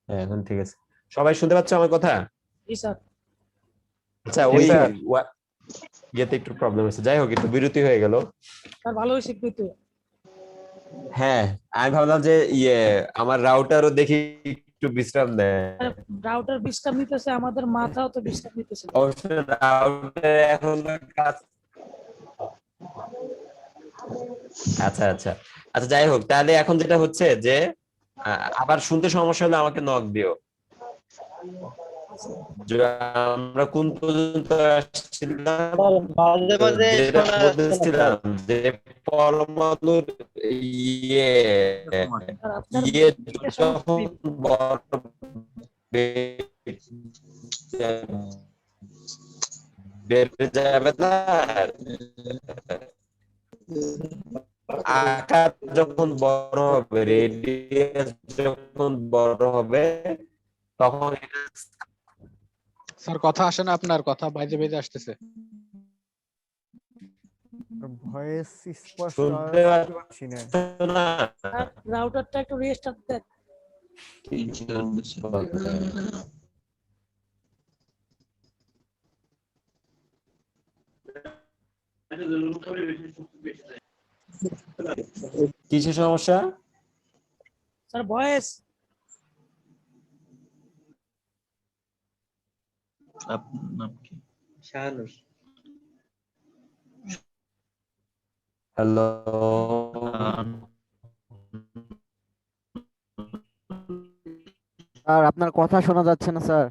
হ্যাঁ এখন ঠিক আছে, সবাই শুনতে পাচ্ছ আমার কথা? জি স্যার। আচ্ছা ওই ইয়েতে একটু প্রবলেম হয়েছে, যাই হোক একটু বিরতি হয়ে গেল। স্যার ভালো হয়েছে কিন্তু। হ্যাঁ আমি ভাবলাম যে আমার রাউটারও দেখি একটু বিশ্রাম দেয়। রাউটার বিশ্রাম নিতেছে, আমাদের মাথাও তো বিশ্রাম নিতেছে। অবশ্যই রাউটার এখন কাজ। আচ্ছা আচ্ছা আচ্ছা, যাই হোক তাহলে এখন যেটা হচ্ছে যে আবার শুনতে সমস্যা হলে আমাকে নক দিও। আমরা কোন পর্যন্ত আসছিলাম? যেটা বলতেছিলাম যে পরমাণুর যখন বেড়ে যাবে না, আকার যখন বড় হবে, রেডিয়াস যখন বড় হবে, তখন স্যার কথা আসে না, আপনার কথা বাইরে বাইরে আসতেছে। ভয়েস স্পষ্ট শুনতে পাচ্ছি না। রাউটারটা একটু রিস্টার্ট দেন। কিসের সমস্যা? Sir voice. আপনার নাম কি? শাহানুর। হ্যালো স্যার আপনার কথা শোনা যাচ্ছে না স্যার।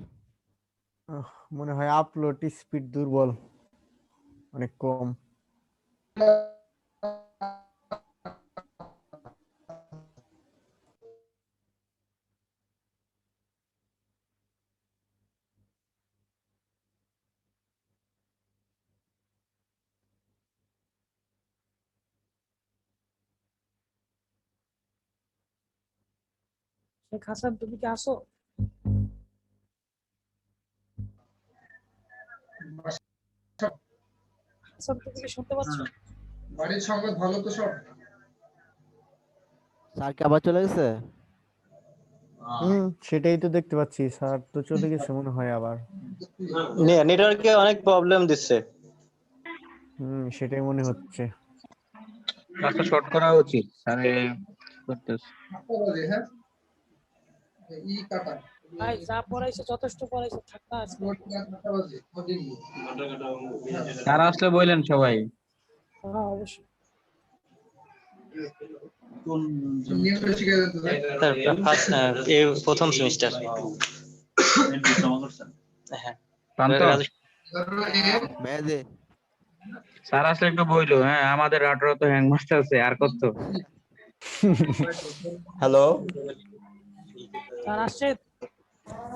মনে হয় আপলোড স্পিড দুর্বল, অনেক কম। শেখ হাসান তুমি কি আসো? হাসান তুমি কি শুনতে পাচ্ছ? বাড়ির সংবাদ ভালো তো সব? স্যার কি আবার চলে গেছে? সেটাই তো দেখতে পাচ্ছি, স্যার তো চলে গেছে মনে হয় আবার। নেটওয়ার্কে অনেক প্রবলেম দিচ্ছে। সেটাই মনে হচ্ছে। ক্লাসটা শর্ট করা উচিত স্যারে করতেছে। হ্যাঁ ই কাটা ভাই যা পড়াইছে যথেষ্ট পড়াইছে, থাকতা আজকে। স্যার আসলে বললেন সবাই। হ্যাঁ অবশ্যই। প্রথম সেমিস্টার। হ্যাঁ স্যার আসলে একটু বইলো, হ্যাঁ আমাদের রাউটার তো হ্যাং মারতেছে আর কত। হ্যালো, স্যার আসছে?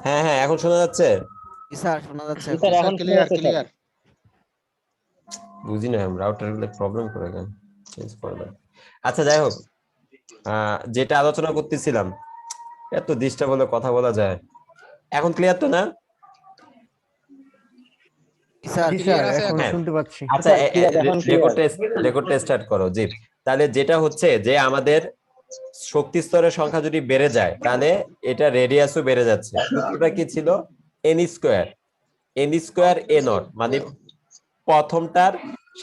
হ্যাঁ হ্যাঁ এখন শোনা যাচ্ছে? স্যার শোনা যাচ্ছে স্যার এখন ক্লিয়ার। বুঝি না রাউটার গুলো প্রবলেম করে কেন, চেঞ্জ করবে। আচ্ছা যাই হোক, যেটা আলোচনা করতেছিলাম, এত ডিস্টার্ব হলে কথা বলা যায়। এখন ক্লিয়ার তো না? এখন শুনতে পাচ্ছি। আচ্ছা রেকর্ডটা স্টার্ট করো। জি, তাহলে যেটা হচ্ছে যে আমাদের শক্তি স্তরের সংখ্যা যদি বেড়ে যায় তাহলে এটা রেডিয়াসও বেড়ে যাচ্ছে। সূত্রটা কি ছিল? এন স্কয়ার এ নট, মানে প্রথমটার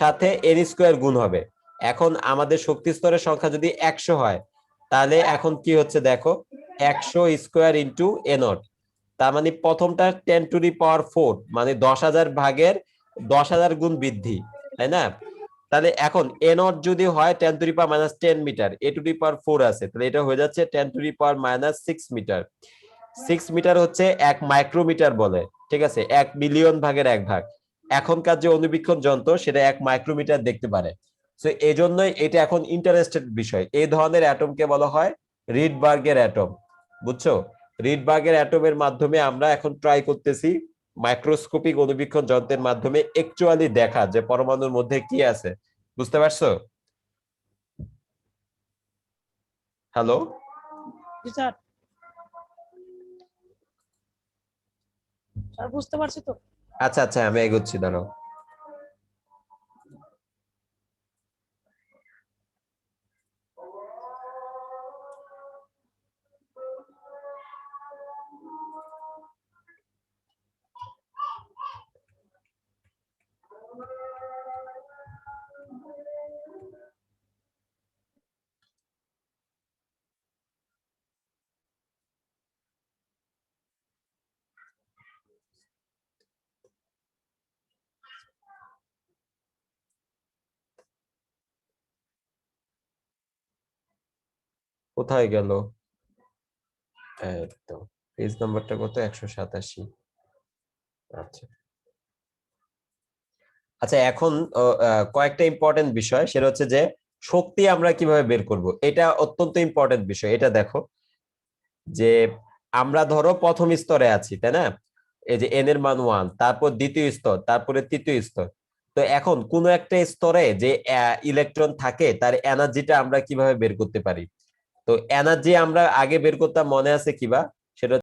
সাথে এন স্কয়ার গুণ হবে। এখন আমাদের শক্তি স্তরের সংখ্যা যদি 100 হয় তাহলে এখন কি হচ্ছে দেখো, 100 স্কয়ার ইন্টু এ নট, তার মানে প্রথমটা 10⁴, মানে 10,000 ভাগের 10,000 গুণ বৃদ্ধি, তাই না? তাহলে এখন এ নট যদি হয় 10⁻⁻10 মিটার, a⁴ আছে, তাহলে এটা হয়ে যাচ্ছে 10⁻⁻6 মিটার। 6 মিটার হচ্ছে 1 মাইক্রোমিটার বলে, ঠিক আছে, 1 মিলিয়ন ভাগের 1 ভাগ। এখনকার যে অনুবীক্ষণ যন্ত্র সেটা 1 মাইক্রোমিটার দেখতে পারে। সো এই জন্যই এটা এখন ইন্টারেস্টেড বিষয়। এই ধরনের অ্যাটমকে বলা হয় রিডবার্গের অ্যাটম, বুঝছো? রিডবার্গের অ্যাটমের মাধ্যমে আমরা এখন ট্রাই করতেছি মাইক্রোস্কোপিক অনুবীক্ষণ যন্ত্রের মাধ্যমে অ্যাকচুয়ালি দেখা যে পরমাণুর মধ্যে কি আছে। বুঝতে পারছো? হ্যালো, স্যার স্যার বুঝতে পারছি তো। আচ্ছা আচ্ছা আমি এগোচ্ছি, দাঁড়াও। কোথায় গেল? একদম পেজ নাম্বারটা কত? 187। আচ্ছা আচ্ছা, এখন কয়েকটা ইম্পর্টেন্ট বিষয়, সেটা হচ্ছে যে শক্তি আমরা কিভাবে বের করব, এটা অত্যন্ত ইম্পর্টেন্ট বিষয়। এটা দেখো যে আমরা ধরো প্রথম স্তরে আছি, তাই না? এই যে এন এর মান 1, তারপর দ্বিতীয় স্তর, তারপরে তৃতীয় স্তর। তো এখন কোন একটা স্তরে যে ইলেকট্রন থাকে তার এনার্জিটা আমরা কিভাবে বের করতে পারি? তো এনার্জি আমরা আগে বের করতাম, মনে আছে কিবা? সেটা